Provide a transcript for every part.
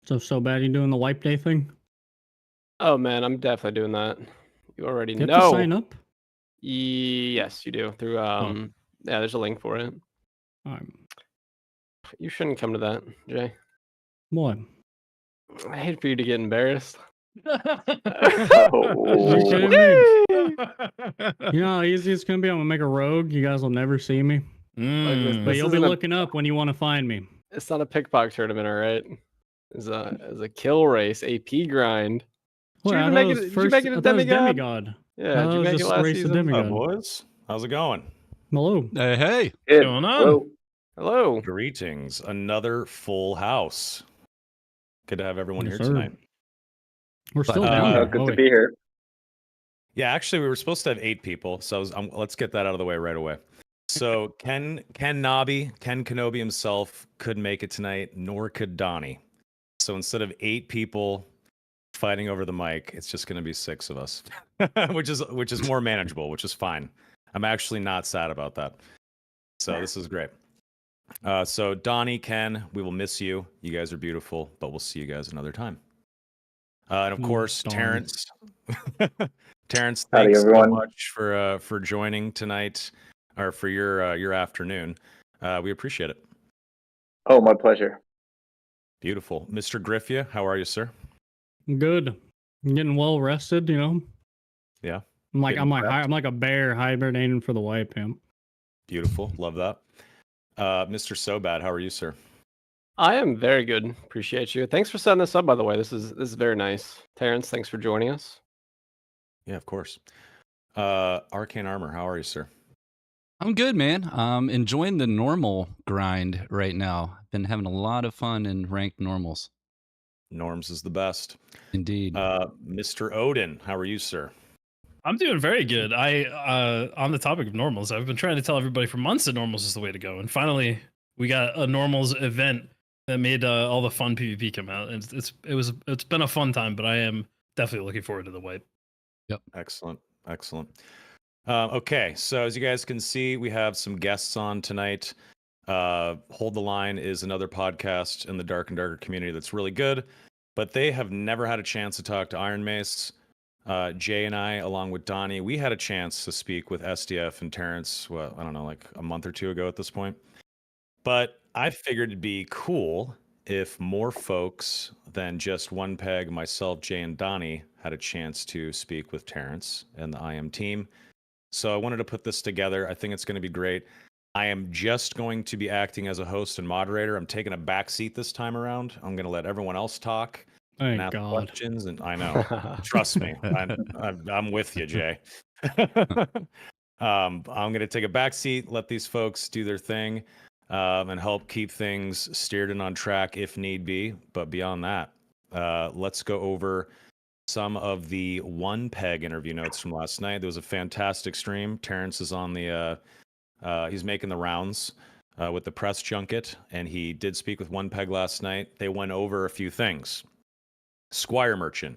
So bad you doing the wipe day thing? Oh man, I'm definitely doing that. You already You have to know. sign up? Yes, you do. Through yeah, there's a link for it. I'm You shouldn't come to that, Jay. what? I hate for you to get embarrassed. You Oh, kidding me? You know how easy it's gonna be? I'm gonna make a rogue. You guys will never see me. Look, But you'll be looking up when you want to find me. It's not a pickpocket tournament, all right? It's a kill race, AP grind. What? Did you make it a demigod? Yeah, did you make it last season? Hello, boys. How's it going? Hello. Hey. Good. What's going on? Hello. Greetings. Another full house. Good to have everyone Yes, here sir. tonight. We're still down there. Good to be here. Yeah, actually, we were supposed to have 8 people, so let's get that out of the way right away. So Ken Kenobi himself couldn't make it tonight, nor could Donnie. So instead of 8 people fighting over the mic, it's just going to be 6 of us, which is more manageable, which is fine. I'm actually not sad about that. So this is great. So Donnie, Ken, we will miss you. You guys are beautiful, but we'll see you guys another time. And of course, darn. Terrence, Howdy, thanks so everyone. much for joining tonight, or for your afternoon. We appreciate it. Oh, my pleasure. Beautiful, Mr. Griffia, how are you, sir? Good. I'm getting well rested, you know. Yeah. I'm like Getting a bear hibernating for the wipe, man. Beautiful, love that. Mr. So Bad, how are you, sir? I am very good. Appreciate you. Thanks for setting this up, by the way. This is very nice. Terrence, thanks for joining us. Yeah, of course. Arcane Armor, how are you, sir? I'm good, man. Enjoying the normal grind right now. Been having a lot of fun in ranked normals. Norms is the best. Indeed. Mr. Odin, how are you, sir? I'm doing very good. On the topic of normals, I've been trying to tell everybody for months that normals is the way to go, and finally we got a normals event that made all the fun PvP come out. And it's been a fun time, but I am definitely looking forward to the wipe. Yep. Excellent. Okay, so as you guys can see, we have some guests on tonight. Hold the Line is another podcast in the Dark and Darker community that's really good, but they have never had a chance to talk to Ironmace. Jay and I, along with Donnie, we had a chance to speak with SDF and Terrence, well, I don't know, like a month or 2 ago at this point. But I figured it'd be cool if more folks than just One Peg, myself, Jay, and Donnie had a chance to speak with Terrence and the IM team. So I wanted to put this together. I think it's going to be great. I am just going to be acting as a host and moderator. I'm taking a back seat this time around. I'm going to let everyone else talk and ask questions. And I know, trust me, I'm with you, Jay. I'm going to take a back seat, let these folks do their thing, and help keep things steered and on track if need be. But beyond that, let's go over some of the One Peg interview notes from last night. There was a fantastic stream. Terrence is on the he's making the rounds with the press junket, and he did speak with One Peg last night. They went over a few things. Squire Merchant,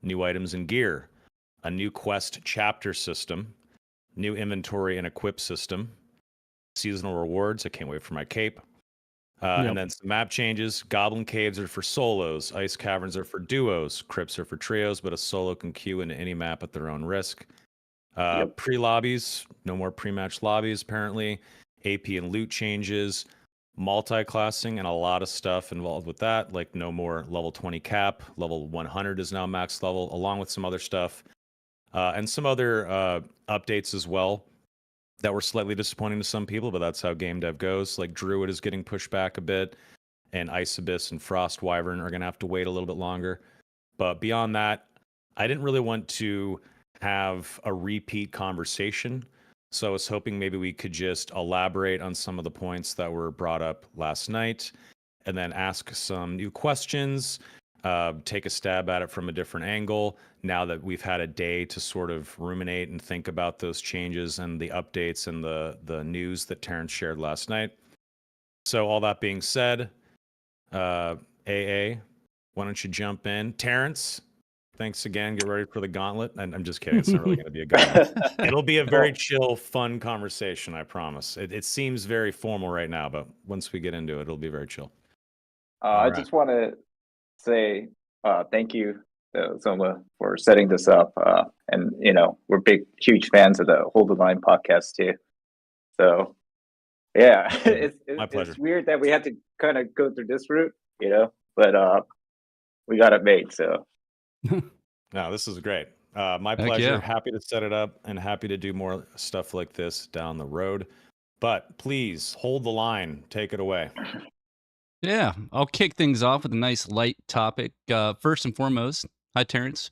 new items and gear, a new quest chapter system, new inventory and equip system, seasonal rewards. I can't wait for my cape. And then some map changes. Goblin caves are for solos. Ice caverns are for duos. Crypts are for trios, but a solo can queue into any map at their own risk. Pre-lobbies, no more pre-match lobbies, apparently. AP and loot changes. Multi-classing and a lot of stuff involved with that, like no more level 20 cap. Level 100 is now max level, along with some other stuff. And some other updates as well that were slightly disappointing to some people, but that's how game dev goes. Like Druid is getting pushed back a bit, and Ice Abyss and Frost Wyvern are going to have to wait a little bit longer. But beyond that, I didn't really want to have a repeat conversation, so I was hoping maybe we could just elaborate on some of the points that were brought up last night, and then ask some new questions, take a stab at it from a different angle now that we've had a day to sort of ruminate and think about those changes and the updates and the news that Terrence shared last night. So all that being said, AA, why don't you jump in? Terrence, thanks again. Get ready for the gauntlet. And I'm just kidding. It's not really going to be a gauntlet. It'll be a very chill, fun conversation, I promise. It seems very formal right now, but once we get into it, it'll be very chill. I just want to say thank you, Zoma, for setting this up. And we're huge fans of the Hold the Line podcast too. So yeah, My pleasure. It's weird that we had to kind of go through this route, but we got it made. So No, this is great. My Heck pleasure. yeah. Happy to set it up and happy to do more stuff like this down the road. But please hold the line. Take it away. Yeah, I'll kick things off with a nice light topic. First and foremost, hi Terrence,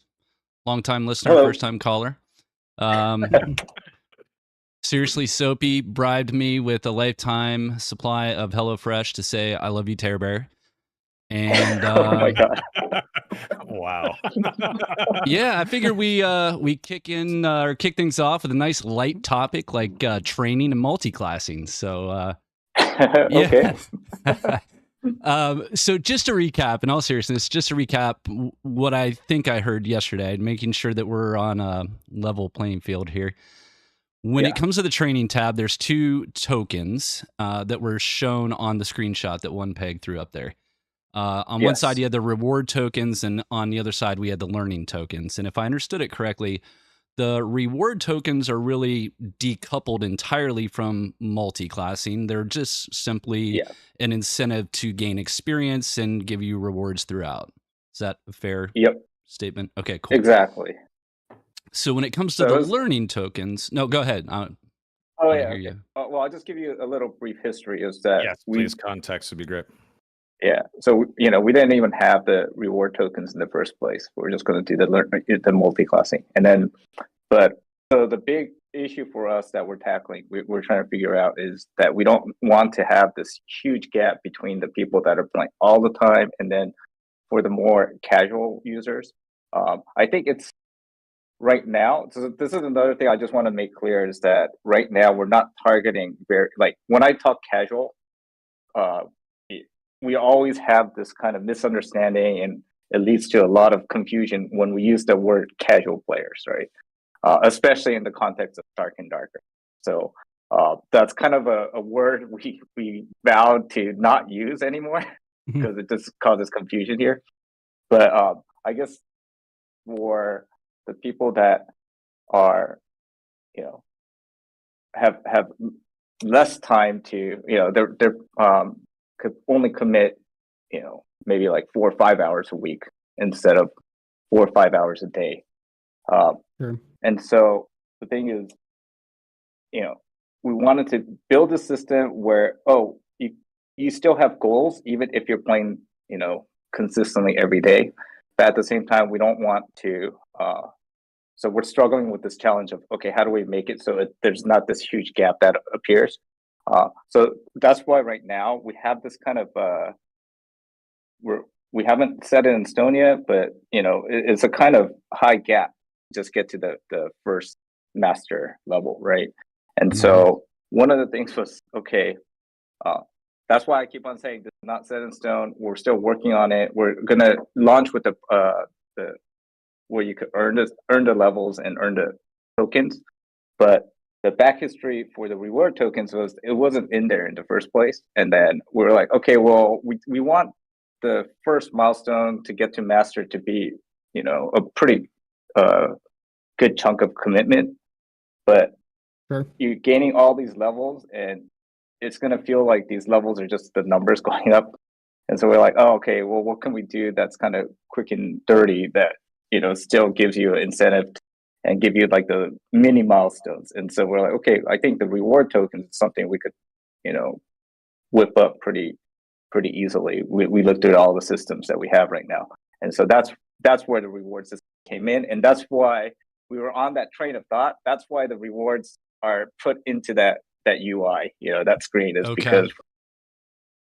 long-time listener, Hello. first-time caller. Seriously, Soapy bribed me with a lifetime supply of HelloFresh to say I love you, Terror Bear. And oh my god, Wow. yeah, I figure we kick things off with a nice light topic like training and multi-classing. So okay. So just to recap, in all seriousness, what I think I heard yesterday, making sure that we're on a level playing field here. When it comes to the training tab, there's two tokens that were shown on the screenshot that one peg threw up there. On one side, you had the reward tokens, and on the other side, we had the learning tokens. And if I understood it correctly, the reward tokens are really decoupled entirely from multi-classing. They're just simply an incentive to gain experience and give you rewards throughout. Is that a fair statement? Okay, cool. Exactly. So when it comes to the learning tokens, no, go ahead. Well, I'll just give you a little brief history. Is that Yes, please. Context would be great. Yeah. So, we didn't even have the reward tokens in the first place. We're just going to do the multi-classing. And then, so the big issue for us that we're tackling, we're trying to figure out is that we don't want to have this huge gap between the people that are playing all the time and then for the more casual users. I think it's right now. So this is another thing I just want to make clear is that right now we're not targeting when I talk casual, we always have this kind of misunderstanding and it leads to a lot of confusion when we use the word casual players, right? Especially in the context of Dark and Darker. So that's kind of a word we vowed to not use anymore because it just causes confusion here. But I guess for the people that are, have less time to, they're could only commit, maybe like 4 or 5 hours a week instead of 4 or 5 hours a day. Sure. And so the thing is, we wanted to build a system where, you still have goals, even if you're playing, consistently every day. But at the same time, we don't want to, so we're struggling with this challenge of, okay, how do we make it so there's not this huge gap that appears? So that's why right now we have this kind of, we haven't set it in stone yet, but, it's a kind of high gap to just get to the first master level, right? And so one of the things was, okay, that's why I keep on saying this is not set in stone. We're still working on it. We're going to launch with the where you could earn the levels and earn the tokens. But the back history for the reward tokens was it wasn't in there in the first place. And then we were like, okay, well, we want the first milestone to get to master to be, a pretty good chunk of commitment. But you're gaining all these levels and it's going to feel like these levels are just the numbers going up. And so we're like, oh, okay, well, what can we do that's kind of quick and dirty that, still gives you an incentive and give you like the mini milestones. And so we're like, okay, I think the reward token is something we could, whip up pretty easily. We looked at all the systems that we have right now. And so that's where the reward system came in. And that's why we were on that train of thought. That's why the rewards are put into that UI, that screen is because,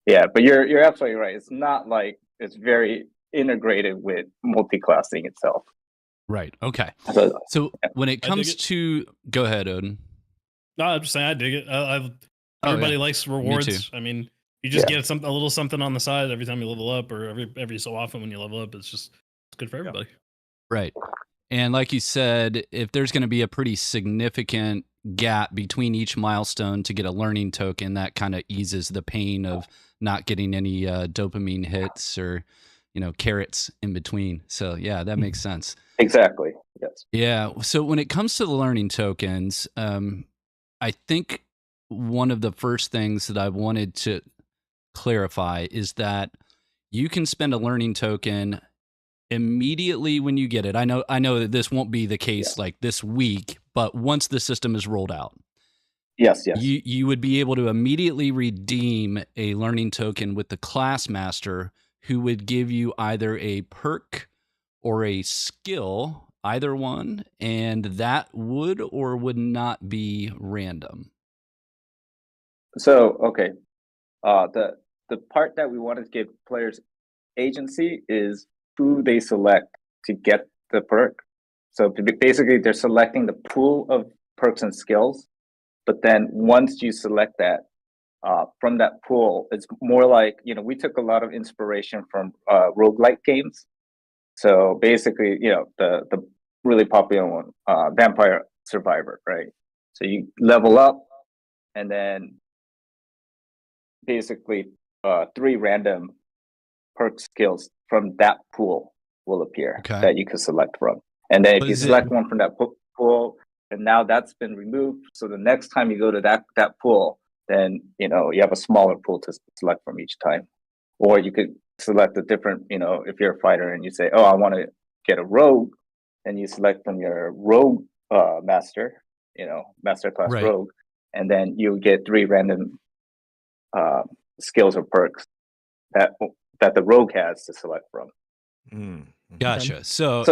but you're absolutely right. It's not like it's very integrated with multi-classing itself. Right. Okay. So when it comes to, go ahead, Odin. No, I'm just saying I dig it. Everybody likes rewards. I mean, you just get a little something on the side every time you level up, or every so often when you level up. It's good for everybody. Right. And like you said, if there's going to be a pretty significant gap between each milestone to get a learning token, that kind of eases the pain of not getting any dopamine hits or carrots in between. So yeah, that makes sense. Exactly. Yes. Yeah. So when it comes to the learning tokens, I think one of the first things that I wanted to clarify is that you can spend a learning token immediately when you get it. I know that this won't be the case like this week, but once the system is rolled out, yes, you would be able to immediately redeem a learning token with the class master, who would give you either a perk or a skill, either one, and that would or would not be random. So okay, the part that we want to give players agency is who they select to get the perk. So basically, they're selecting the pool of perks and skills. But then once you select that from that pool, it's more like, we took a lot of inspiration from roguelike games. So basically, the really popular one, Vampire Survivor, right? So you level up, and then basically 3 random perk skills from that pool will appear that you could select from. And then if you select one from that pool, and now that's been removed, so the next time you go to that pool, then you have a smaller pool to select from each time. Or you could select a different, if you're a fighter and you say, oh, I want to get a rogue, and you select from your rogue master, master class rogue, and then you get 3 random skills or perks that the rogue has to select from. Gotcha. So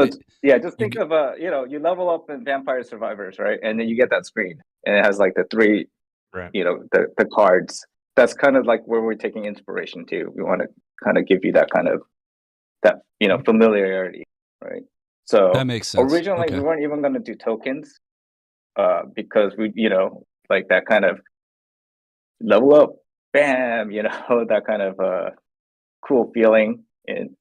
yeah, just think of you level up in Vampire Survivors, right? And then you get that screen, and it has like the 3, the cards. That's kind of like where we're taking inspiration to. We want to kind of give you that kind of familiarity, right? So that makes sense. Originally, we weren't even going to do tokens because we, like that kind of level up, bam, that kind of cool feeling in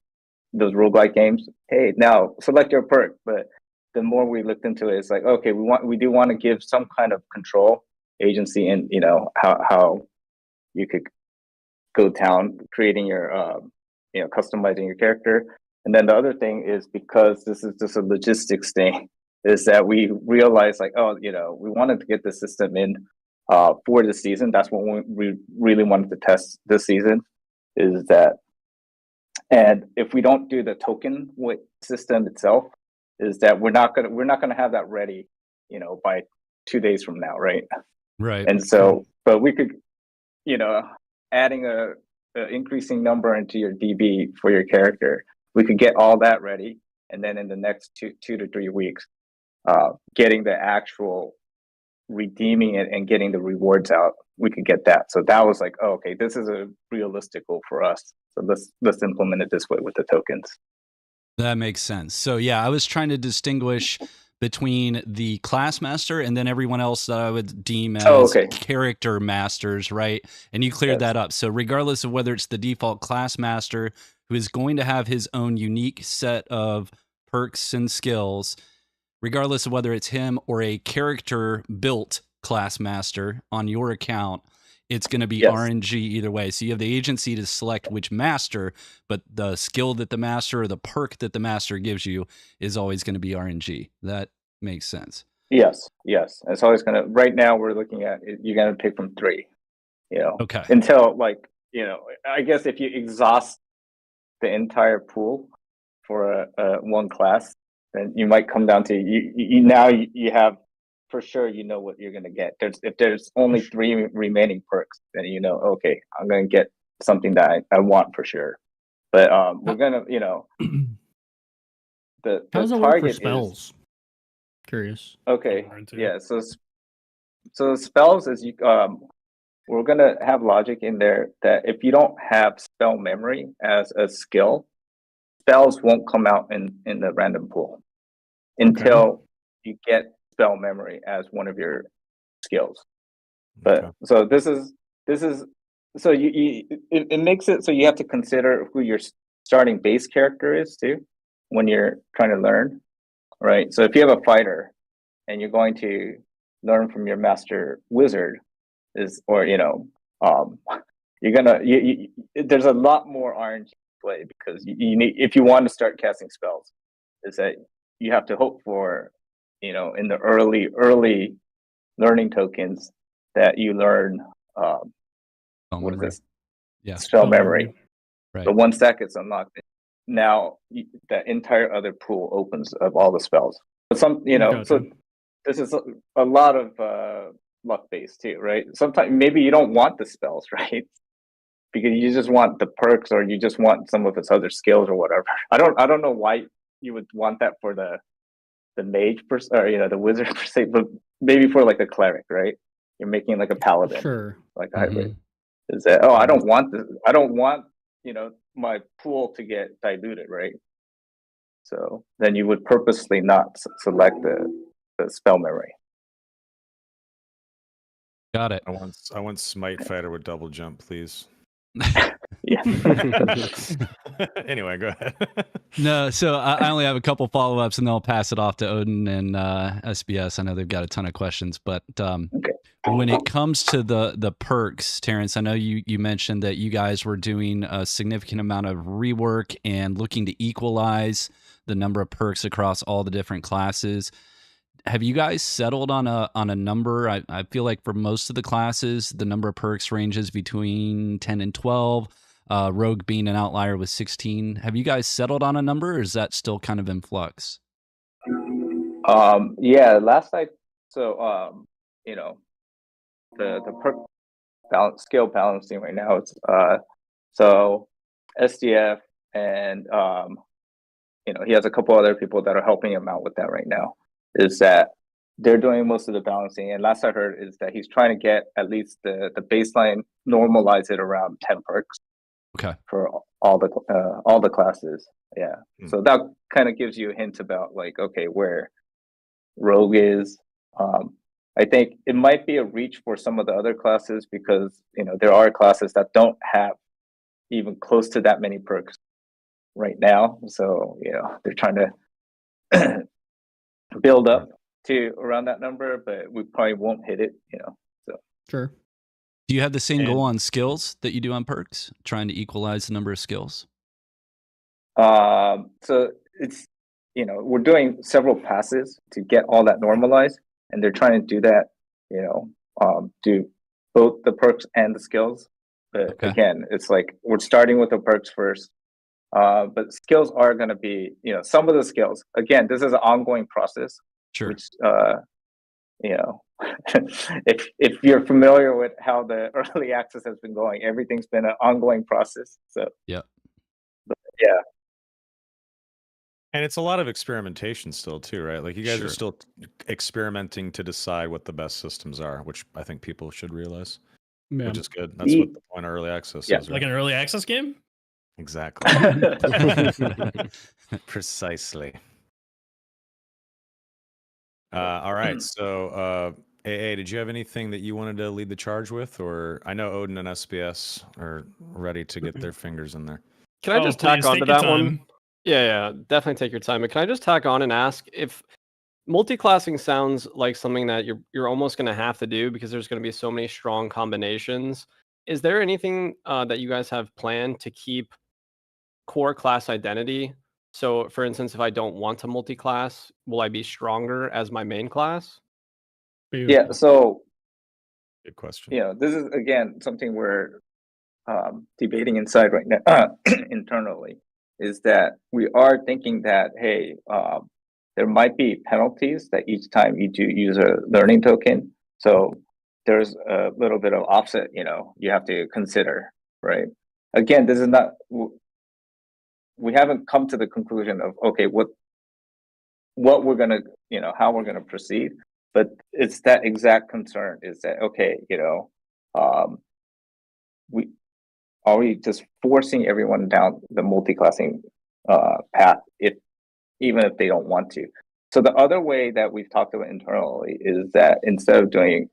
those roguelike games. Hey, now select your perk. But the more we looked into it, it's like, okay, we do want to give some kind of control agency in, how you could go down creating your, customizing your character. And then the other thing is, because this is just a logistics thing, is that we realized like, we wanted to get the system in for the season. That's what we really wanted to test this season, is that. And if we don't do the token system itself, is that we're not gonna have that ready, by 2 days from now, right? Right. And so, but we could, adding a increasing number into your DB for your character, we could get all that ready, and then in the next 2 to 3 weeks, getting the actual redeeming it and getting the rewards out, we could get that. So that was like, okay, this is a realistic goal for us. So let's implement it this way with the tokens. That makes sense. So yeah, I was trying to distinguish between the class master and then everyone else that I would deem as character masters, right? And you cleared that up. So regardless of whether it's the default class master, who is going to have his own unique set of perks and skills, regardless of whether it's him or a character built class master on your account, it's going to be RNG either way. So you have the agency to select which master, but the skill that the master or the perk that the master gives you is always going to be RNG. That makes sense. Yes. It's always going to, right now we're looking at, you're going to pick from 3, until like, I guess if you exhaust the entire pool for one class, then you might come down to you have for sure what you're gonna get. If there's only 3 remaining perks, then okay, I'm gonna get something that I want for sure. But we're gonna the how does it work for spells? Curious. Okay, yeah. So spells is we're gonna have logic in there that if you don't have spell memory as a skill, spells won't come out in the random pool until you get spell memory as one of your skills. But so this is so it makes it so you have to consider who your starting base character is too when you're trying to learn, right? So if you have a fighter and you're going to learn from your master wizard, you're gonna there's a lot more RNG play, because you need, if you want to start casting spells, is that you have to hope for, in the early learning tokens that you learn what is this? Yeah. Spell memory. Right. But once that gets unlocked, now the entire other pool opens of all the spells. But Gotcha. so this is a lot of luck based too, right? Sometimes maybe you don't want the spells, right? Because you just want the perks, or you just want some of its other skills or whatever. I don't know why you would want that for the mage or the wizard per se, but maybe for like a cleric, right? You're making like a paladin, Sure. like a hybrid. Is that I don't want this? I don't want my pool to get diluted, right? So then you would purposely not select the spell memory. Got it. I want smite fighter with double jump, please. Yeah. Anyway, go ahead. No, so I only have a couple follow-ups, and then I'll pass it off to Odin and SBS. I know they've got a ton of questions, but when it comes to the perks, Terrence, I know you mentioned that you guys were doing a significant amount of rework and looking to equalize the number of perks across all the different classes. Have you guys settled on a number? I feel like for most of the classes, the number of perks ranges between 10 and 12. Rogue being an outlier with 16. Have you guys settled on a number, or is that still kind of in flux? Yeah, last night. So the perk skill balancing right now, it's so SDF and he has a couple other people that are helping him out with that right now. Is that they're doing most of the balancing, and last I heard is that he's trying to get at least the baseline, normalize it around 10 perks. Okay. For all the classes, yeah. So that kind of gives you a hint about like, okay, where Rogue is. I think it might be a reach for some of the other classes, because there are classes that don't have even close to that many perks right now. So they're trying to build up to around that number, but we probably won't hit it. So Sure. Do you have the same goal on skills that you do on perks, trying to equalize the number of skills? So it's we're doing several passes to get all that normalized, and they're trying to do that. Do both the perks and the skills. But again, it's like we're starting with the perks first. But skills are going to be, some of the skills. Again, this is an ongoing process. Sure. Which, if you're familiar with how the early access has been going, everything's been an ongoing process. So yeah. And it's a lot of experimentation still too, right? Like you guys are still experimenting to decide what the best systems are, which I think people should realize, which is good. That's what the point of early access is. Right? Like an early access game? Exactly. Precisely. All right. So, AA, did you have anything that you wanted to lead the charge with? Or I know Odin and SBS are ready to get their fingers in there. Can I just tack on to that one? Yeah, definitely take your time. But can I just tack on and ask if multi-classing sounds like something that you're almost going to have to do, because there's going to be so many strong combinations. Is there anything that you guys have planned to keep core class identity? So, for instance, if I don't want to multi-class, will I be stronger as my main class? Yeah, so good question. This is again something we're debating inside right now internally. Is that we are thinking that hey, there might be penalties that each time you do use a learning token. So there's a little bit of offset, you have to consider, right? Again, this is not. We haven't come to the conclusion of okay, what we're gonna, how we're gonna proceed. But it's that exact concern is that okay, are we just forcing everyone down the multi-classing path, even if they don't want to? So the other way that we've talked about internally is that instead of doing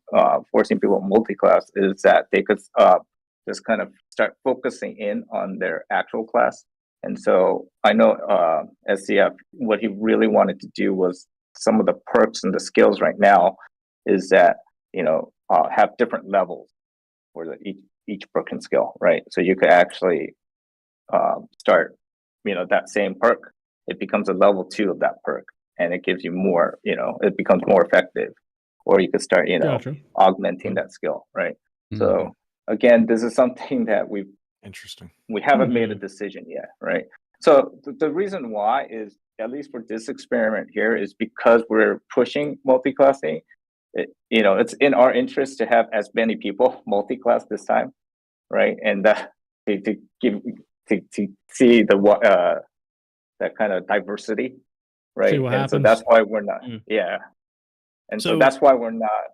forcing people multi-class, is that they could just kind of start focusing in on their actual class. And so I know SCF, what he really wanted to do was some of the perks and the skills right now is that have different levels for each perk and skill, right? So you could actually start, that same perk, it becomes a level 2 of that perk, and it gives you more, it becomes more effective. Or you could start, Gotcha. augmenting that skill, right? Mhm. So again, this is something that we haven't made a Mhm. decision yet, right? So the reason why is, at least for this experiment here, is because we're pushing multi-classing. It's in our interest to have as many people multi-class this time, right? And to see that kind of diversity, right? See what And so happens. that's why we're not, Mm. yeah. And so So- that's why we're not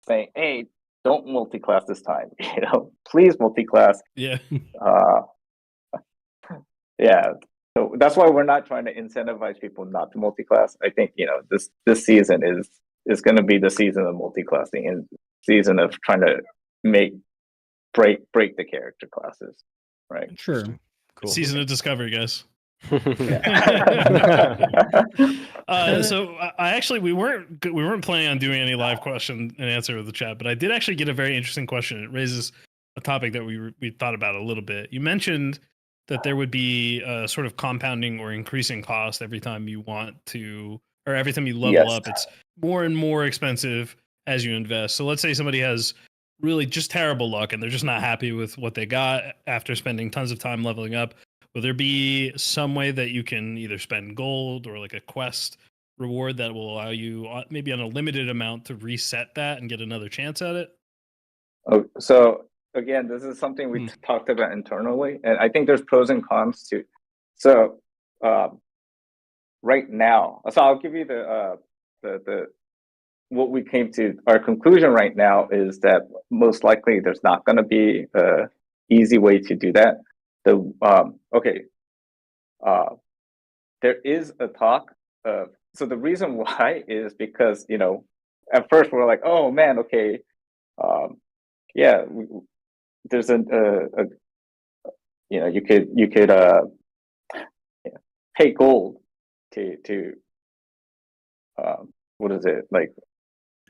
saying, hey, don't multi-class this time. Please multi-class. Yeah. Yeah. So that's why we're not trying to incentivize people not to multi-class. I think this season is going to be the season of multi-classing, and season of trying to break the character classes, right? Sure. Cool. Season of discovery, guys. Yeah. So I actually we weren't planning on doing any live question and answer with the chat, but I did actually get a very interesting question. It raises a topic that we thought about a little bit. You mentioned that there would be a sort of compounding or increasing cost every time you want to, or every time you level Yes. up. It's more and more expensive as you invest. So let's say somebody has really just terrible luck and they're just not happy with what they got after spending tons of time leveling up. Will there be some way that you can either spend gold or like a quest reward that will allow you maybe on a limited amount to reset that and get another chance at it? So again, this is something we talked about internally, and I think there's pros and cons to. So right now, so I'll give you the what we came to. Our conclusion right now is that most likely there's not going to be an easy way to do that. There is a talk of, so the reason why is because at first we're like, oh man, okay, yeah, there's you could pay gold to what is it, like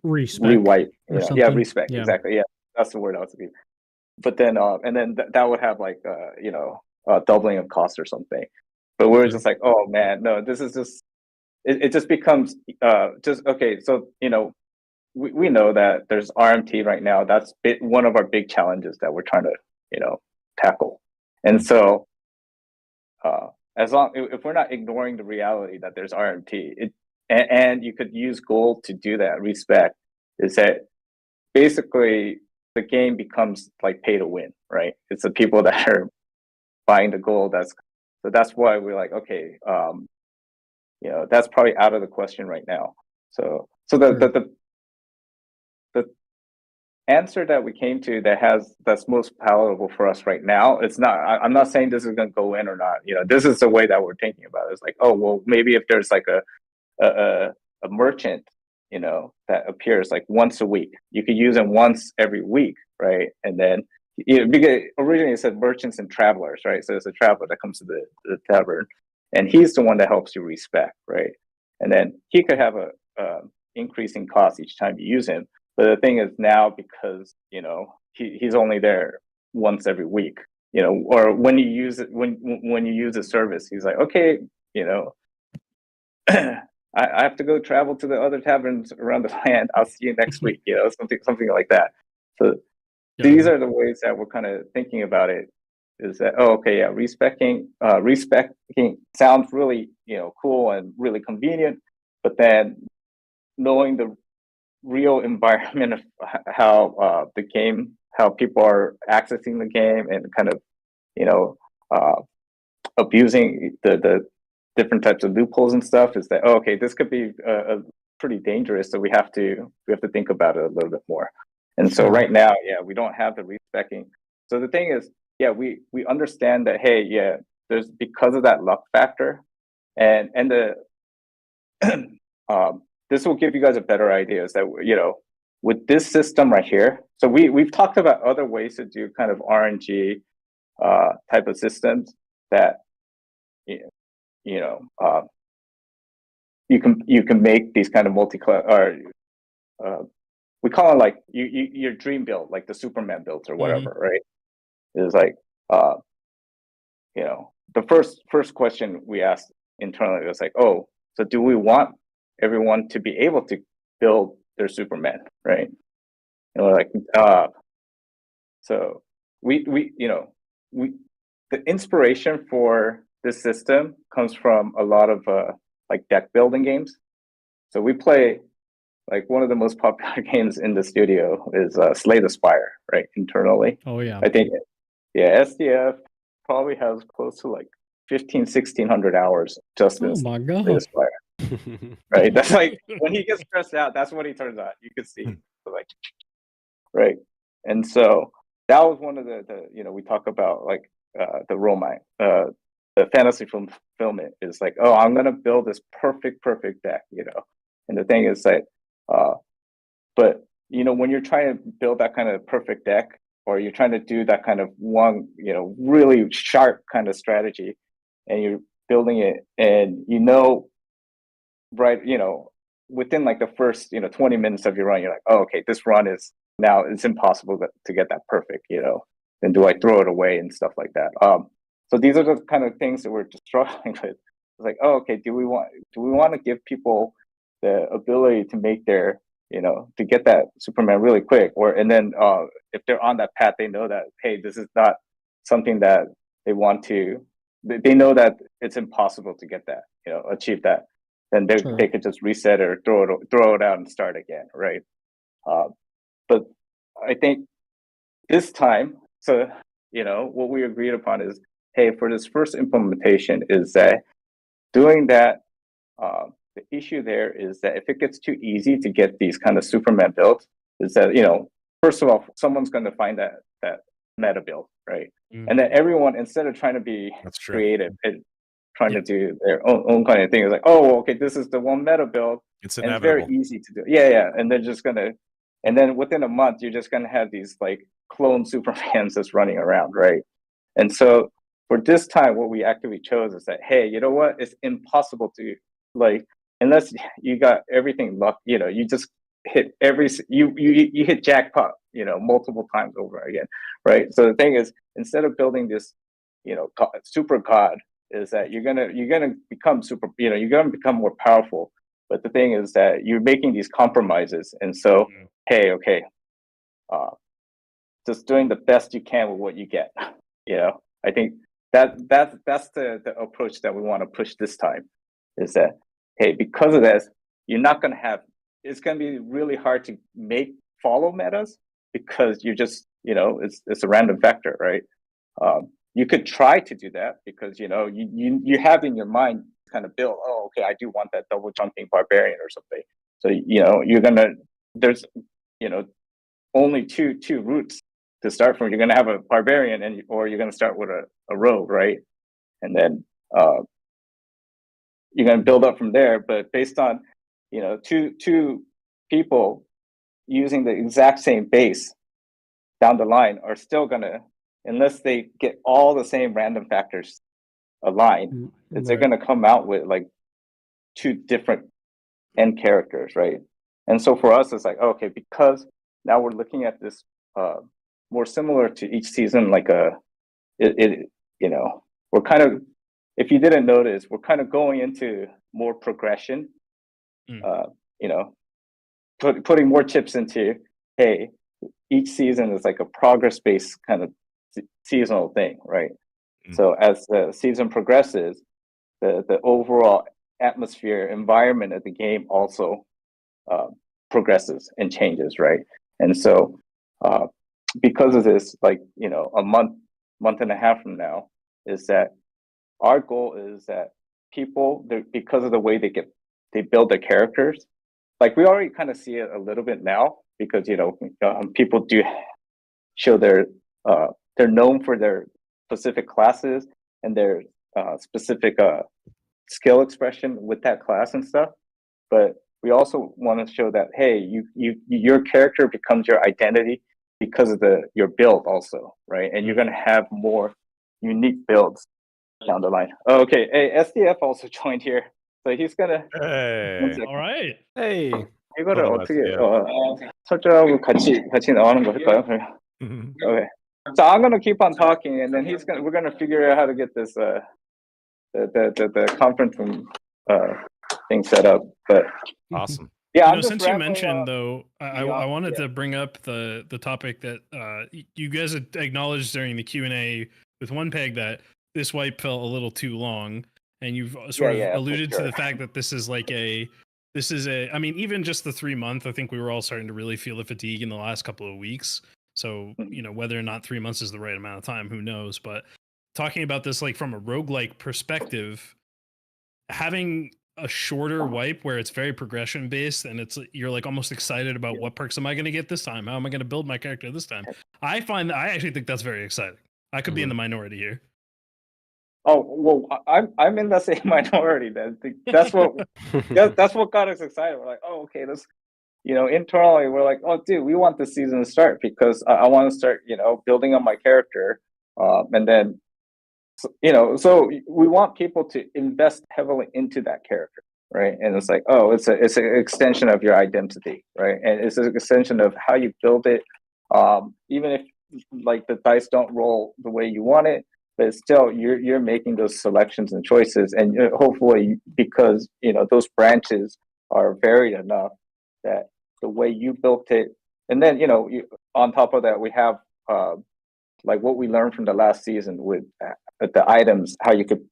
Respec. rewipe, or yeah, something. respec, Yeah. exactly, yeah, that's the word I was thinking. But then that would have like doubling of cost or something. But we're just like, oh man, no, this is just it just becomes just okay. So we know that there's RMT right now. That's one of our big challenges that we're trying to tackle. And so as long if we're not ignoring the reality that there's RMT, and you could use gold to do that respec, is that basically the game becomes like pay to win, right? It's the people that are buying the gold. That's why we're like, okay, that's probably out of the question right now. So the answer that we came to that's most palatable for us right now, it's not, I'm not saying this is going to go in or not. This is the way that we're thinking about it. It's like, oh well, maybe if there's like a merchant that appears like once a week, you could use them once every week, right? And then because originally it said merchants and travelers, right? So it's a traveler that comes to the tavern, and he's the one that helps you respec, right? And then he could have a increasing cost each time you use him. But the thing is now, because he's only there once every week, or when you use it, when you use a service, he's like, okay, I have to go travel to the other taverns around the land. I'll see you next week, something like that. So these are the ways that we're kind of thinking about it. Is that, oh, okay, yeah, respecing sounds really cool and really convenient, but then knowing the real environment of how how people are accessing the game, and kind of abusing the different types of loopholes and stuff, is that, oh, okay, this could be pretty dangerous. So we have to think about it a little bit more. And so right now, yeah, we don't have the respecing. So the thing is, yeah, we understand that, hey, yeah, there's, because of that luck factor, and the this will give you guys a better idea, is that with this system right here. So we've talked about other ways to do kind of RNG type of systems that you can make these kind of multi-class, or we call it like your dream build, like the Superman builds or whatever, right? It's like the first question we asked internally was like, oh, so do we want everyone to be able to build their Superman, right? And we're like, so we the inspiration for this system comes from a lot of like deck building games. So we play, like, one of the most popular games in the studio is Slay the Spire, right? Internally. Oh yeah. I think, yeah, SDF probably has close to like 1,600 hours just in Oh my Slay god. the Spire, right? That's like, when he gets stressed out, that's what he turns on. You can see, so like, right? And so that was one of the we talk about, like, the romance, the fantasy fulfillment is like, oh, I'm gonna build this perfect deck, and the thing is that, but when you're trying to build that kind of perfect deck, or you're trying to do that kind of one, really sharp kind of strategy, and you're building it, and right, within like the first 20 minutes of your run, you're like, oh, okay, this run is now, it's impossible to get that perfect, then do I throw it away and stuff like that. So these are the kind of things that we're just struggling with. It's like, oh, okay, do we want to give people the ability to make their, to get that Superman really quick, and then if they're on that path, they know that, hey, this is not something that they want to, they know that it's impossible to get that, achieve that. Then they could just reset or throw it out and start again, right? But I think this time, so what we agreed upon is, hey, for this first implementation, is that doing that. The issue there is that if it gets too easy to get these kind of Superman builds, is that first of all, someone's going to find that meta build, right? Mm-hmm. And then everyone, instead of trying to be creative and trying to do their own kind of thing, is like, oh, okay, this is the one meta build. It's inevitable. And it's very easy to do. Yeah, and they're just gonna, and then within a month, you're just gonna have these like clone Supermans just running around, right? And so for this time, what we actively chose is that, hey, you know what? It's impossible to, like, unless you got everything luck, you just hit you hit jackpot, multiple times over again, right? So the thing is, instead of building this, super god, is that you're gonna become super, you're gonna become more powerful. But the thing is that you're making these compromises, and so hey, okay, just doing the best you can with what you get. I think that's the approach that we want to push this time, is that, hey, because of this, you're not going to have, it's going to be really hard to follow metas, because you're just, it's a random factor, right? You could try to do that, because, you have in your mind kind of build, oh, okay, I do want that double jumping barbarian or something. So, you're going to, there's, only two routes to start from. You're going to have a barbarian, or you're going to start with a rogue, right? And then, you're going to build up from there, but based on, two people using the exact same base down the line are still going to, unless they get all the same random factors aligned, they're going to come out with like two different end characters, right? And so for us, it's like, okay, because now we're looking at this more similar to each season, like we're kind of, if you didn't notice, we're kind of going into more progression, putting more chips into, hey, each season is like a progress-based kind of seasonal thing, right? So as the season progresses, the overall atmosphere, environment of the game also progresses and changes, right? And so because of this, like, a month and a half from now, is that our goal is that people, because of the way they build their characters, like we already kind of see it a little bit now, because people do show they're known for their specific classes and their specific skill expression with that class and stuff. But we also want to show that, hey, your character becomes your identity because of your build also, right? And you're going to have more unique builds down the line. Okay, hey, SDF also joined here, so he's gonna. Hey. All right. Hey. 이거를 어떻게 설정하고 같이 나오는 거 할까요? Okay. So I'm gonna keep on talking, and then we're gonna figure out how to get this the conference room thing set up. But Awesome. yeah, Since you mentioned though, I wanted to bring up the topic that you guys acknowledged during the Q&A with One Peg that this wipe felt a little too long, and you've sort of alluded to the fact that this is I mean, even just the 3 month, I think we were all starting to really feel the fatigue in the last couple of weeks. So, whether or not 3 months is the right amount of time, who knows? But talking about this like from a roguelike perspective, having a shorter wipe where it's very progression based and you're like almost excited about what perks am I going to get this time? How am I going to build my character this time? I actually think that's very exciting. I could be in the minority here. Oh well, I'm in the same minority. That's what got us excited. We're like, oh, okay, let's, internally we're like, oh, dude, we want this season to start because I want to start, building on my character, and then, so we want people to invest heavily into that character, right? And it's like, oh, it's an extension of your identity, right? And it's an extension of how you build it, even if like the dice don't roll the way you want it. But still, you're making those selections and choices, and hopefully, because those branches are varied enough that the way you built it, and then on top of that, we have like what we learned from the last season with the items, how you could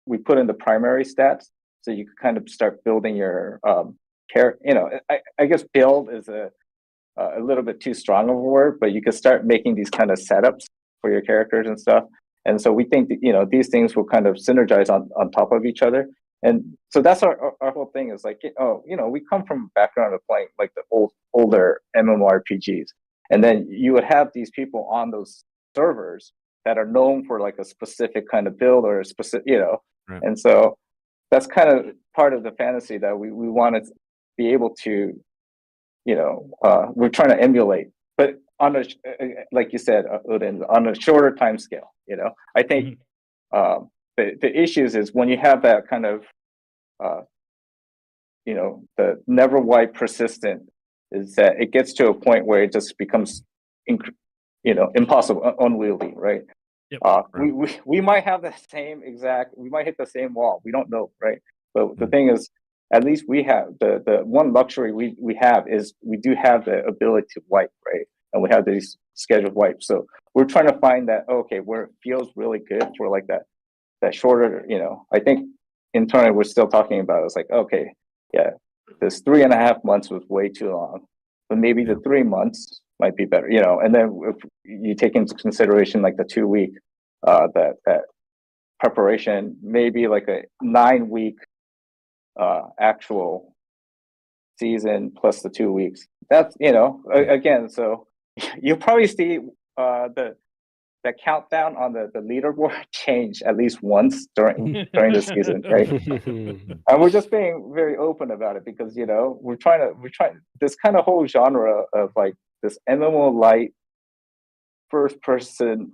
we put in the primary stats, so you could kind of start building your character. I guess build is a little bit too strong of a word, but you could start making these kind of setups for your characters and stuff. And so we think that, these things will kind of synergize on top of each other. And so that's our whole thing is like, we come from a background of playing like the older MMORPGs. And then you would have these people on those servers that are known for like a specific kind of build or a specific, Right. And so that's kind of part of the fantasy that we want to be able to, we're trying to emulate, but on a, like you said, Odin, on a shorter time scale. I think the issues is when you have that kind of, the never wipe persistent, is that it gets to a point where it just becomes, impossible, unwieldy, right? Yep. We might have the same we might hit the same wall. We don't know, right? But the thing is, at least we have the one luxury we have is we do have the ability to wipe, right? And we have these scheduled wipes. So we're trying to find that, okay, where it feels really good for like that shorter, I think internally we're still talking about it's like, okay, yeah, this 3.5 months was way too long, but maybe the 3 months might be better, and then if you take into consideration like the 2 week, that preparation, maybe like a 9 week actual season plus the 2 weeks. That's again, so you'll probably see the countdown on the leaderboard change at least once during the season, right? And we're just being very open about it because we're trying this kind of whole genre of like this MMO light first person,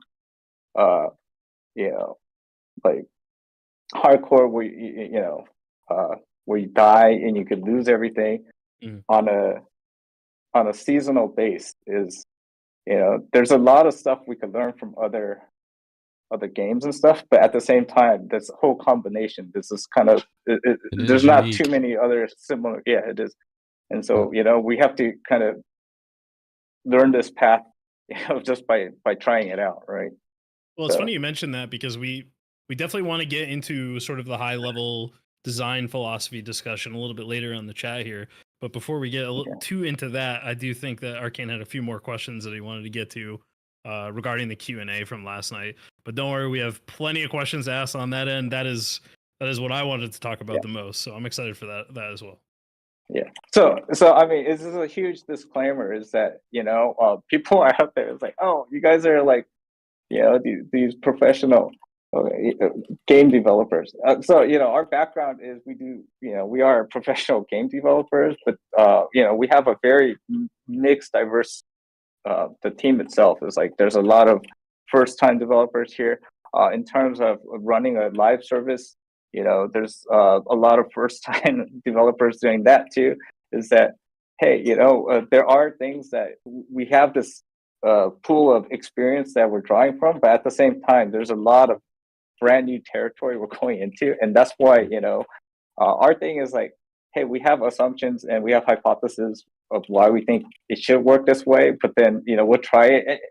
like hardcore where you die and you could lose everything on a seasonal base is, there's a lot of stuff we could learn from other games and stuff, but at the same time, this whole combination, this is kind of there's not too many other similar. Yeah, it is, and so we have to kind of learn this path, just by trying it out, right? Well, it's funny you mentioned that because we definitely want to get into sort of the high level design philosophy discussion a little bit later on the chat here. But before we get a little too into that, I do think that Arcane had a few more questions that he wanted to get to regarding the Q&A from last night. But don't worry, we have plenty of questions asked on that end. That is what I wanted to talk about the most. So I'm excited for that as well. Yeah. So I mean, this is a huge disclaimer is that, people are out there. It's like, oh, you guys are like, these professional game developers. So, our background is we are professional game developers, but, we have a very mixed, diverse, the team itself is like, there's a lot of first-time developers here. In terms of running a live service, there's a lot of first-time developers doing that too, is that, hey, there are things that we have this pool of experience that we're drawing from, but at the same time, there's a lot of brand new territory we're going into, and that's why our thing is like, hey, we have assumptions and we have hypotheses of why we think it should work this way, but then we'll try it.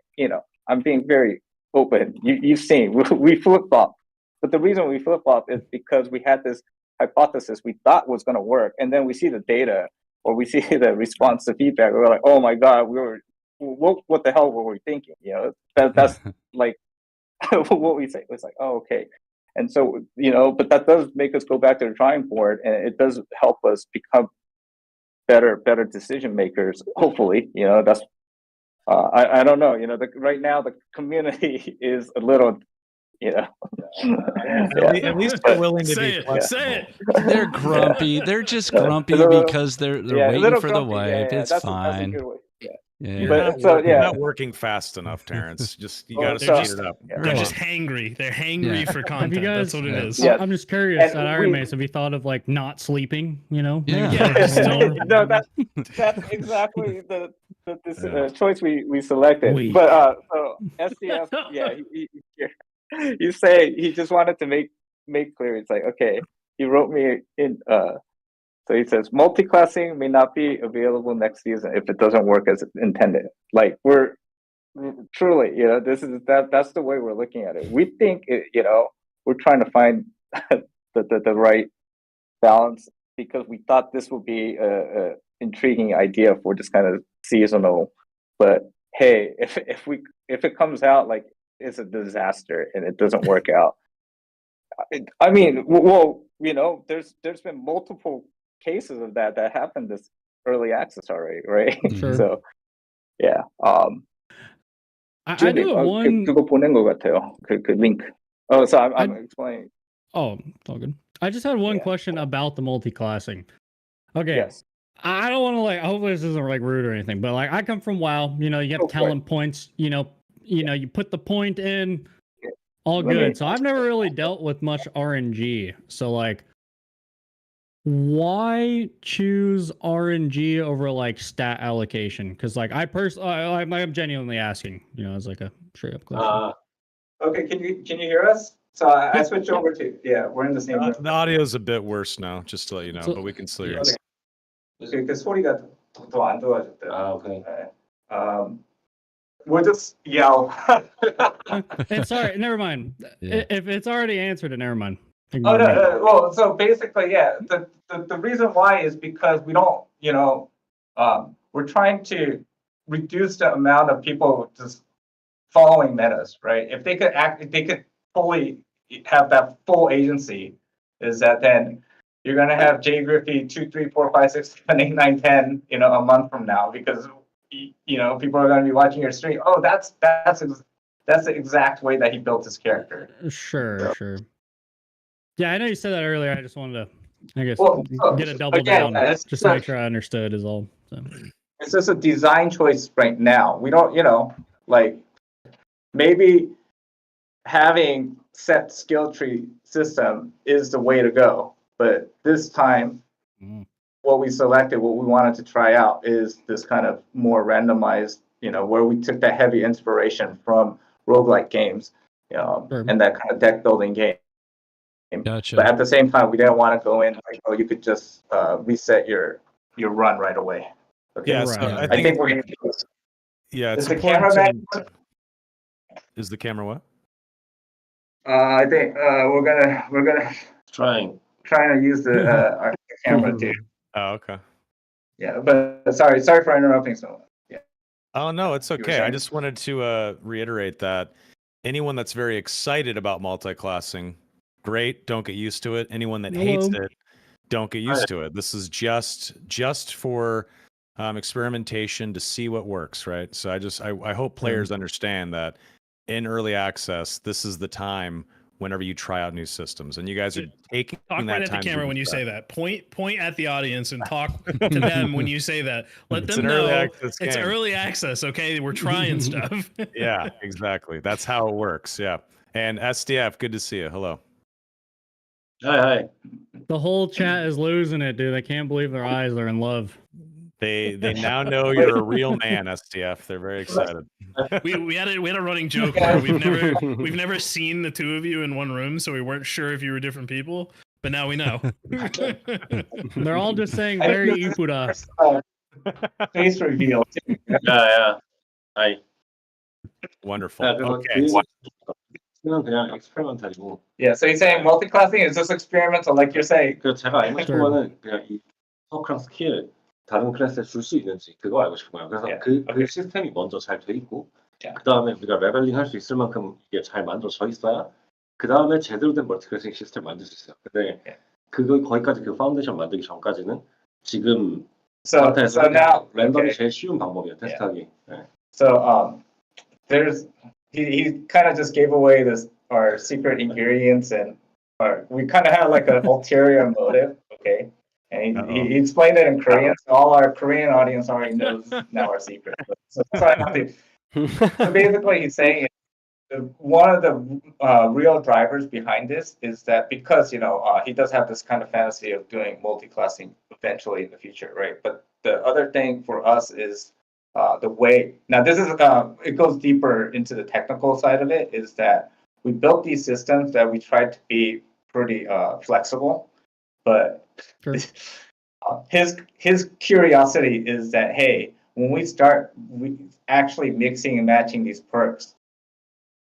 I'm being very open. You've seen we flip flop, but the reason we flip flop is because we had this hypothesis we thought was going to work, and then we see the data or we see the response to feedback. We're like, oh my god, what the hell were we thinking? That's like what we say. It's like, oh, okay. And so, but that does make us go back to the drawing board, and it does help us become better decision makers. Hopefully, that's. I don't know. Right now the community is a little, At least they're willing to be flexible. Say it. They're grumpy. They're just grumpy because they're waiting for the wipe. It's fine. That's a good way. Yeah. But You're not working fast enough, Terrence. You got to they're speed it up. They're just hangry. They're hangry for Have content. you guys? That's what it is. Yeah. I'm just curious. And At Ironmace, have you thought of like not sleeping? Yeah. No, that's exactly the choice we selected. But so SDF, he just wanted to make clear. It's like, okay, he wrote me in. So he says multi-classing may not be available next season if it doesn't work as intended. Like we're truly, that's the way we're looking at it. We think we're trying to find the right balance because we thought this would be a intriguing idea for this kind of seasonal. But hey, if it comes out like it's a disaster and it doesn't work out, I mean, well, there's been multiple cases of that happened this early access already, right? Sure. So yeah. I do have one. 그거 보낸 것 같아요. 그 link. Oh, so I'm explaining. Oh, it's all good. I just had one question about the multi-classing. Okay. Yes. I don't want to hopefully this isn't like rude or anything, but like I come from WoW, you have talent points, you put the point in, all good. So I've never really dealt with much RNG. So like, why choose RNG over like stat allocation? Because like I'm genuinely asking, as like a straight up question. Okay, can you hear us? So I switched over to we're in the same room. The audio's a bit worse now, just to let you know, but we can still hear you. 그 소리가 더 안 좋아졌대요. Okay. We'll just yell. It's sorry, never mind. Yeah. If it's already answered, never mind. Oh no, well, so basically, the reason why is because we don't, we're trying to reduce the amount of people just following metas, right? If they could fully have that full agency, is that then you're gonna have Jay Griffey 2, 3, 4, 5, 6, 7, 8, 9, 10, a month from now because people are gonna be watching your stream. Oh, that's the exact way that he built his character. Sure. Yeah, I know you said that earlier. I just wanted to, I guess, get a double again, down just to make sure I understood is all. So. It's just a design choice right now. We don't, maybe having set skill tree system is the way to go. But this time, what we selected, what we wanted to try out is this kind of more randomized, where we took that heavy inspiration from roguelike games, and that kind of deck building game. Gotcha. But at the same time, we didn't want to go in like, oh, you could just reset your run right away. Okay. Yeah, Right. so I think we're gonna do this. Yeah, it's Is the camera back? Is the camera what? I think we're gonna Trying. try to use our camera too. Oh, okay. Yeah, but sorry for interrupting so much. Yeah. Oh no, it's You were okay. I saying? just wanted to reiterate that anyone that's very excited about multi-classing, great. Don't get used to it. Anyone that hates it, don't get used to it. This is just for experimentation to see what works, right? So I hope players understand that in early access, this is the time whenever you try out new systems, and you guys are taking Talk that right at the time to camera do when you that. say that. Point at the audience and talk to them when you say that. Let It's them an early know access it's game. early access. Okay, we're trying stuff. Yeah, exactly. That's how it works. Yeah. And SDF, good to see you. Hello. Hi. The whole chat is losing it, dude. I can't believe their eyes are in love. They now know you're a real man, STF. They're very excited. We had a running joke where we've never seen the two of you in one room, so we weren't sure if you were different people. But now we know. They're all just saying very Ipuda. Face reveal. Yeah. I. Wonderful. Okay. Yeah, so he's saying multi-classing is just experimental, like you're saying. 그 제가 알고 싶은 거는 그냥 이 서크랑 스킬 다른 클래스에 줄 수 있는지 그거 알고 싶은 거예요. 그래서 그 시스템이 먼저 잘 돼 있고 그 다음에 우리가 레벨링 할 수 있을 만큼 이게 잘 만들어져 있어야 그 다음에 제대로 된 멀티클래싱 시스템 만들 수 있어요. 근데 그거 거기까지 그 파운데이션 만들기 전까지는 지금 상태에서 랜덤이 제일 쉬운 방법이에요. 테스트하기. So there's he kind of just gave away our secret ingredients, and we kind of had like an ulterior motive, okay? And he explained it in Korean, so all our Korean audience already knows now our secret. So basically, he's saying one of the real drivers behind this is that because he does have this kind of fantasy of doing multi-classing eventually in the future, right? But the other thing for us is the way. Now, this is it goes deeper into the technical side of it. Is that we built these systems that we tried to be pretty flexible, but his curiosity is that hey, when we start actually mixing and matching these perks,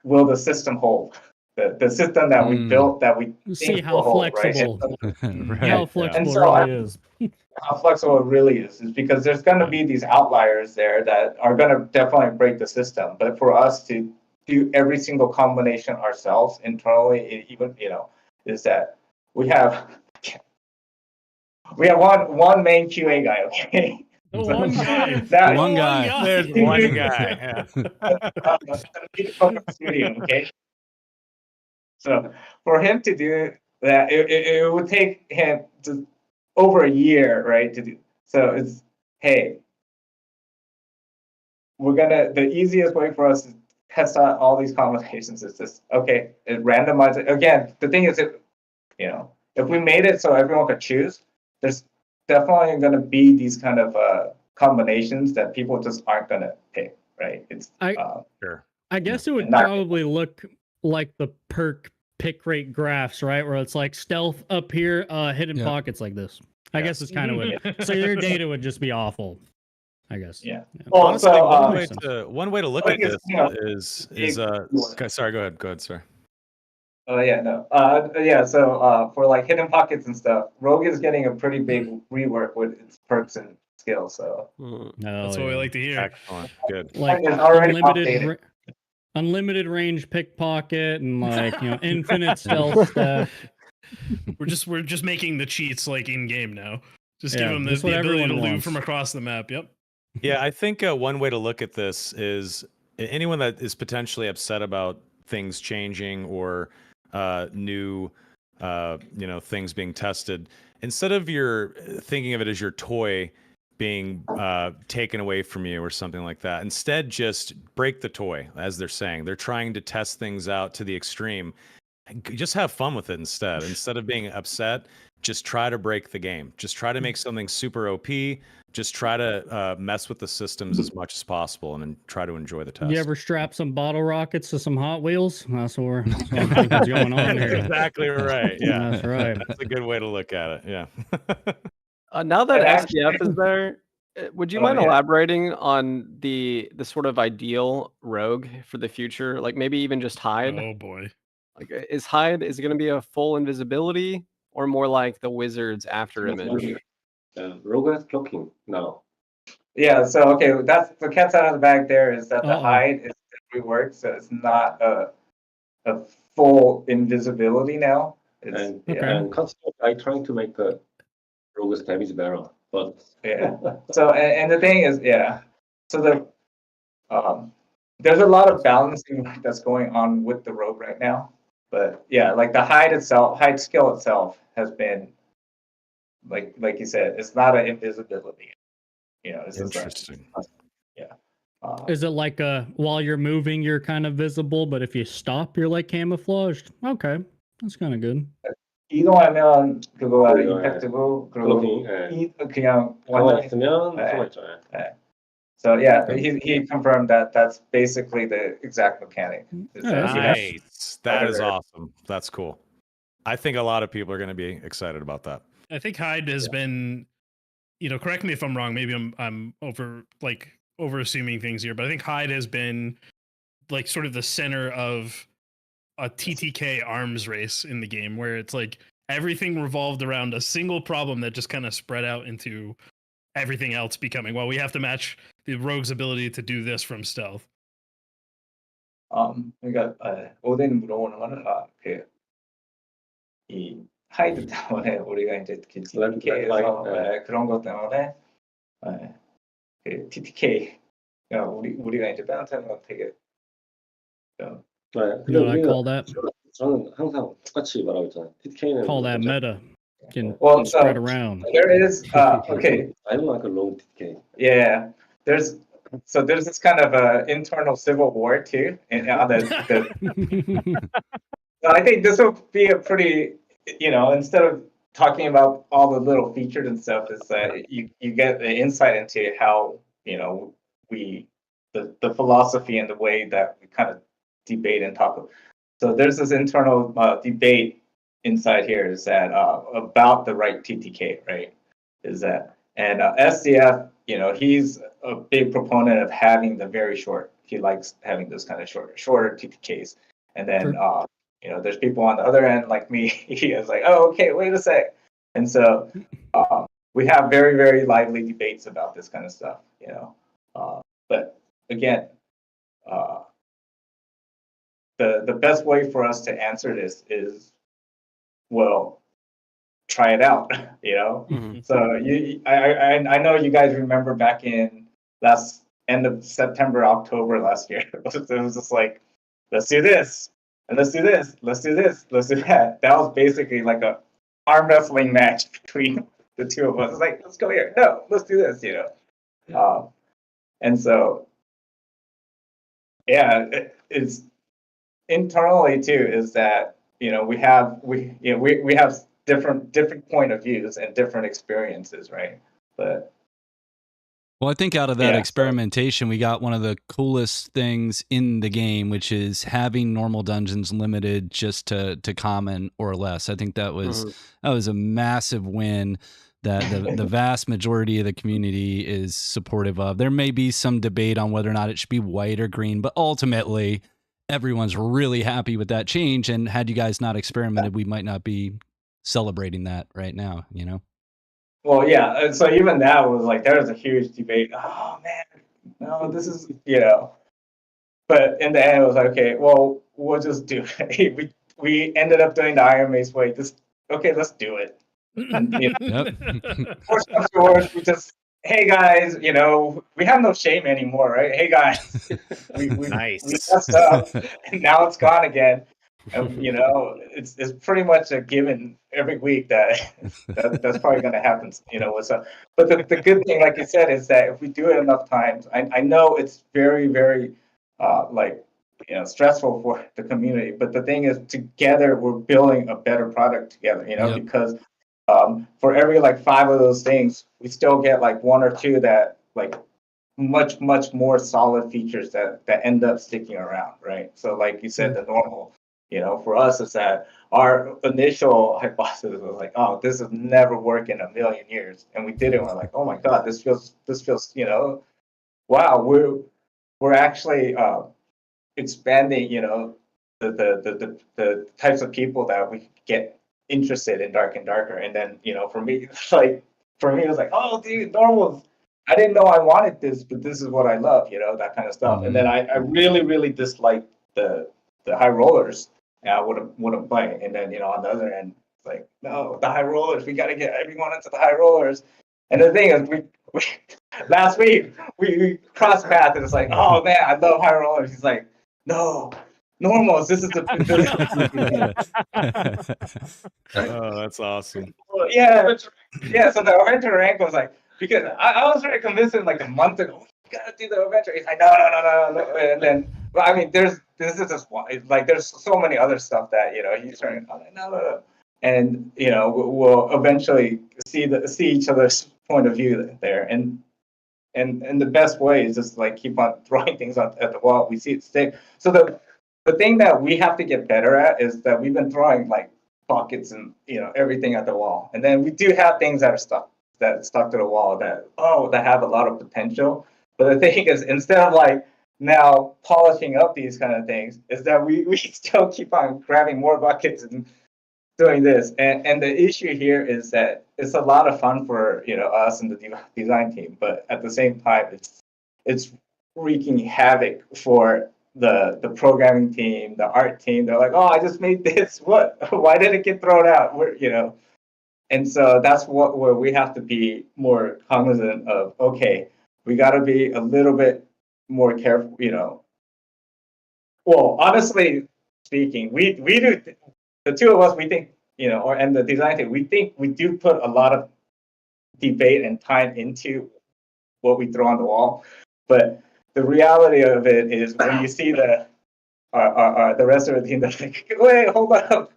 will the system hold? The system that we built that we see how flexible, right? How flexible so it really is. How flexible it really is because there's going to be these outliers there that are going to definitely break the system. But for us to do every single combination ourselves internally, even is that we have one main QA guy, okay? One guy. One guy. There's one guy. Studio, okay. So for him to do that, it would take him over a year, right? To do so. It's hey, the easiest way for us to test out all these combinations is just okay. It randomizes it. Again, the thing is, if we made it so everyone could choose, there's definitely going to be these kind of combinations that people just aren't going to pick, right? I guess it would probably look like the perk pick rate graphs, right? Where it's like stealth up here, hidden pockets like this. I guess it's kind of what. So your data would just be awful. I guess. Yeah. Well, honestly, one way to look at this is sorry. Go ahead, sir. Oh yeah, no. So for like hidden pockets and stuff, Rogue is getting a pretty big rework with its perks and skills. So that's what we like to hear. Excellent. Good. Like unlimited range pickpocket and like infinite stealth stuff. We're just making the cheats like in game now. Just give them the ability to loot from across the map. Yep. Yeah, I think one way to look at this is anyone that is potentially upset about things changing or new things being tested, instead of thinking of it as your toy being taken away from you or something like that, instead just break the toy. As they're saying, they're trying to test things out to the extreme. Just have fun with it instead of being upset. Just try to break the game. Just try to make something super OP. Just try to mess with the systems as much as possible and then try to enjoy the test. You ever strap some bottle rockets to some Hot Wheels? That's what I think is going on here. Exactly right. Yeah, that's right. That's a good way to look at it. Yeah. Now that SDF is there, would you mind elaborating on the sort of ideal rogue for the future? Like maybe even just hide. Oh boy. Like is it going to be a full invisibility or more like the wizard's after image? Rogue has cloaking now. Yeah, so okay, that's the cat's out of the bag. There is that the hide is reworked, so it's not a full invisibility now. And I trying to make the Rogue's damage better, but So and the thing is, so there's a lot of balancing that's going on with the Rogue right now. But like the hide skill itself has been like you said, it's not an invisibility. It's interesting. Is it like while you're moving, you're kind of visible, but if you stop, you're like camouflaged? Okay, that's kind of good. 이동하면 그거가 네, 임팩트고 그리고 블로킹, 그냥 가만히 완전히 있으면 네. 숨어있죠. 네. So yeah, he confirmed that that's basically the exact mechanic. Nice. That is awesome. That's cool. I think a lot of people are going to be excited about that. I think Hyde has been, correct me if I'm wrong. Maybe I'm over assuming things here, but I think Hyde has been like sort of the center of a TTK arms race in the game, where it's like everything revolved around a single problem that just kind of spread out into everything else becoming, well, we have to match the rogue's ability to do this from stealth. 그러니까 오덴 물어보는 거는 이 하이드 때문에 우리가 이제 그 TTK에서 그런 것 때문에 그 TTK 우리가 이제 빼앗는 건 되게 You know what I call that? 저는 항상 똑같이 말하고 있잖아요. TTK는 Call that meta. Can well, spread around. There is okay. I don't like a long TTK. Yeah, there's this kind of internal civil war too, and so I think this will be a pretty, instead of talking about all the little features and stuff, is that you get the insight into how we the philosophy and the way that we kind of debate and talk. So there's this internal debate inside here is that about the right TTK, right? Is that and SDF, he's a big proponent of having the very short. He likes having those kind of shorter TTKs, and then there's people on the other end like me. He is like, oh, okay, wait a sec, and so we have very very lively debates about this kind of stuff, but again, the best way for us to answer this is, well, try it out, Mm-hmm. So I know you guys remember back in end of September, October last year, it was just like, let's do this, and let's do this, let's do this, let's do that. That was basically like a arm wrestling match between the two of us. It's like, let's go here, no, let's do this, and so yeah, it's internally too, is that we have different point of views and different experiences, right? But well, I think out of that experimentation, we got one of the coolest things in the game, which is having normal dungeons limited just to common or less. I think that was a massive win that the vast majority of the community is supportive of. There may be some debate on whether or not it should be white or green, but ultimately everyone's really happy with that change. And had you guys not experimented, we might not be celebrating that right now, Well, yeah. So even that was like, there was a huge debate. Oh man, no, this is, but in the end it was like, okay, well, we'll just do it. we ended up doing the Ironmace way. Okay, let's do it. And, afterwards, we just, hey guys, we have no shame anymore, right? Hey guys, we messed up, and now it's gone again. And, it's pretty much a given every week that's probably going to happen. What's up? But the good thing, like you said, is that if we do it enough times, I know it's very very stressful for the community. But the thing is, together we're building a better product together. Because for every 5 of those things, we still get 1 or 2 that much more solid features that end up sticking around, right? So like you said, the normal, for us is that our initial hypothesis was like, oh, this has never worked in a million years, and we did it. And we're like, oh my god, this feels, wow, we're actually expanding, the types of people that we get interested in Dark and Darker. And then, for me, it was like, oh, dude, normals. I didn't know I wanted this, but this is what I love, that kind of stuff. And then I really, really disliked the high rollers, and I wouldn't play. And then, on the other end, it's like, no, the high rollers, we got to get everyone into the high rollers. And the thing is, we last week we crossed paths, and it's like, oh man, I love high rollers. He's like, no, normals. This is the. Oh, that's awesome. Well, yeah. So the adventure rank was like, because I was very convinced a month ago, you gotta do the adventure. He's like, no. And then, well, I mean, this is just one. There's so many other stuff that he's trying. No. and we'll eventually see each other's point of view there, and the best way is just like keep on throwing things at the wall. We see it stick. So the thing that we have to get better at is that we've been throwing like buckets and everything at the wall, and then we do have things that are stuck to the wall that have a lot of potential. But the thing is, instead of like now polishing up these kind of things, is that we still keep on grabbing more buckets and doing this. And the issue here is that it's a lot of fun for us and the design team, but at the same time it's wreaking havoc for the programming team, the art team. They're like, oh, I just made this. What? Why did it get thrown out? And so that's where we have to be more cognizant of. Okay, we got to be a little bit more careful. Well, honestly speaking, we do. The two of us, we think, and the design team, we think we do put a lot of debate and time into what we throw on the wall. But the reality of it is when you see the rest of the team, they're like, wait, hold up,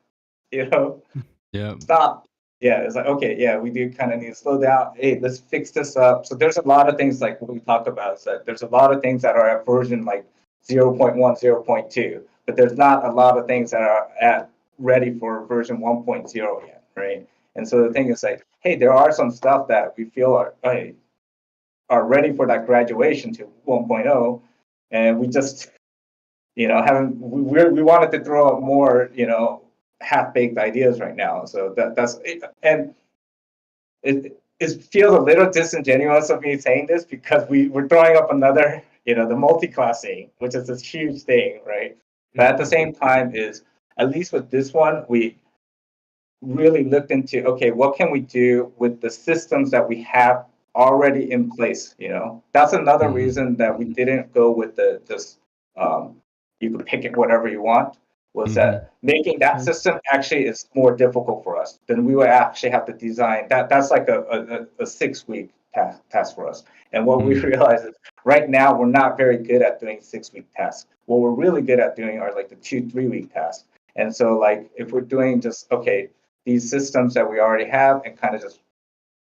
stop. Yeah, it's like, okay, yeah, we do kind of need to slow down. Hey, let's fix this up. So there's a lot of things like what we talk about is that there's a lot of things that are at version like 0.1, 0.2, but there's not a lot of things that are ready for version 1.0 yet, right? And so the thing is like, hey, there are some stuff that we feel are ready for that graduation to 1.0, and we just we wanted to throw up more half-baked ideas right now. So that's it. And it feels a little disingenuous of me saying this because we're throwing up another the multi-classing, which is this huge thing, right? But at the same time is, at least with this one, we really looked into, okay, what can we do with the systems that we have already in place? That's another reason that we didn't go with this you can pick it whatever you want, was that making that system actually is more difficult for us. Then we would actually have to design that's like a 6-week task for us. And what we realize is right now we're not very good at doing 6-week tasks. What we're really good at doing are like the 2-3 week tasks. And so like if we're doing just these systems that we already have and kind of just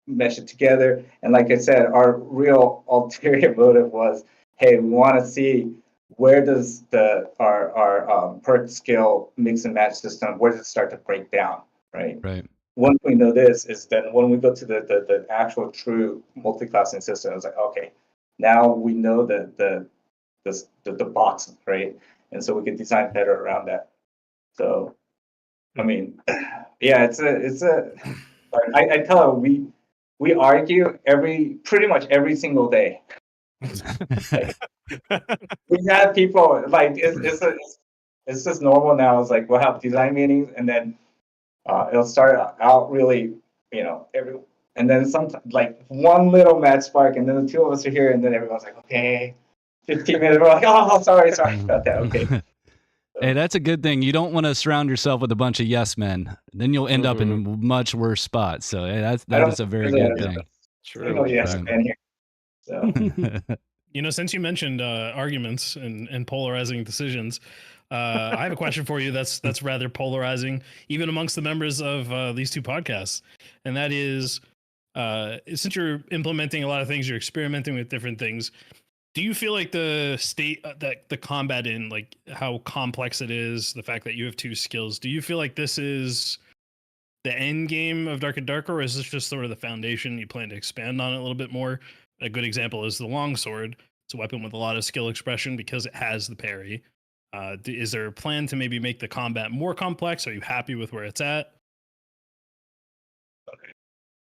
mesh it together. And like I said, our real ulterior motive was, hey, we want to see where does our perk skill mix and match system, where does it start to break down, right? Right. Once we know this, is then when we go to the actual true multi-classing system, it's like, okay, now we know the box, right? And so we can design better around that. So, I mean, yeah, I tell her we argue pretty much every single day. We have people like it's just normal now. It's like we'll have design meetings and then it'll start out really, and then sometimes like one little match spark, and then the two of us are here, and then everyone's like, okay, 15 minutes. We're like, oh, sorry about that. Okay. Hey, that's a good thing. You don't want to surround yourself with a bunch of yes men. Then you'll end up in a much worse spot. So hey, that is a very good thing. True. Yes, man here. So. Since you mentioned arguments and polarizing decisions, I have a question for you that's rather polarizing, even amongst the members of these two podcasts. And that is, since you're implementing a lot of things, you're experimenting with different things, do you feel like the state that the combat in, like how complex it is, the fact that you have two skills, do you feel like this is the end game of Dark and Darker, or is this just sort of the foundation you plan to expand on it a little bit more? A good example is the longsword. It's a weapon with a lot of skill expression because it has the parry. Is there a plan to maybe make the combat more complex? Are you happy with where it's at? Okay.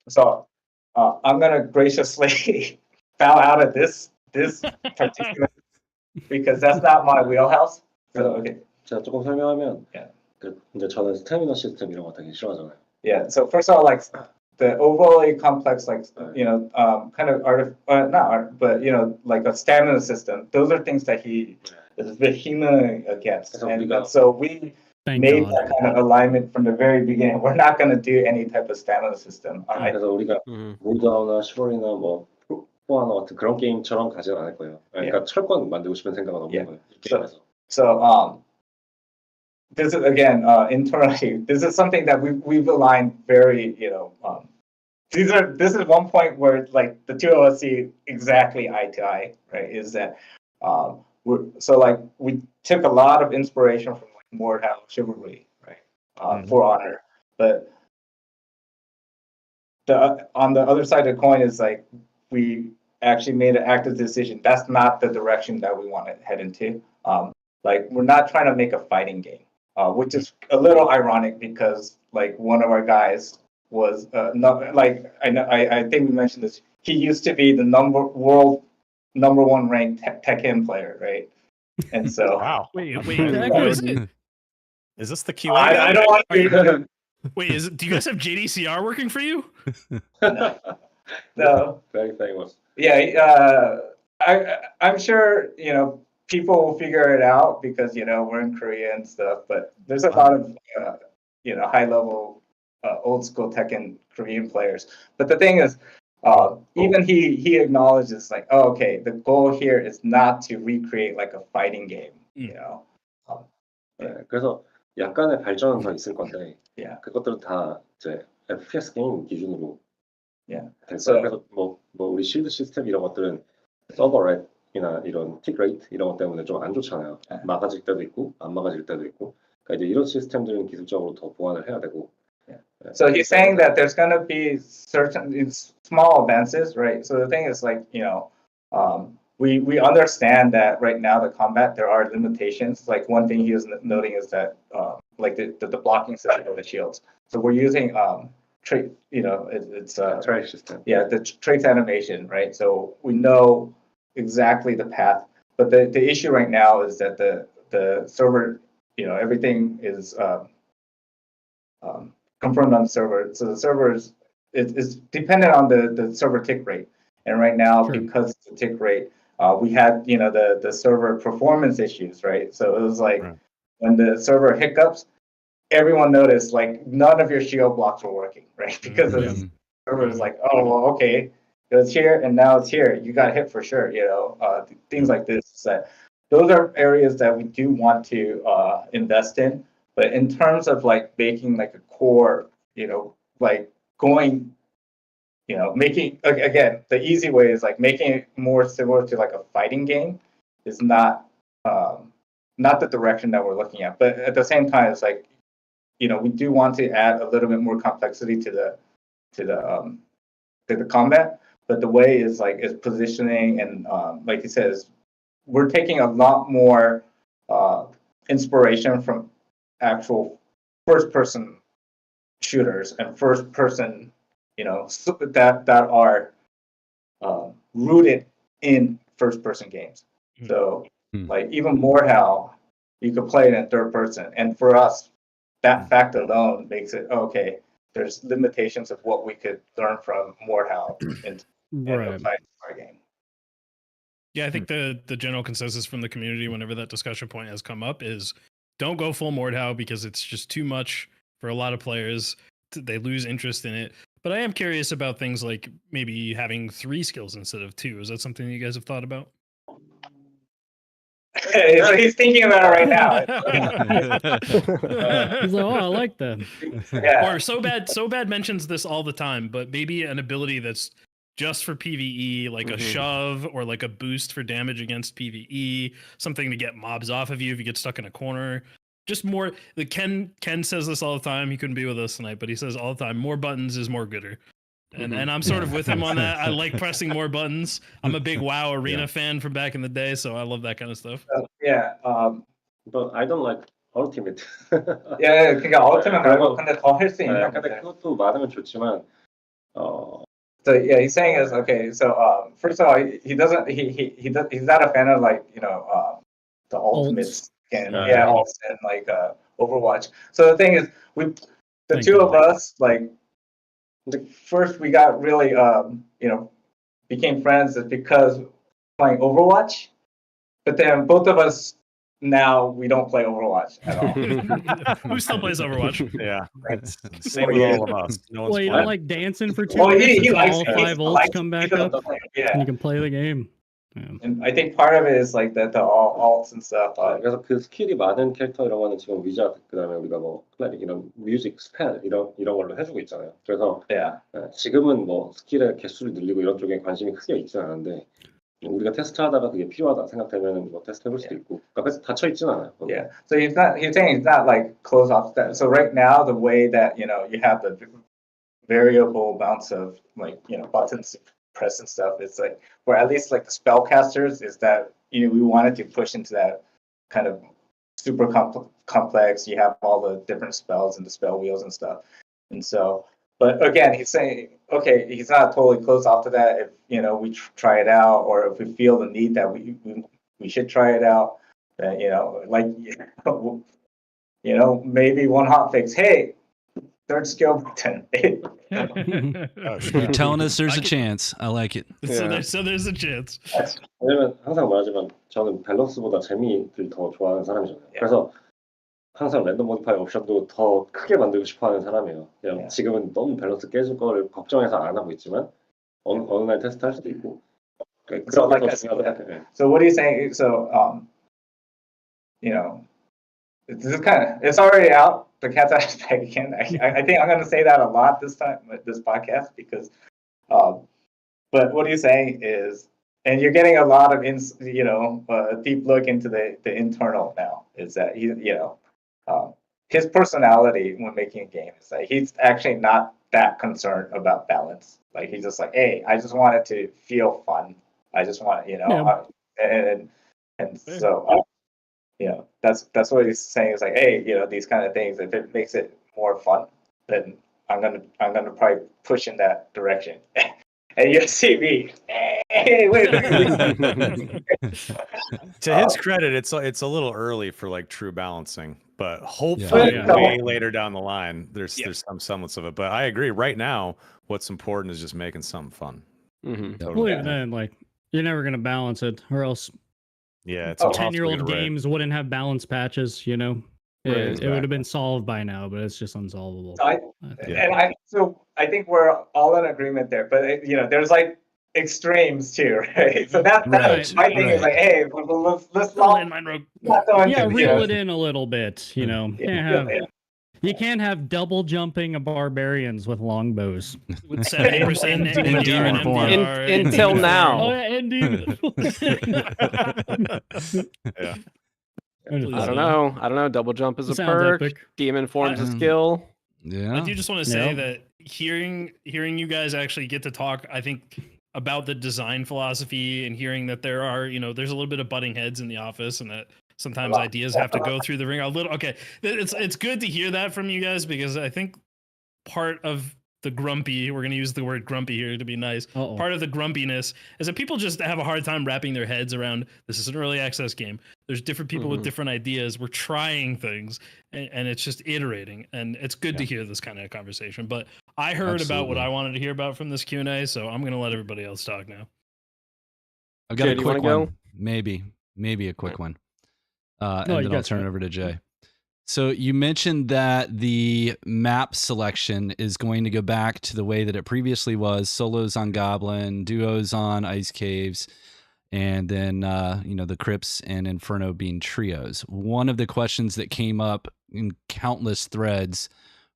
So I'm going to graciously bow out of this particular because that's not my wheelhouse. So, okay. 제가 조금 설명하면 이제 저는 스태미너 시스템 이런 거 되게 싫어하잖아요. Yeah. So first of all, like the overly complex, kind of not art, but like a stamina system. Those are things that he is vehemently against, and so we made that kind of alignment from the very beginning. We're not going to do any type of stamina system. 그래서 우리가 몰드아웃나 슈로이나 뭐 포아나 같은 그런 게임처럼 가지는 않을 거예요. 그러니까 철권 만들고 싶은 생각은 없는 거예요. 게임에서. So this is again internally. This is something that we've aligned very, this is one point where like the two of us see exactly eye to eye, right? Is that we took a lot of inspiration from like Mordhau Chivalry, right? For Honor, but on the other side of the coin is like we actually made an active decision. That's not the direction that we want to head into. Like we're not trying to make a fighting game, which is a little ironic because like one of our guys was I think we mentioned this. He used to be the world number one ranked Tekken player, right? And so wow. Wait, who is it? Is this the QA? I don't want to. Wait, do you guys have JDCR working for you? No. Very famous. Yeah, I'm sure people will figure it out because we're in Korea and stuff. But there's a lot of high level old school Tekken Korean players. But the thing is, even he acknowledges like, oh, okay, the goal here is not to recreate like a fighting game. 네, 그래서 약간의 발전은 더 있을 건데 Yeah. 그것들은 다 이제 FPS 게임 기준으로 Yeah. 됐어요. 그래서 뭐 우리 실드 시스템 이런 것들은 서버 랩이나 이런 틱 레이트 이런 것 때문에 좀 안 좋잖아요. 막아질 때도 있고 안 막아질 때도 있고. 그러니까 이제 이런 시스템들은 기술적으로 더 보완을 해야 되고. So he's saying that there's going to be certain small advances, right? So the thing is like, we understand that right now the combat, there are limitations. Like one thing he was noting is that like the blocking system of the shields. So we're using trait, it's trait system. Yeah, the traits animation, right? So we know exactly the path. But the issue right now is that the server, everything is confirmed on the server. So the server is dependent on the server tick rate. And right now, because of the tick rate, we had the server performance issues, right? So it was like when the server hiccups, everyone noticed like none of your shield blocks were working, right? Because the server was like, oh well, okay, it was here and now it's here. You got hit for sure, things like this. So those are areas that we do want to invest in. But in terms of like making like a core, like going, making again, the easy way is like making it more similar to like a fighting game is not the direction that we're looking at. But at the same time, it's like, we do want to add a little bit more complexity to the combat. But the way is positioning and like he says, we're taking a lot more inspiration from actual first-person shooters and first-person, that are rooted in first-person games. So, like even Mordhau, you could play it in third person, and for us, that fact alone makes it okay. There's limitations of what we could learn from Mordhau in a fighting game. Yeah, I think the general consensus from the community whenever that discussion point has come up is don't go full Mordhau because it's just too much for a lot of players. They lose interest in it. But I am curious about things like maybe having 3 skills instead of 2. Is that something you guys have thought about? So he's thinking about it right now. He's like, oh, I like that. Yeah. Or So Bad mentions this all the time, but maybe an ability that's just for PvE, like a shove or like a boost for damage against PvE, something to get mobs off of you if you get stuck in a corner. Just more. Ken says this all the time. He couldn't be with us tonight, but he says all the time, more buttons is more gooder. And I'm sort of with him on that. I like pressing more buttons. I'm a big WoW Arena fan from back in the day, so I love that kind of stuff. But I don't like Ultimate. Yeah, 그러니까 Ultimate 말고 근데 더 할 수 있는. 근데 그것도 많으면 좋지만. So yeah, he's saying is okay. So first of all, he's not a fan of like the ultimates and ults and like Overwatch. So the thing is, the two of us like first we got really became friends is because playing Overwatch, but then both of us now we don't play Overwatch at all. Who still plays Overwatch? Yeah, same with all of us. No one's Well, you playing. don't like dancing for 2 Well, minutes he until likes all it. 5 ults come back up, Yeah. and you can play the game. And I think part of it is like the alts and stuff. 그래서 그 스킬이 많은 캐릭터 이런 거는 지금 위자드 그다음에 우리가 뭐 클래릭 이런 뮤직 스펠 이런 걸로 해주고 있잖아요. 그래서 지금은 뭐 스킬의 개수를 늘리고 이런 쪽에 관심이 크게 있지 않은데 우리가 테스트하다가 그게 필요하다 생각되면 뭐 테스트해볼 수도 있고. 그러니까 닫혀 있지는 않아요. Yeah. So he's saying it's not like close off that. So right now the way that you have the variable amounts of like buttons to press and stuff, it's like, or at least like the spellcasters, is that we wanted to push into that kind of super complex. You have all the different spells and the spell wheels and stuff, and so. But again, he's saying, okay, he's not totally closed off to that. If we try it out, or if we feel the need that we should try it out, then maybe one hot fix. Hey, third skill button. You're telling us there's a chance. I like it. So there's a chance. 왜냐면 항상 말하지만 저는 밸런스보다 재미를 더 좋아하는 사람이잖아요. 그래서 항상 랜덤 모디파이 옵션도 더 크게 만들고 싶어하는 사람이에요. 그냥 지금은 너무 밸런스 깨질 거를 걱정해서 안 하고 있지만 어느 날 테스트할 수도 있고. So what are you saying? So this is it's already out. The cat's out of the bag again. I think I'm going to say that a lot this time with this podcast because, but what he's saying is, and you're getting a lot of deep look into the internal now. Is that his personality when making a game is that he's actually not that concerned about balance. Like he's just like, hey, I just want it to feel fun. I just want and so. That's what he's saying. It's like, hey, these kind of things. If it makes it more fun, then I'm gonna probably push in that direction. And you see me. Hey, wait. To his credit, it's a little early for like true balancing, but hopefully way later down the line, there's some semblance of it. But I agree. Right now, what's important is just making something fun. Totally. Then, like, you're never gonna balance it, or else. Yeah, it's 10-year-old games wouldn't have balance patches, It would have been solved by now, but it's just unsolvable. So I think we're all in agreement there, but there's like extremes too, right? So that's my thing is like, hey, let's reel it in a little bit, You can't have double jumping barbarians with longbows. With 70% in demon form. Until now. Oh, and demon. I don't know. Double jump is a perk. Epic. Demon form's a skill. Yeah. I do just want to say that hearing you guys actually get to talk, I think, about the design philosophy and hearing that there are, there's a little bit of butting heads in the office and that sometimes ideas have to go through the ring a little. Okay, it's good to hear that from you guys because I think part of the grumpy, we're going to use the word grumpy here to be nice. Part of the grumpiness is that people just have a hard time wrapping their heads around this is an early access game. There's different people with different ideas. We're trying things and it's just iterating. And it's good to hear this kind of conversation. But I heard about what I wanted to hear about from this Q&A, so I'm going to let everybody else talk now. I've got a quick one. Maybe a quick one. And then I'll turn it over to Jay. So you mentioned that the map selection is going to go back to the way that it previously was: solos on Goblin, duos on Ice Caves, and then the Crypts and Inferno being trios. One of the questions that came up in countless threads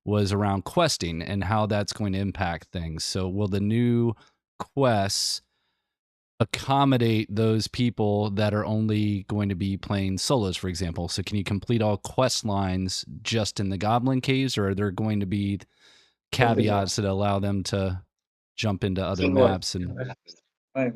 was around questing and how that's going to impact things. So will the new quests accommodate those people that are only going to be playing solos, for example? So can you complete all quest lines just in the Goblin Caves, or are there going to be caveats that allow them to jump into other maps? And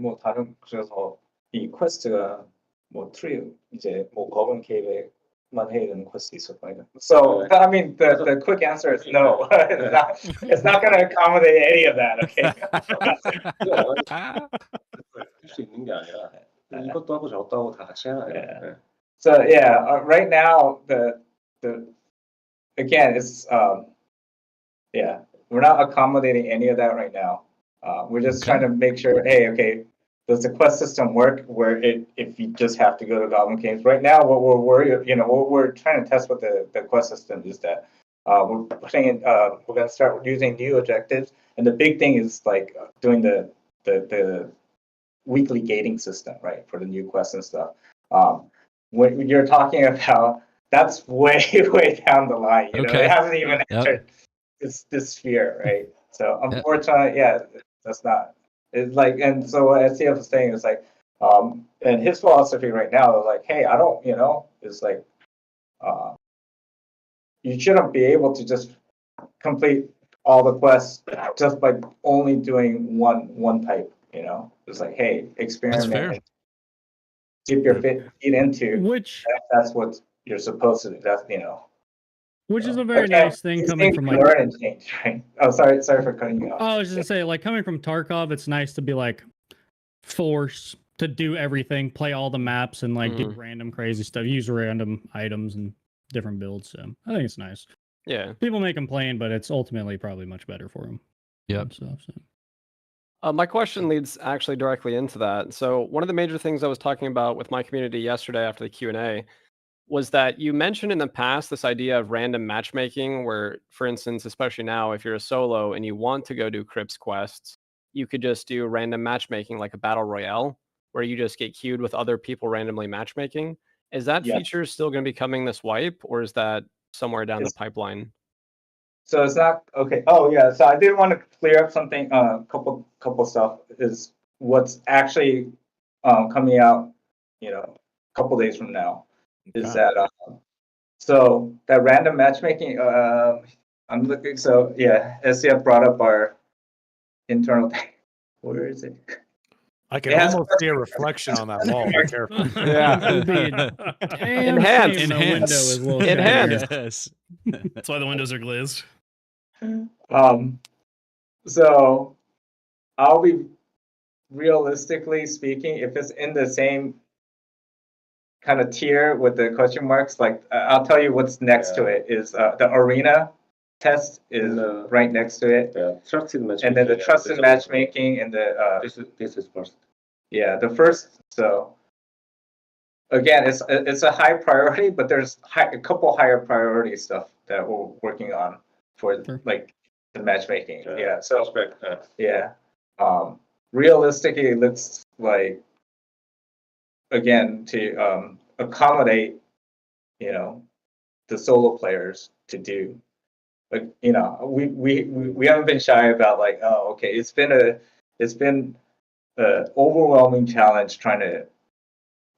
뭐 다른 그래서 이 퀘스트가 뭐 트리 이제 뭐 거분 케이브만 해야 되는 퀘스트 있었거든요. So I mean the quick answer is no. It's not going to accommodate any of that. Okay. 수 있는 게 아니라 이것도 하고 저것도 하고 다 같이 해야 돼요. So right now the again it's we're not accommodating any of that right now. We're just trying to make sure, hey, okay, does the quest system work where if you just have to go to Goblin Caves? Right now, what we're worried, what we're trying to test with the quest system is that we're putting in, we're going to start using new objectives, and the big thing is like doing the weekly gating system, right, for the new quests and stuff. When you're talking about, that's way way down the line. You know, it hasn't even entered this sphere, right? So unfortunately, that's not. It's like, and so what SCF was saying is like, and his philosophy right now is like, hey, I don't, you know, it's like, you shouldn't be able to just complete all the quests just by only doing one type. You know, it's like, hey, experiment, and dip your feet into that's what you're supposed to do. That's, you know. Which is a very nice thing coming from like learn and change, right? Oh, sorry for cutting you off. I was just gonna say, like, coming from Tarkov, it's nice to be like forced to do everything, play all the maps, and like do random crazy stuff, use random items and different builds. So I think it's nice. Yeah, people may complain, but it's ultimately probably much better for them. Yep. My question leads actually directly into that. So one of the major things I was talking about with my community yesterday after the Q&A was that you mentioned in the past this idea of random matchmaking where, for instance, especially now, if you're a solo and you want to go do Crypts quests, you could just do random matchmaking like a battle royale where you just get queued with other people randomly matchmaking. Is that feature still going to be coming this wipe, or is that somewhere down the pipeline? So it's not okay. Oh yeah. So I did want to clear up something. Couple stuff is what's actually coming out. You know, a couple days from now is that. So that random matchmaking. I'm looking. So yeah, SCF brought up our internal thing. Where is it? I can almost see a reflection on that wall. Be careful. Enhance. Yes. That's why the windows are glazed. So I'll be realistically speaking, if it's in the same kind of tier with the question marks, like I'll tell you what's next to it is the arena test is right next to it. Trusted matchmaking. And then the trusted matchmaking and the this is first. Yeah, the first. So again, it's a high priority, but there's a couple higher priority stuff that we're working on for like the matchmaking. Yeah. So realistically, it looks like, again, to accommodate, you know, the solo players to do. But you know, we haven't been shy about like, oh, okay, it's been an overwhelming challenge trying to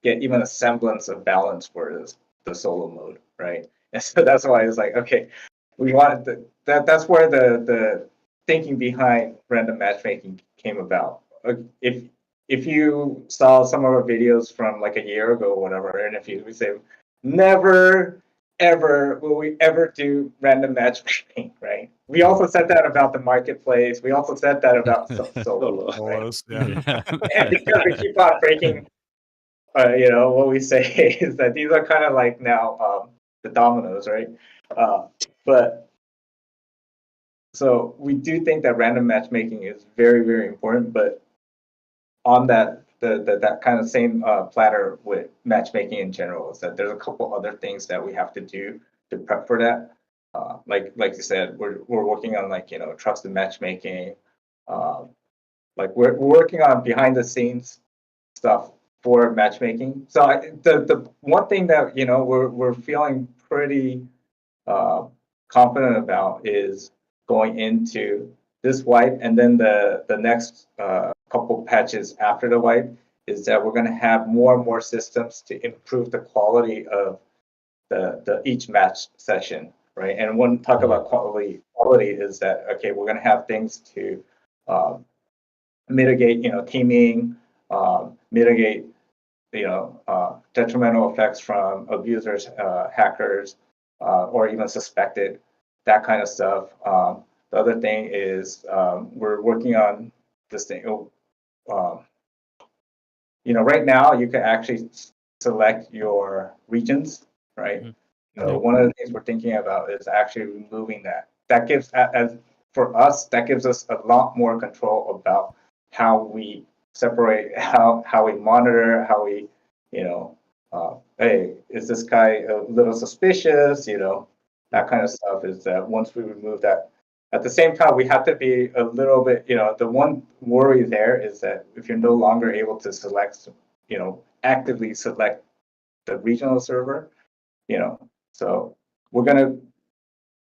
get even a semblance of balance for the solo mode, right? And so that's why it's like, okay, we want that's where the thinking behind random matchmaking came about. If you saw some of our videos from like a year ago or whatever, and if we say never ever will we ever do random matchmaking, right? We also said that about the marketplace. We also said that about solo, right? And because we keep on breaking, you know, what we say is that these are kind of like now the dominoes, right? But so we do think that random matchmaking is very, very important. But on that that kind of same platter with matchmaking in general is that there's a couple other things that we have to do to prep for that. Like you said, we're working on, like, you know, trusted matchmaking. Like we're working on behind the scenes stuff for matchmaking. So the one thing that, you know, we're feeling pretty confident about is going into this wipe and then the next couple patches after the wipe is that we're going to have more and more systems to improve the quality of the each match session, right? And when we talk about quality is that, okay, we're going to have things to mitigate, you know, teaming, mitigate, you know, detrimental effects from abusers, hackers, or even suspected, that kind of stuff. The other thing is we're working on this thing. You know, right now you can actually select your regions, right? So one of the things we're thinking about is actually removing that. That gives, as for us, that gives us a lot more control about how we separate, how we monitor, how we, you know, hey, is this guy a little suspicious? You know, that kind of stuff is that once we remove that at the same time, we have to be a little bit, the one worry there is that if you're no longer able to select, actively select the regional server, so we're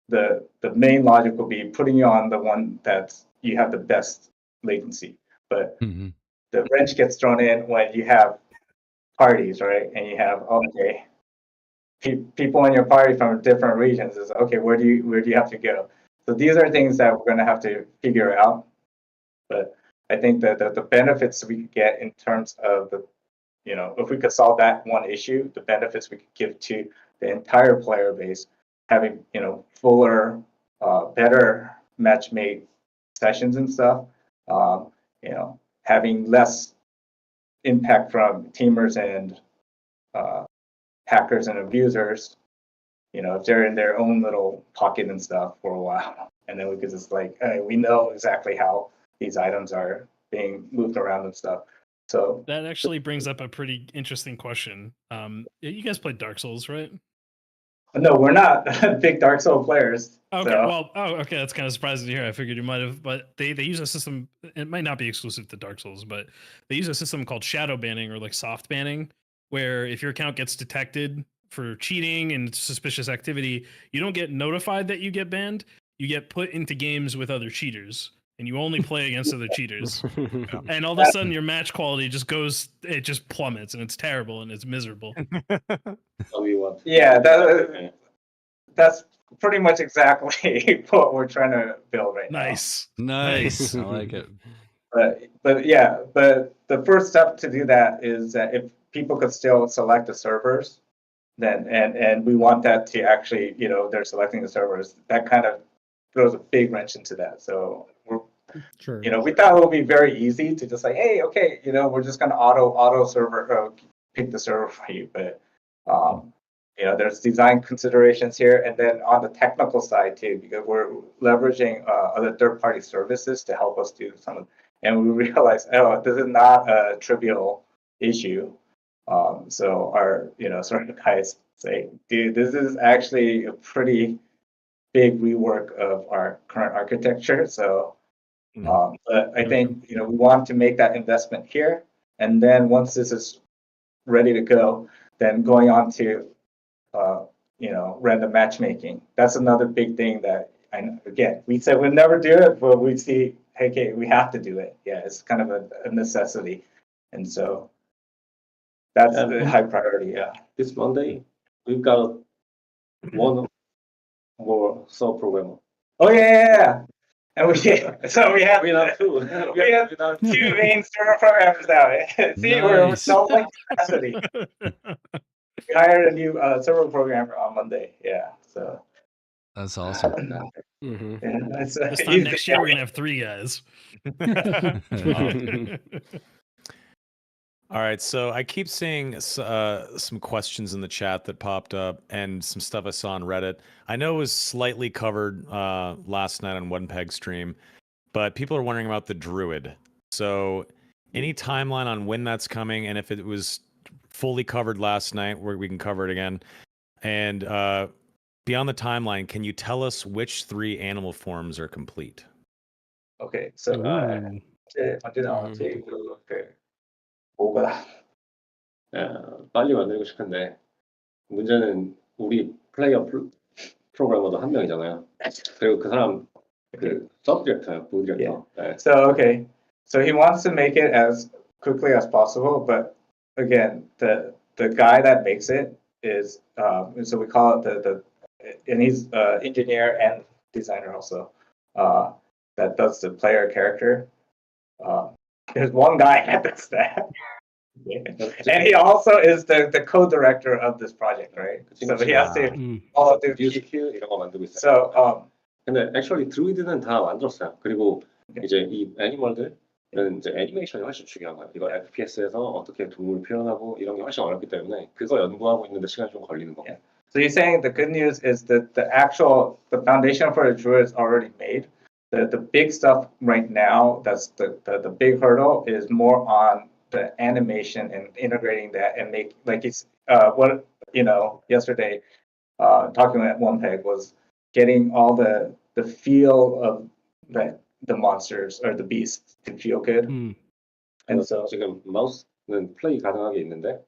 the main logic will be putting you on the one that's you have the best latency. But the wrench gets thrown in when you have parties, right? And you have, people in your party from different regions is okay, where do you have to go? So these are things that we're going to have to figure out. But I think that the benefits we could get in terms of if we could solve that one issue, the benefits we could give to the entire player base, having fuller, better match-made sessions and stuff, having less impact from teamers and hackers and abusers, if they're in their own little pocket and stuff for a while, and then we could just we know exactly how these items are being moved around and stuff. So that actually brings up a pretty interesting question. You guys played Dark Souls, right? No, we're not big Dark Souls players. Okay, so. Okay, that's kind of surprising to hear. I figured you might have, but they use a system. It might not be exclusive to Dark Souls, but they use a system called shadow banning or like soft banning, where if your account gets detected for cheating and suspicious activity, you don't get notified that you get banned. You get put into games with other cheaters, and you only play against other cheaters. And all of a sudden, your match quality just plummets, and it's terrible and it's miserable. Yeah, that's pretty much exactly what we're trying to build right now. Nice. I like it. But the first step to do that is that if people could still select the servers, then and we want that to actually, they're selecting the servers, that kind of throws a big wrench into that. So we're we thought it would be very easy to just hey, okay, we're just gonna auto server pick the server for you, but there's design considerations here, and then on the technical side too, because we're leveraging other third-party services to help us do some of, and we realize, this is not a trivial issue. So our, sort of guys say, dude, this is actually a pretty big rework of our current architecture. So, but I think, we want to make that investment here. And then once this is ready to go, then going on to, random matchmaking. That's another big thing that, again, we said we'll never do it, but we see, hey, okay, we have to do it. Yeah, it's kind of a necessity. And so that's the high priority, yeah. This Monday, we've got one more sub programmer. Oh, yeah. And we have two. We have two main server programmers now. See, we're doubling capacity. We hired a new server programmer on Monday. Yeah, so that's awesome. This time next year, we're gonna have 3 guys. All right, so I keep seeing some questions in the chat that popped up and some stuff I saw on Reddit. I know it was slightly covered last night on One Peg stream, but people are wondering about the Druid. So any timeline on when that's coming, and if it was fully covered last night, where we can cover it again. And beyond the timeline, can you tell us which 3 animal forms are complete? Okay, so 언제 나왔지? 뭐가 빨리 만들고 싶은데 문제는 우리 플레이어 프로그래머도 한 명이잖아요. 그리고 그 사람 서브 디렉터예요, 부 디렉터. So he wants to make it as quickly as possible, but again, the guy that makes it is so we call it and he's engineer and designer also, that does the player character. There's one guy that does that. And he also is the co-director of this project, right? So he has to all do 뮤직큐 이런 거 만들고 있어요. So 근데 actually 드루이드는 다 만들었어요. 그리고 이제 이 애니멀들은 이제 애니메이션이 훨씬 중요한 거예요. 이거 FPS에서 어떻게 동물을 표현하고 이런 게 훨씬 어렵기 때문에 그거 연구하고 있는데 시간이 좀 걸리는 거예요. So you're saying the good news is that the foundation for the Druid is already made. The big stuff right now, that's the big hurdle, is more on the animation and integrating that and make it's yesterday talking at One Peg was getting all the the feel of the monsters or the beasts to feel good. And so 지금 마우스는 플레이 가능하게 있는데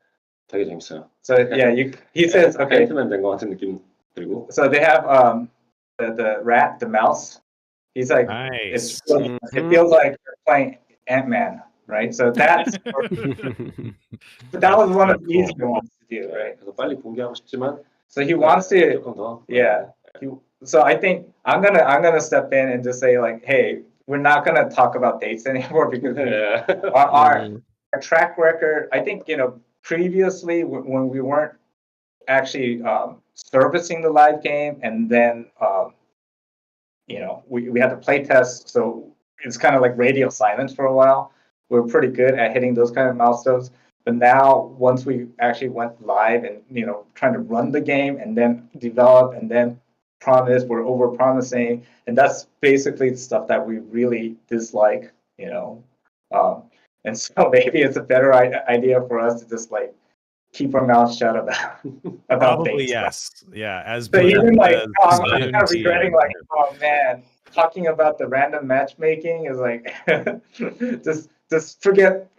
되게 재밌어요. So yeah, he says okay. 앤트맨 된 것 같은 느낌 들고. So they have the rat, the mouse. He's like, Nice. it feels like you're playing Ant-Man, right? So that's but that was one of the easier ones to do, right? 그래서 빨리 공개하고 싶지만. So he wants to, 조금 더. yeah. So I think I'm gonna step in and just say like, hey, we're not gonna talk about dates anymore because our track record. I think previously when we weren't actually servicing the live game, and then we had to play test, so it's kind of like radio silence for a while. We're pretty good at hitting those kind of milestones. But now, once we actually went live and trying to run the game and then develop and then promise, we're over promising, and that's basically the stuff that we really dislike. And so maybe it's a better idea for us to just like keep our mouths shut about Probably things. yes. Yeah. As so even like I'm kind of community, regretting like, oh man, talking about the random matchmaking is like just forget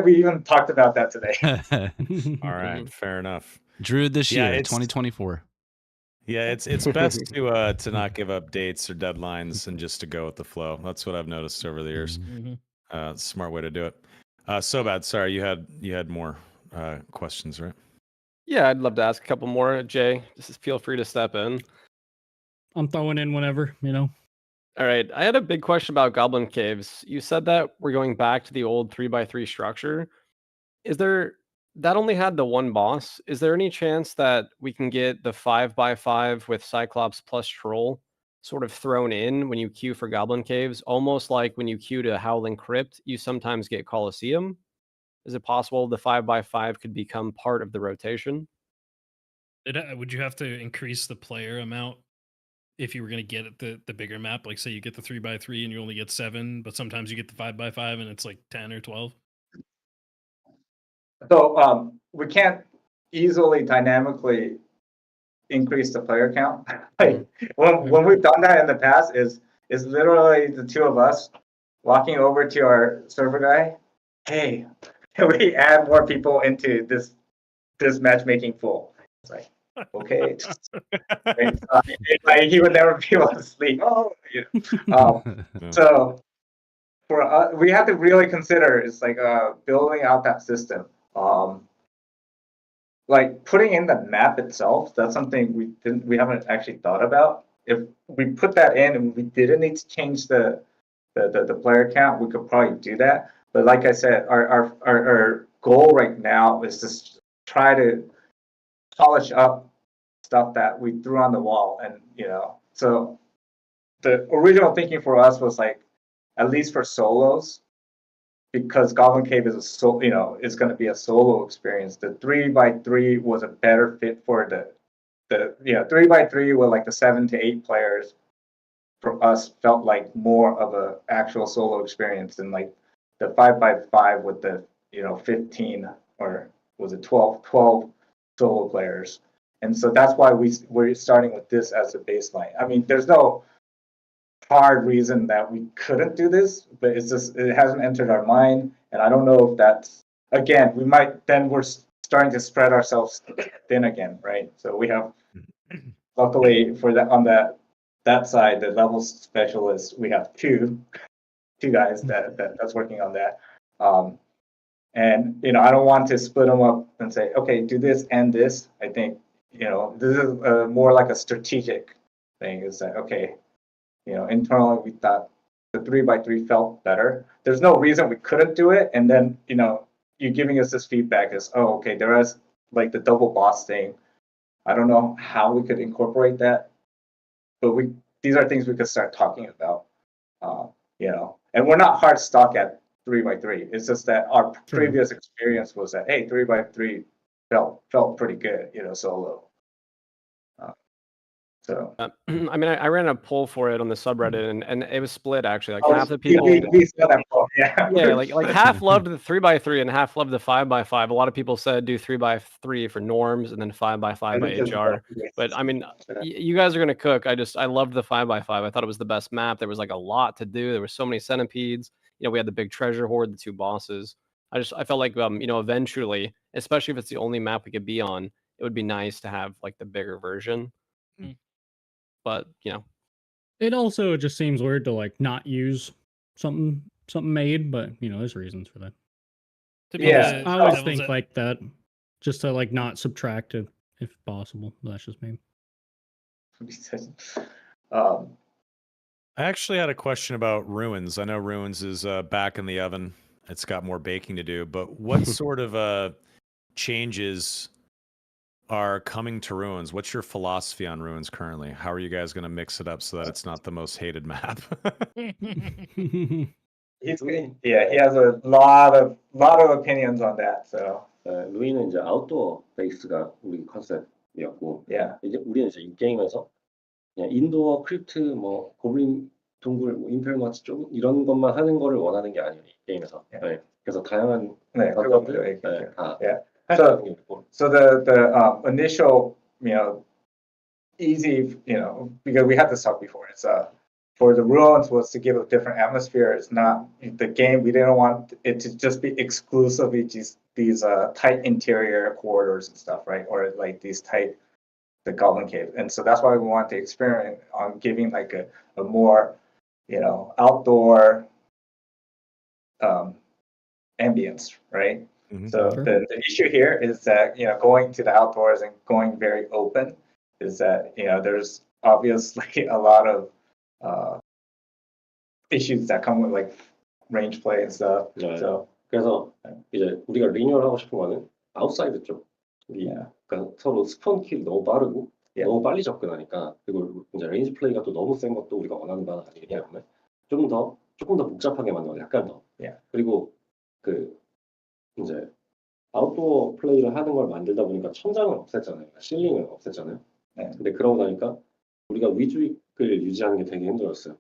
we even talked about that today. All right, fair enough. Druid this year, 2024. Yeah, it's best to not give up dates or deadlines and just to go with the flow. That's what I've noticed over the years. Smart way to do it. So bad. Sorry, you had more questions, right? Yeah, I'd love to ask a couple more. Jay, just feel free to step in. I'm throwing in whenever, All right. I had a big question about Goblin Caves. You said that we're going back to the old 3x3 structure. That only had the one boss. Is there any chance that we can get the 5x5 with Cyclops plus Troll sort of thrown in when you queue for Goblin Caves? Almost like when you queue to Howling Crypt, you sometimes get Colosseum. Is it possible the 5x5 could become part of the rotation? Would you have to increase the player amount if you were going to get the bigger map? Like say you get the 3x3 and you only get 7, but sometimes you get the 5x5 and it's like 10 or 12? So we can't easily dynamically increase the player count. Like when we've done that in the past is literally the two of us walking over to our server guy. Hey, can we add more people into this matchmaking pool? It's like, okay. He would never be able to sleep. So for us, we have to really consider it's like building out that system. Like putting in the map itself, that's something we haven't actually thought about. If we put that in and we didn't need to change the player count, we could probably do that. But like I said, our goal right now is to try to polish up stuff that we threw on the wall, and so the original thinking for us was like at least for solos, because Goblin Cave is it's going to be a solo experience. The 3x3 was a better fit for the 3x3 with like the 7 to 8 players. For us, felt like more of a actual solo experience than like the 5x5 with the 15 or was it 12 solo players. And so that's why we're starting with this as a baseline. I mean, there's no hard reason that we couldn't do this, but it's just it hasn't entered our mind, and I don't know if that's again we're starting to spread ourselves thin again, right? So we have luckily for that on that side, the level specialist, we have two guys that's working on that. And I don't want to split them up and say, okay, do this and this. I think this is more like a strategic thing. Is that okay? Internally we thought the 3x3 felt better. There's no reason we couldn't do it. And then you giving us this feedback is, oh, okay, there is like the double boss thing. I don't know how we could incorporate that, but these are things we could start talking about. And we're not hard stuck at 3x3. It's just that our previous experience was that, hey, 3x3 felt pretty good, solo. So I mean, I ran a poll for it on the subreddit, and it was split actually. Like half the people. We saw that poll. Yeah. like half loved the 3x3 and half loved the 5x5. A lot of people said do 3x3 for norms and then 5x5 by HR. But I mean, you guys are gonna cook. I loved the 5x5. I thought it was the best map. There was like a lot to do. There were so many centipedes. We had the big treasure hoard, the 2 bosses. I felt like eventually, especially if it's the only map we could be on, it would be nice to have like the bigger version. But it also just seems weird to like not use something made, but there's reasons for that. Yeah, I always think like that, just to like not subtract it if possible. That's just me. I actually had a question about Ruins. I know Ruins is back in the oven. It's got more baking to do, but what sort of changes are coming to Ruins? What's your philosophy on Ruins currently? How are you guys going to mix it up so that it's not the most hated map? He has a lot of opinions on that. So 루이는 이제 아웃도어 베이스가 우리 컨셉이었고, 이제 우리는 이제 이 게임에서 그냥 인도어 크립트, 뭐 고블린 동굴, 뭐 임페리얼 마치 쪽 이런 것만 하는 거를 원하는 게 아니에요, 이 게임에서. 그래서 다양한 컨셉들 다. So the initial, easy, because we had this talk before. It's for the Ruins was to give a different atmosphere. It's not the game. We didn't want it to just be exclusively these tight interior corridors and stuff, right? Or like these tight, the Goblin Cave. And so that's why we want to experiment on giving like a more, outdoor ambience, right? So the issue here is that going to the outdoors and going very open is that there's obviously a lot of issues that come with like range play and stuff. So 그래서 이제 우리가 리뉴얼 하고 싶은 거는 아웃사이드 쪽. 그러니까 서로 스폰 킬 너무 빠르고 너무 빨리 접근하니까, 그리고 이제 레인지 플레이가 또 너무 센 것도 우리가 원하는 바는 아니기 때문에 조금 더 복잡하게 만들어, 약간 더. 그리고 이제 아웃도어 플레이를 하는 걸 만들다 보니까 천장을 없앴잖아요. 실링을 없앴잖아요. 근데 그러고 나니까 우리가 위주익을 유지하는 게 되게 힘들었어요.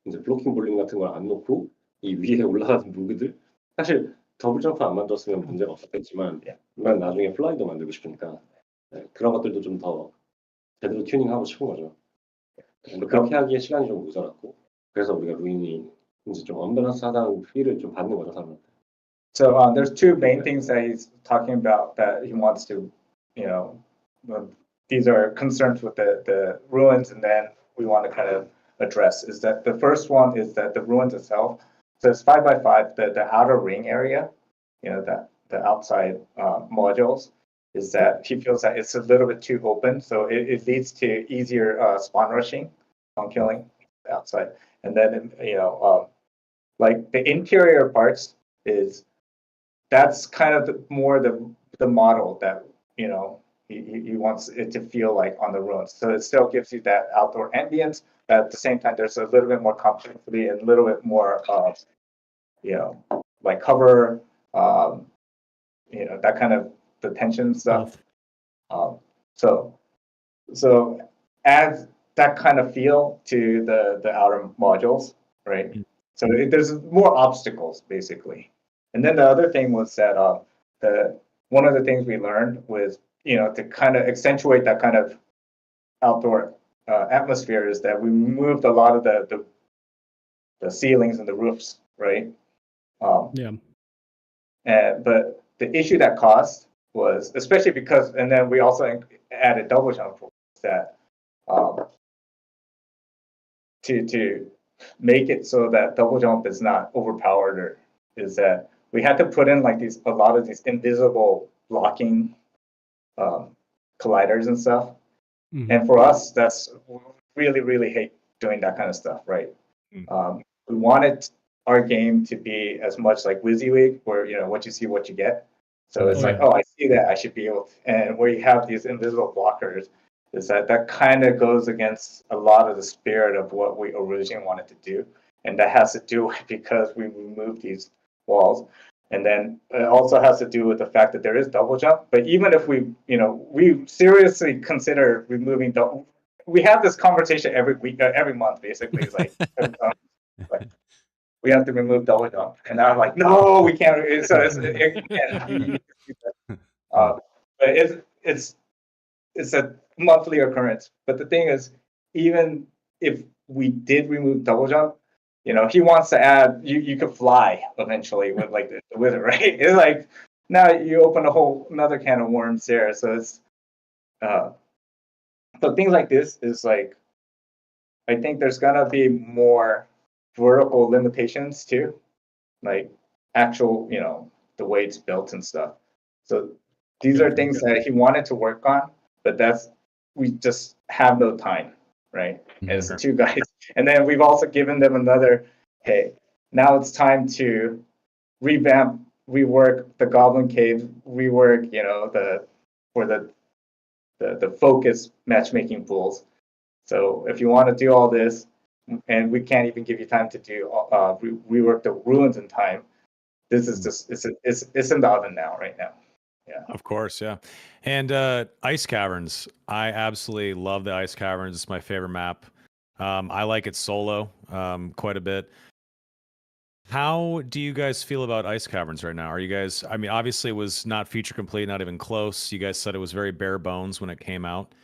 이제 블로킹 볼링 같은 걸 안 놓고 이 위에 올라가는 무기들, 사실 더블 점프 안 만들었으면 문제가 없었겠지만 우리가 나중에 플라이도 만들고 싶으니까 그런 것들도 좀 더 제대로 튜닝하고 싶은 거죠. 그렇게 하기에 시간이 좀 모자랐고, 그래서 우리가 루인이 이제 좀 언밸런스하다는 필을 좀 받는 거죠, 사람한테. So there's 2 main things that he's talking about that he wants to, these are concerns with the Ruins, and then we want to kind of address is that the first one is that the Ruins itself, so it's 5x5, the outer ring area, that the outside modules, is that he feels that it's a little bit too open, so it leads to easier spawn rushing on killing outside, and then like the interior parts that's kind of more the model that he wants it to feel like on the Ruins. So it still gives you that outdoor ambience, but at the same time there's a little bit more complexity and a little bit more like cover, that kind of the tension stuff. So adds that kind of feel to the outer modules, right? So there's more obstacles basically. And then the other thing was that one of the things we learned was to kind of accentuate that kind of outdoor atmosphere is that we moved a lot of the ceilings and the roofs, right? But the issue that caused was, especially because, and then we also added double jump, that to make it so that double jump is not overpowered, or is that we had to put in like a lot of these invisible blocking colliders and stuff. And for us, that's really, really hate doing that kind of stuff, right? We wanted our game to be as much like WYSIWYG, where what you see, what you get. So it's like, I see that, I should be able to, and where you have these invisible blockers, is that kind of goes against a lot of the spirit of what we originally wanted to do. And that has to do with because we removed these walls. And then it also has to do with the fact that there is double jump. But even if we seriously consider removing double, we have this conversation every week, every month, basically. It's like, we have to remove double jump. And I'm like, no, we can't. So but it's a monthly occurrence. But the thing is, even if we did remove double jump, he wants to add you could fly eventually with like the wizard, right? It's like now you open a whole another can of worms there. So it's so things like this is like, I think there's gonna be more vertical limitations too, like actual, the way it's built and stuff. So these are things that he wanted to work on, but we just have no time, right? As two guys. And then we've also given them another, hey, now it's time to revamp, rework the Goblin Cave, rework, the focus matchmaking pools. So if you want to do all this, and we can't even give you time to do rework the ruins in time, this is just it's in the oven now, right now. Yeah. Of course, yeah. And Ice Caverns. I absolutely love the Ice Caverns. It's my favorite map. I like it solo quite a bit. How do you guys feel about Ice Caverns right now? Are you guys, I mean, obviously it was not feature complete, not even close. You guys said it was very bare bones when it came out.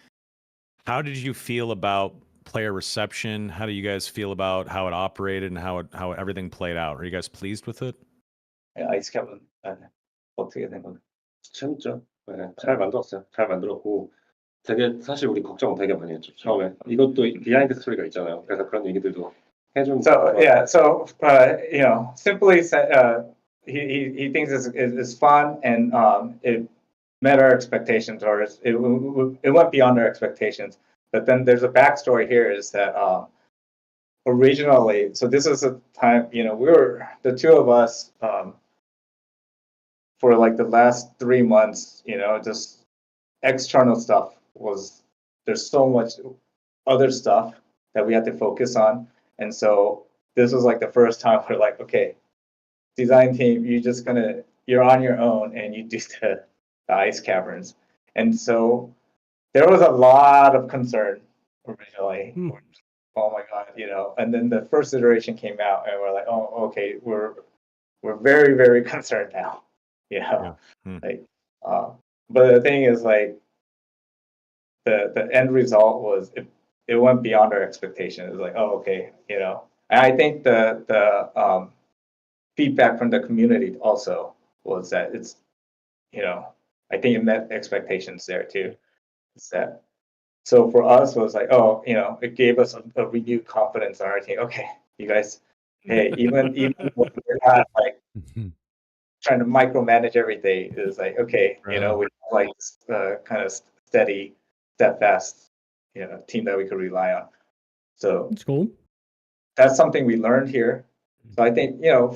How did you feel about player reception? How do you guys feel about how it operated and how everything played out? Are you guys pleased with it? 아이스 캐빈 어떻게 된 건가요? 재밌죠. 네, 잘 만들었어요. 잘 만들었고 되게 사실 우리 걱정 되게 많이 했죠. 처음에 이것도 비하인드 스토리가 있잖아요. 그래서 그런 얘기들도 해준. So simply said, he thinks it's fun and it met our expectations, or it went beyond our expectations. But then there's a backstory here is that originally, so this is a time, we were the two of us for like the last 3 months, just external stuff there's so much other stuff that we had to focus on. And so this was like the first time we're like, okay, design team, you're on your own and you do the ice caverns. And so there was a lot of concern originally. Oh my God, and then the first iteration came out and we're like, oh, okay, we're very, very concerned now. Yeah. Like, but the thing is like the end result was it went beyond our expectation. It was like, oh, okay, and I think the feedback from the community also was that it's, I think it met expectations there too. So for us, it was like, oh, it gave us a renewed confidence on our team. Okay, you guys, hey, even when we're not like trying to micromanage everything, it was like, okay, we have like kind of steady, steadfast, team that we could rely on. So that's cool. That's something we learned here. So I think, I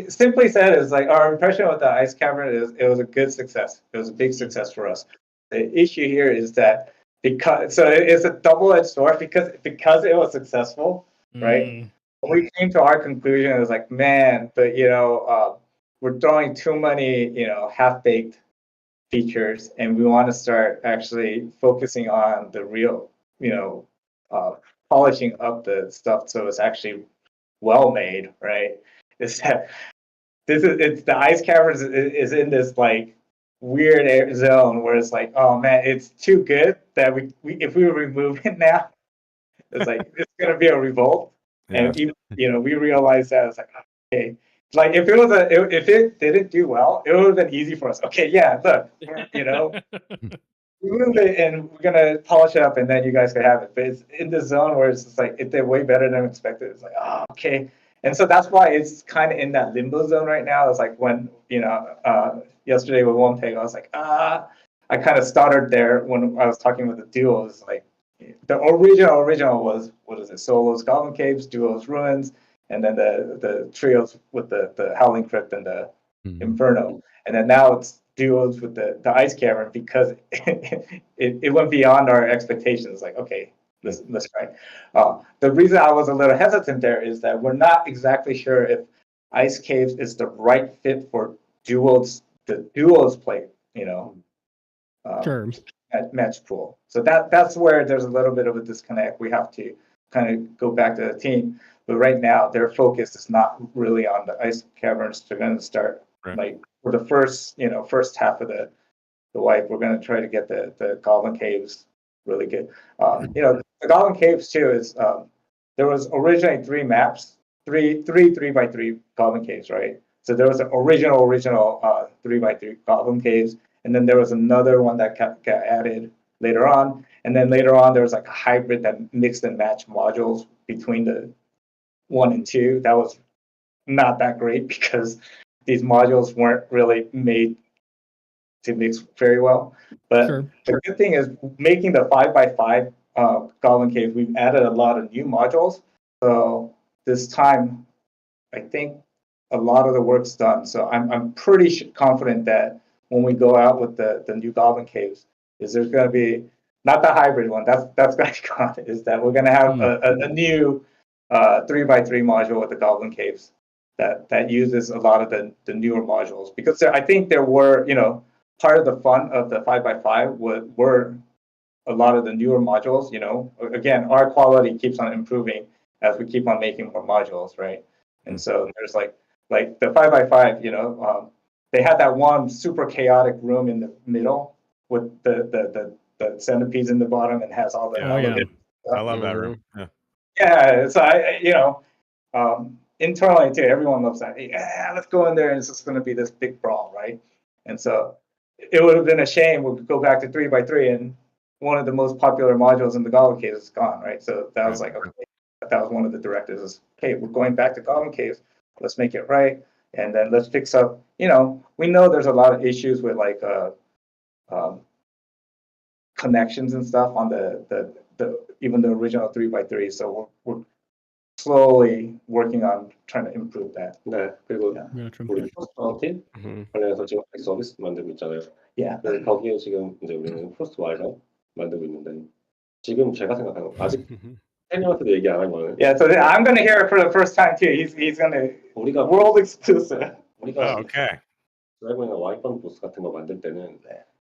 simply said is like our impression with the ice cavern is it was a good success. It was a big success for us. The issue here is that it's a double-edged sword because it was successful, right? When we came to our conclusion, it was like, man, but we're throwing too many, half-baked features, and we want to start actually focusing on the real, polishing up the stuff so it's actually well made, right? It's the ice caverns is in this like weird zone where it's like, oh man, it's too good that we if we remove it now, it's like it's gonna be a revolt. Yeah. And even, we realized that it's like, okay, like if it didn't do well, it would have been easy for us. Okay, yeah, look, remove it and we're gonna polish it up and then you guys can have it. But it's in the zone where it's just like it did way better than expected. It's like, oh, okay. And so that's why it's kind of in that limbo zone right now. It's like when, yesterday with One Peg, I was like, I kind of stuttered there when I was talking with the duo. It's like the original was, what is it? Solos, Goblin Caves, duos, Ruins, and then the trios with the Howling Crypt and the Inferno. And then now it's duos with the ice cavern because it went beyond our expectations. Like, okay, let's try. The reason I was a little hesitant there is that we're not exactly sure if ice caves is the right fit for duos. The duos play, sure. Match pool. So that's where there's a little bit of a disconnect. We have to kind of go back to the team. But right now, their focus is not really on the ice caverns. They're going to start like for the first half of the wipe. We're going to try to get the Goblin Caves really good. The Goblin Caves too is there was originally 3 maps, three 3x3 Goblin Caves, right? So there was an original 3x3 Goblin Caves, and then there was another one that got added later on, and then later on there was like a hybrid that mixed and matched modules between the 1 and 2. That was not that great because these modules weren't really made to mix very well. But the good thing is making the 5x5 Goblin Cave, we've added a lot of new modules. So this time, I think a lot of the work's done. So I'm pretty confident that when we go out with the new Goblin Caves, is there's going to be not the hybrid one. That's going to be gone. Is that we're going to have a new 3x3 module with the Goblin Caves that uses a lot of the newer modules, because I think there were part of the fun of the 5x5 were a lot of the newer modules. Again, our quality keeps on improving as we keep on making more modules, right? And so there's like the 5x5, they had that one super chaotic room in the middle with the centipedes in the bottom and has all the I love that room. So internally too, everyone loves that. Yeah, let's go in there and it's just going to be this big brawl, right? And so it would have been a shame we could go back to 3x3 and one of the most popular modules in the Goblin Caves is gone, right? So that was like, okay, that was one of the directives is, okay, we're going back to Goblin Caves. Let's make it right. And then let's fix up, we know there's a lot of issues with like connections and stuff on the even the original 3x3. So we're slowly working on trying to improve that. 네, 그리고 우리 포스트 마운틴 관련해서 지금 서비스 만들고 있잖아요. 그래서 거기에 지금 이제 우리는 포스트 와일드 만들고 있는데 지금 제가 생각하는 아직 팬님한테도 얘기 안 한 거는. Yeah, so I'm going to hear it for the first time too. He's going to 우리가 world exclusive. 우리가 드래곤이나 와이번 보스 같은 거 만들 때는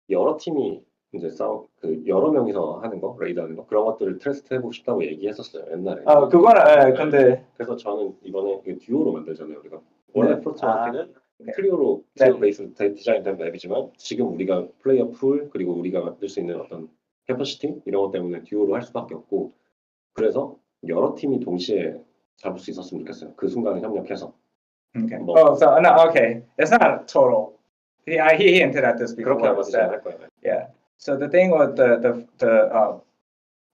여러 팀이 이제 여러 명이서 하는 거, 레이드 하는 거 그런 것들을 테스트 해보고 싶다고 얘기했었어요 옛날에. 그거는 근데 그래서 저는 이번에 듀오로 만들잖아요 우리가. 원래 포스트 마운틴은 트리오 베이스 디자인된 맵이지만 지금 우리가 플레이어 풀 그리고 우리가 만들 수 있는 어떤 캐퍼시티 이런 것 때문에 듀오로 할 수밖에 없고, 그래서 여러 팀이 동시에 잡을 수 있었으면 좋겠어요. 그 순간에 협력해서. Okay. Okay. It's not total. He hinted at this before. Yeah. So the thing with the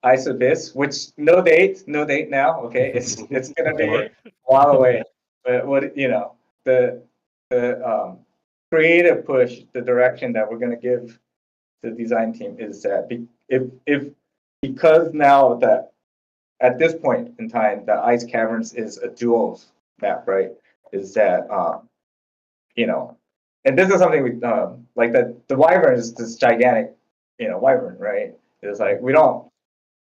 Ice Abyss, which no date now. Okay, it's gonna be a while away. But what the creative push, the direction that we're gonna give the design team is that because now that at this point in time the Ice Caverns is a duals map, right? Is that and this is something we like that the Wyvern is this gigantic Wyvern, right? It's like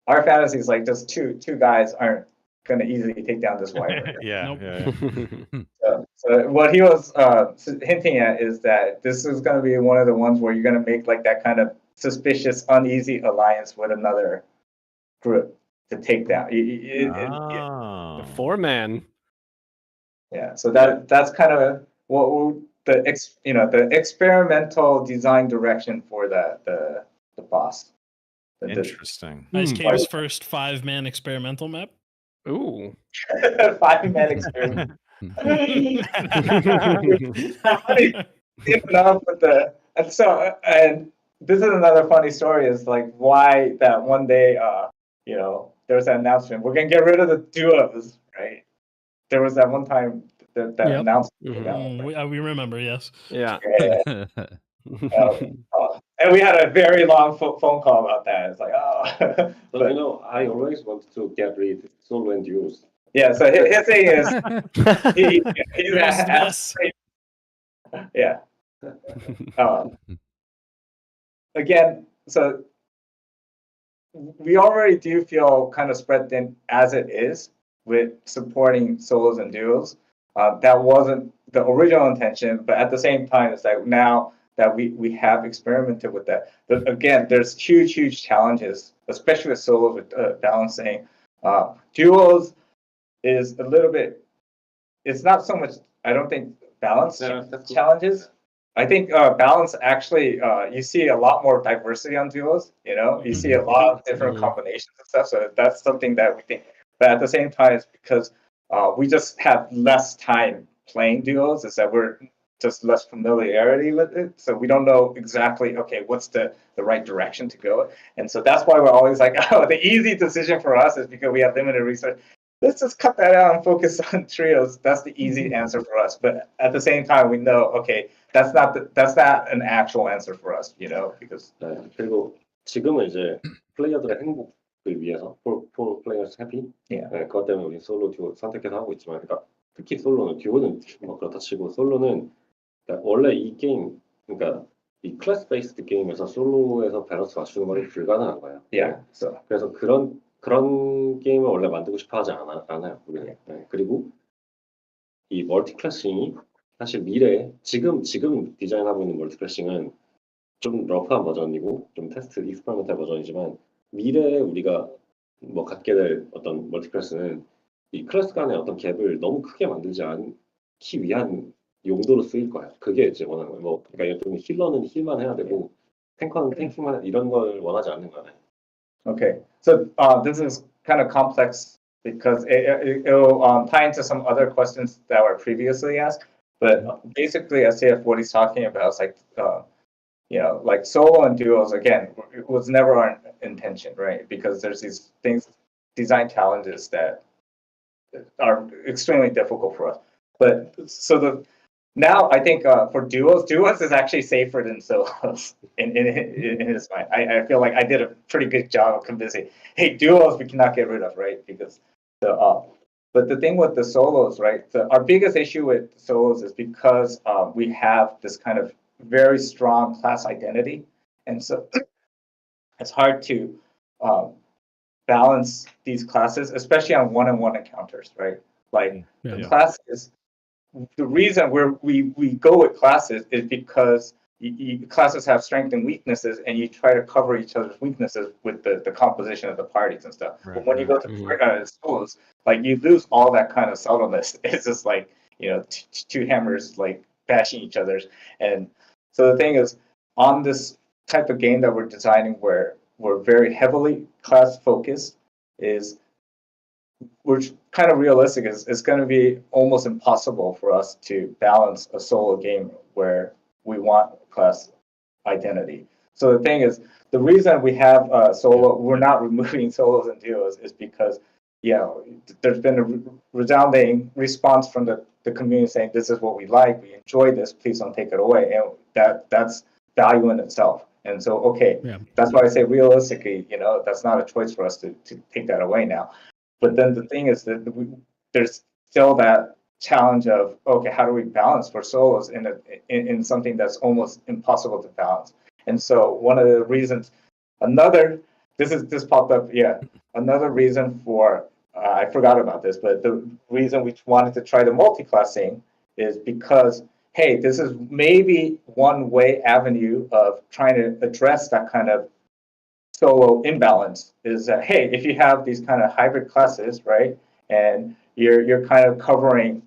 our fantasy is like just two guys aren't gonna easily take down this Wyvern. So what he was hinting at is that this is gonna be one of the ones where you're gonna make like that kind of suspicious, uneasy alliance with another group to take down. The 4-man. Yeah, so that's kind of what the experimental design direction for the boss. Interesting. Ice Cave's first 5-man experimental map. Ooh. 5-man experiment. And this is another funny story is like why that one day there was an announcement we're gonna get rid of the duos, right? There was that one time that announcement. We remember, yes. Yeah. And we had a very long phone call about that. It's like, but I always wanted to get rid of solo and duos. Yeah, so his thing is he's yes. Yeah. Again, so we already do feel kind of spread thin as it is with supporting solos and duos. That wasn't the original intention, but at the same time, it's like now that we have experimented with that. But again, there's huge challenges, especially with solos, with balancing Duos is a little bit. It's not so much. I don't think balance challenges. I think balance actually. You see a lot more diversity on duos. You see a lot of different combinations and stuff. So that's something that we think. But at the same time, it's because we just have less time playing duos. Is that we're just less familiarity with it, so we don't know exactly what's the right direction to go, and so that's why we're always like, the easy decision for us is because we have limited research. Let's just cut that out and focus on trios. That's the easy answer for us. But at the same time, we know that's not an actual answer for us, because. 그리고 지금은 이제 플레이어들의 행복을 위해서 for players happy. 그것 때문에 우리 솔로 듀오 선택해서 하고 있지만, 그러니까 특히 솔로는 듀오는 뭐 그렇다 치고 솔로는 그러니까 원래 이 게임, 그러니까 이 클래스 베이스드 게임에서 솔로에서 밸런스 맞추는 건 불가능한 거예요. 그래서 그런 게임을 원래 만들고 싶어 하지 않아요. 우리는. 그리고 이 멀티 클래싱이 사실 미래에 지금 디자인하고 있는 멀티 클래싱은 좀 러프한 버전이고 좀 테스트 익스퍼리먼탈 버전이지만, 미래에 우리가 뭐 갖게 될 어떤 멀티 클래스는 이 클래스 간의 어떤 갭을 너무 크게 만들지 않기 위한 용도로 쓰일 거예요. 그게 이제 원하는 거예요. 뭐 그러니까 좀 힐러는 힐만 해야 되고 탱커는 탱킹만 이런 걸 원하지 않는 거예요. Okay, so this is kind of complex because it'll tie into some other questions that were previously asked. But basically, SAF, what he's talking about is like, like solo and duos. Again, it was never our intention, right? Because there's these design challenges that are extremely difficult for us. But so now I think for duos is actually safer than solos in his mind. I feel like I did a pretty good job of convincing, hey, duos we cannot get rid of, right? Because but the thing with the solos, right? Our biggest issue with solos is because we have this kind of very strong class identity, and so it's hard to balance these classes, especially on one-on-one encounters, right? Like the classes. The reason we go with classes is because classes have strengths and weaknesses, and you try to cover each other's weaknesses with the composition of the parties and stuff. But when you go to solos, like you lose all that kind of subtleness. It's just like two hammers like bashing each other's. And so the thing is, on this type of game that we're designing, where we're very heavily class focused, is we're kind of realistic. It's going to be almost impossible for us to balance a solo game where we want class identity. So the thing is, the reason we have solo, we're not removing solos and duos, is because there's been a resounding response from the community saying this is what we like, we enjoy this, please don't take it away, and that's value in itself. And so that's why I say realistically, that's not a choice for us to take that away now. But then the thing is that there's still that challenge of how do we balance for solos in something that's almost impossible to balance. And so one of the reasons, this popped up, another reason for I forgot about this, but the reason we wanted to try the multi-classing is because this is maybe one way avenue of trying to address that kind of solo imbalance, is that if you have these kind of hybrid classes, right, and you're kind of covering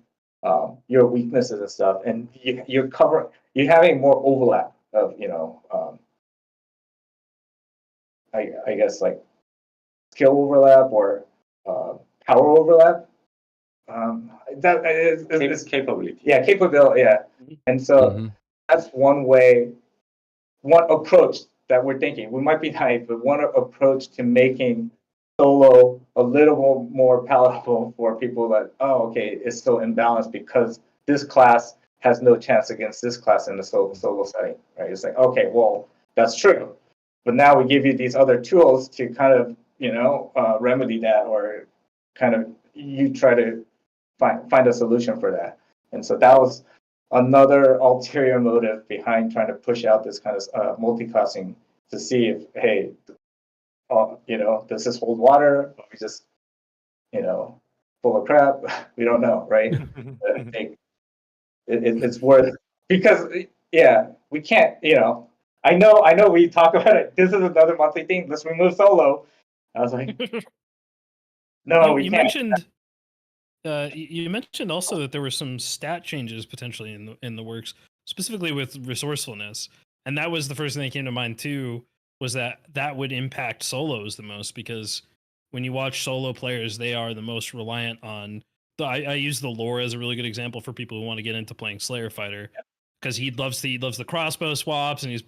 your weaknesses and stuff, and you're having more overlap of I guess like skill overlap or power overlap. That is capability. Yeah, capability. Yeah, and so that's one approach that we're thinking. We might be naive, but one approach to making solo a little more palatable for people that it's so imbalanced because this class has no chance against this class in the solo setting, right? It's like, well, that's true, but now we give you these other tools to kind of remedy that, or kind of you try to find a solution for that. And so that was another ulterior motive behind trying to push out this kind of multi-classing, to see if does this hold water? Or we just full of crap? We don't know, right? I think it's worth, because we can't. I know we talk about it. This is another monthly thing. Let's remove solo. I was like, No, we you can't. mentioned. You mentioned also that there were some stat changes potentially in the works, specifically with resourcefulness, and that was the first thing that came to mind too. Was that would impact solos the most, because when you watch solo players, they are the most reliant on. I use the lore as a really good example for people who want to get into playing Slayer Fighter, because he loves the crossbow swaps, and he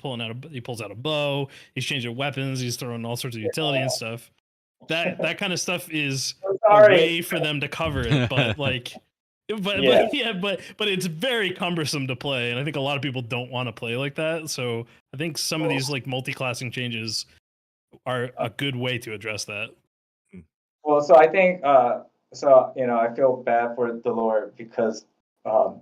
pulls out a bow, he's changing weapons, he's throwing all sorts of utility and stuff. That kind of stuff is a way for them to cover it, but like, but it's very cumbersome to play, and I think a lot of people don't want to play like that. So I think some of these like multi-classing changes are a good way to address that. Well, so I think so I feel bad for Delore because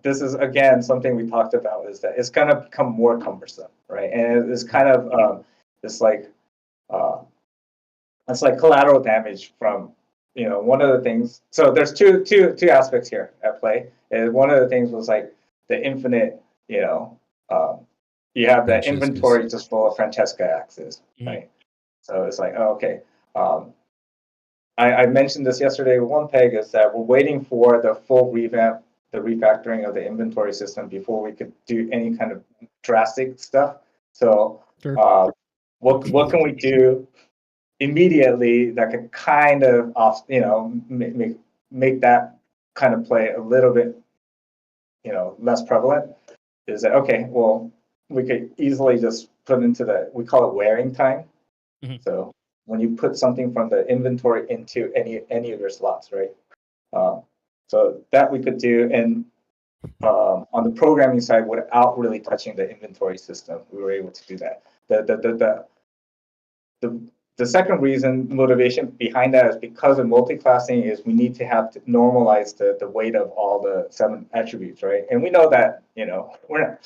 this is again something we talked about, is that it's gonna become more cumbersome, right? And it's kind of it's like collateral damage from one of the things. So there's two aspects here at play. And one of the things was like the infinite, you have that inventory just full of Francesca axes, right? So it's like, oh, okay. I mentioned this yesterday with one peg, is that we're waiting for the full revamp, the refactoring of the inventory system before we could do any kind of drastic stuff. So what can we do immediately that could kind of make that kind of play a little bit less prevalent? Is that okay? Well, we could easily just put into we call it wearing time. So when you put something from the inventory into any of your slots, right? So that we could do, and on the programming side, without really touching the inventory system, we were able to do that. The second motivation behind that is because of multi-classing is we need to have to normalize the weight of all the 7 attributes, right? And we know that, we're not,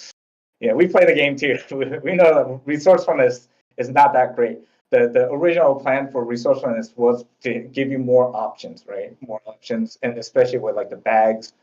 we play the game too. We know that resourcefulness is not that great. The original plan for resourcefulness was to give you more options, right? More options, and especially with like the bags,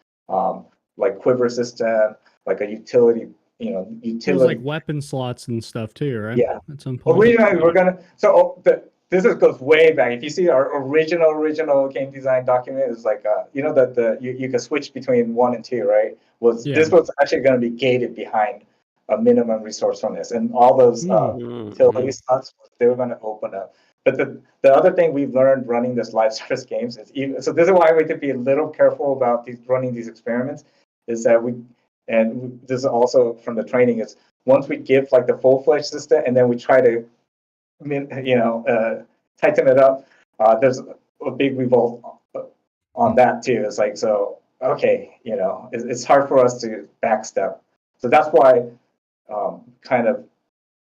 like quiver system, like a utility. There's like weapon slots and stuff too, right? Yeah. At some point. Originally, we're gonna. So this goes way back. If you see our original game design document, is like that you can switch between 1 and 2, right? This was actually going to be gated behind a minimum resourcefulness, and all those utility slots, they were going to open up. But the other thing we've learned running this live service games is so this is why we have to be a little careful about running these experiments, is that this is also from the training, is once we give like the full-fledged system and then we try to tighten it up, there's a big revolt on that too. It's like, so okay, it's hard for us to backstep. So that's why kind of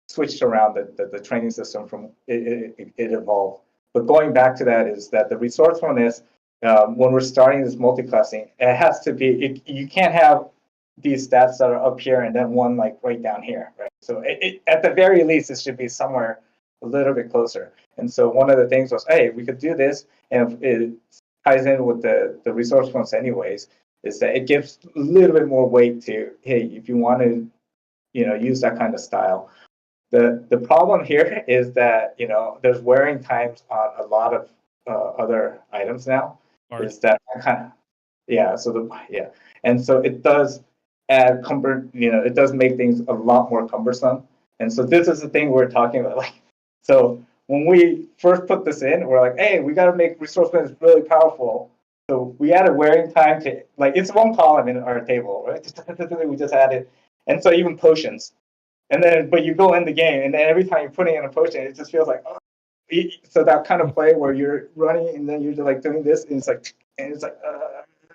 switched around the training system from it evolved. But going back to that, is that the resourcefulness, when we're starting this multi-classing, it has to be, you can't have these stats that are up here and then one like right down here, right? So at the very least, it should be somewhere a little bit closer. And so one of the things was, hey, we could do this, and it ties in with the resourcefulness anyways, is that it gives a little bit more weight to, hey, if you want to use that kind of style. The problem here is that there's wearing times on a lot of other items now. Is that kind of and so it does add it does make things a lot more cumbersome. And so this is the thing we're talking about. Like, so when we first put this in, we're like, hey, we got to make resourcefulness really powerful. So we added wearing time to, like, it's one column in our table, right? We just added, and so even potions. And then, but you go in the game, and then every time you're putting in a potion, it just feels like, oh. So that kind of play where you're running and then you're like doing this, and it's like,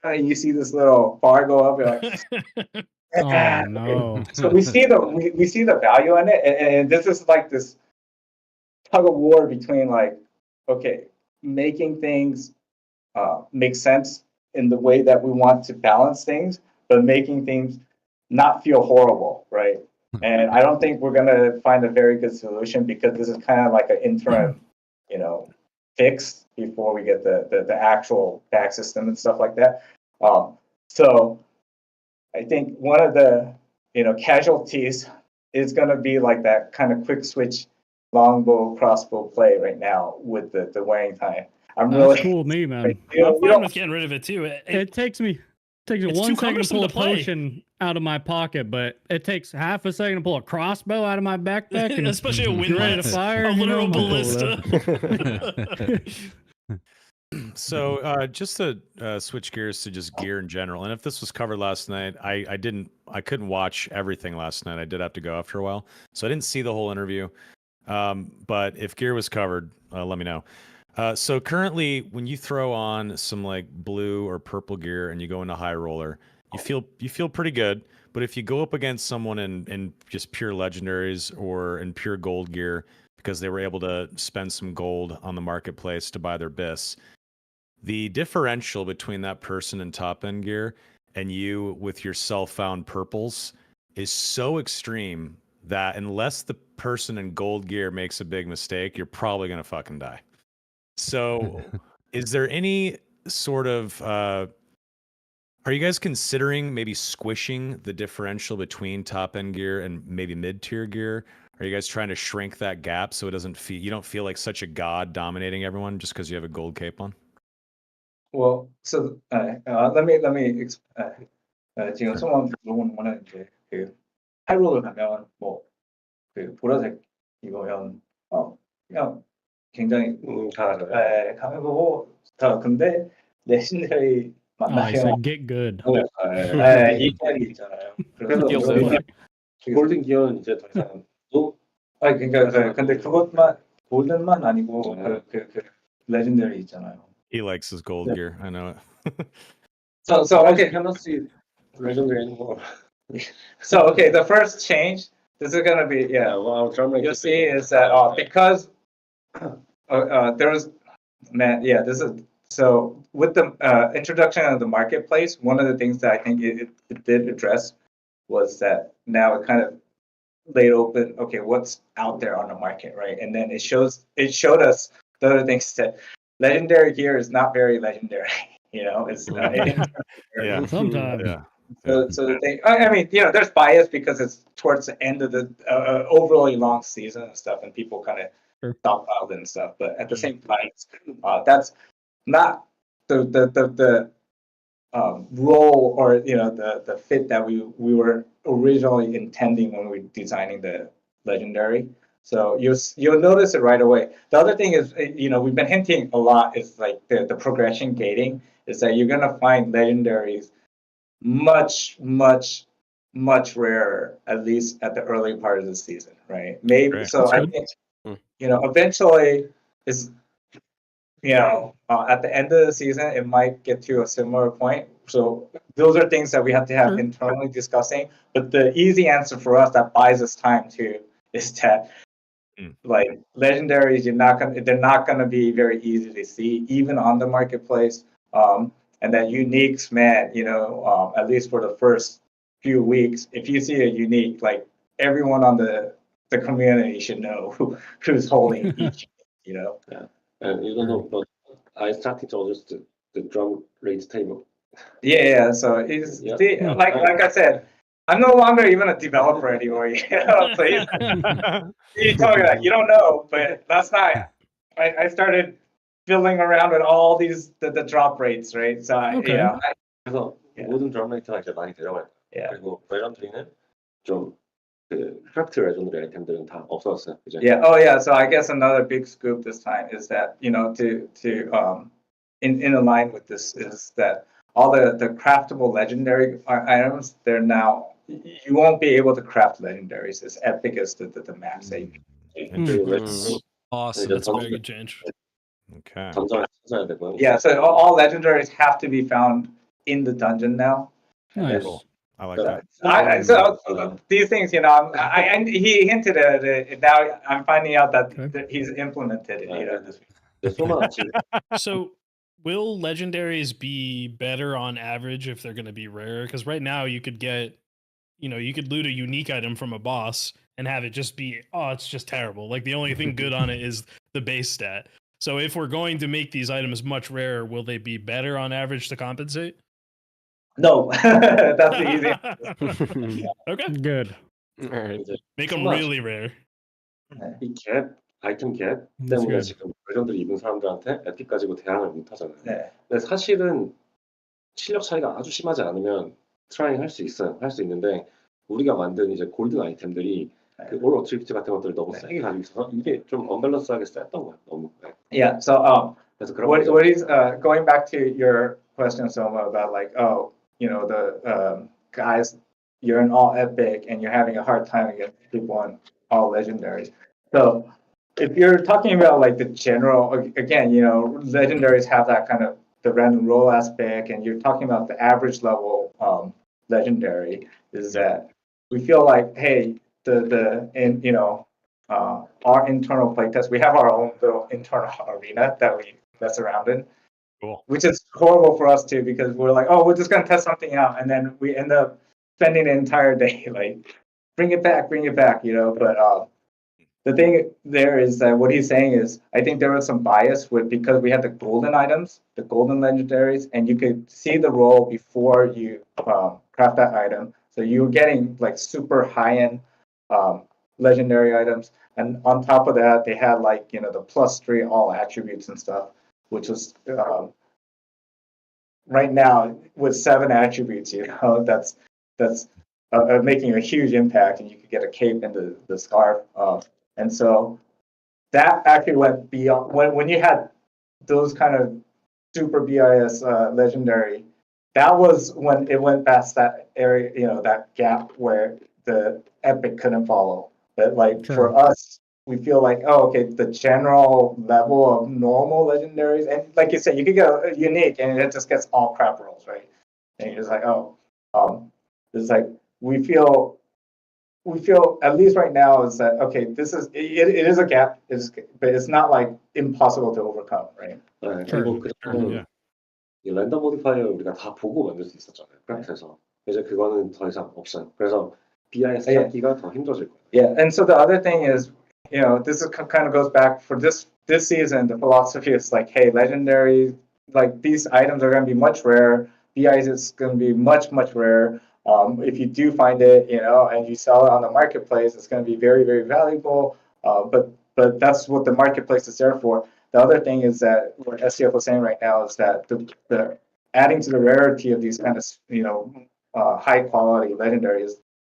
and you see this little bar go up. You're like, oh no! So we see the value in it, and this is like this tug of war between like, okay, making things make sense in the way that we want to balance things, but making things not feel horrible, right? And I don't think we're gonna find a very good solution, because this is kind of like an interim, fix before we get the actual back system and stuff like that. So I think one of the casualties is gonna be like that kind of quick switch longbow crossbow play right now with the wearing time. I'm That's really cool with me, man. I'm fine with getting rid of it too. It takes me it's 1 too second to cumbersome pull a to play. potion out of my pocket, but it takes half a second to pull a crossbow out of my backpack, and Especially a you're ready to windlass, fire. a you know, literal I'm cool with ballista. So just to switch gears to just gear in general, and if this was covered last night, I couldn't watch everything last night. I did have to go after a while, so I didn't see the whole interview. But if gear was covered, let me know. So currently, when you throw on some like blue or purple gear and you go into high roller, you feel pretty good. But if you go up against someone in just pure legendaries or in pure gold gear because they were able to spend some gold on the marketplace to buy their bis, the differential between that person in top end gear and you with your self-found purples is so extreme that unless the person in gold gear makes a big mistake, you're probably gonna fucking die. So, is there any sort of are you guys considering maybe squishing the differential between top end gear and maybe mid tier gear? Are you guys trying to shrink that gap so it doesn't feel you don't feel like such a god dominating everyone just because you have a gold cape on? Well, so let me 지금 소원 물어보는 거는 이제 그 하이롤을 가면 뭐 그 보라색 입으면 그냥 굉장히 다 알아요. 가면 보고 다 근데 레전더리 Oh, I 만나요. said get good. 이 이야기 있잖아요. 그래서 Feels 우리가 골든 기어는 이제 더 이상 아니 그러니까 근데 그것만 골든만 아니고 그 레전더리 있잖아요. He likes his gold gear. I know it. So okay. cannot see legendary anymore. So okay, the first change. This is gonna be Well, you'll see is that because there was this is so with the introduction of the marketplace, one of the things that I think it did address was that now it kind of laid open, okay, what's out there on the market, right? And then it showed us the other things that legendary gear is not very legendary, you know, it's Yeah. Sometimes. Yeah. so the thing, I mean, you know, there's bias because it's towards the end of the overly long season and stuff, and people kind of stockpiled and stuff. But at the same time, that's not the role or you know the fit that we were originally intending when we were designing the legendary. So you'll notice it right away. The other thing is, you know, we've been hinting a lot is like the progression gating is that you're gonna find legendaries much rarer, at least at the early part of the season, right? Maybe Right. so. I think you know eventually is you know at the end of the season it might get to a similar point. So those are things that we have to have internally discussing. But the easy answer for us that buys us time too is that like legendaries, they're not gonna be very easy to see even on the marketplace. And then uniques, man, you know, at least for the first few weeks, if you see a unique, like everyone on the community should know who's holding each, you know. Yeah, and you don't know, but I started to adjust the drum rate table. Yeah. So it's like I said, I'm no longer even a developer anymore. You know, so you tell me that you don't know, but last night I started fiddling around with all these the drop rates, right? So Okay. 그래서 모든 drum rate가 이제 많이 내려가요. 그리고 레전드리는 좀 그 크래프트 레전드리 아이템들은 다 없어졌어요. 이제. Yeah. Oh yeah. So I guess another big scoop this time is that you know to in line with this is that all the craftable legendary items, they're now you won't be able to craft legendaries as epic as the max that you can. Awesome. That's a very good change. Okay. Yeah, so all legendaries have to be found in the dungeon now. Nice. Cool. I like that. So these things, you know, he hinted at it. Now I'm finding out that he's implemented it. You know, So will legendaries be better on average if they're going to be rare? Because right now you could get, you know, you could loot a unique item from a boss and have it just be, oh, it's just terrible. Like the only thing good on it is the base stat. So if we're going to make these items much rarer, will they be better on average to compensate? No, that's the easy. Okay. Good. All right. Make them really rare. 이 갭 아이템 갭 That's 때문에 good. 지금 version들을 입은 사람들한테 에픽 가지고 대항을 못 하잖아요. 네. 근데 사실은 실력 차이가 아주 심하지 않으면 트라이ing 할 수 있어요. 할 수 있는데 우리가 만든 이제 골든 아이템들이 그 올 어트리뷰트 같은 것들을 너무 세게 가지고 있어서 이게 좀 언밸런스하게 셌던 거야. 너무. Yeah. So 그래서 그런 what 거죠. what is going back to your question, Soma, about like, oh, you know, the guys, you're in all epic and you're having a hard time against people in all legendaries. So if you're talking about like the general, again, you know, legendaries have that kind of the random roll aspect, and you're talking about the average level legendary, is that we feel like, hey, you know, our internal playtest, we have our own little internal arena that we mess around in. Cool. Which is horrible for us too, because we're like, oh, we're just gonna test something out, and then we end up spending an entire day like, bring it back, you know. But the thing there is that what he's saying is, I think there was some bias with, because we had the golden items, the golden legendaries, and you could see the roll before you craft that item. So you were getting like super high-end legendary items, and on top of that, they had like, you know, the +3 all attributes and stuff, which was right now with 7 attributes, you know, that's making a huge impact, and you could get a cape and the scarf. And so that actually went beyond when you had those kind of super BIS legendary. That was when it went past that area, you know, that gap where the epic couldn't follow. But like for us, we feel like, oh, okay, the general level of normal legendaries, and like you said, you could get a unique, and it just gets all crap rolls, right? And you're just like, oh, it's like we feel at least right now is that, okay, this is it is a gap, but it's not like impossible to overcome, right? 네, 그리고 그때는 이 랜덤 모디파이어를 우리가 다 보고 만들 수 있었잖아요. 크래프트에서. 이제 그거는 더 이상 없어요. 그래서 BIS 찾기가 더 힘들어질 거예요. Yeah, and so the other thing is, you know, this is kind of goes back for this season. The philosophy is like, hey, legendary, like these items are going to be much rarer. BIS is going to be much rarer. If you do find it, you know, and you sell it on the marketplace, it's going to be very, very valuable. But that's what the marketplace is there for. The other thing is that what STF was saying right now is that the adding to the rarity of these kind of, you know, high quality legendaries,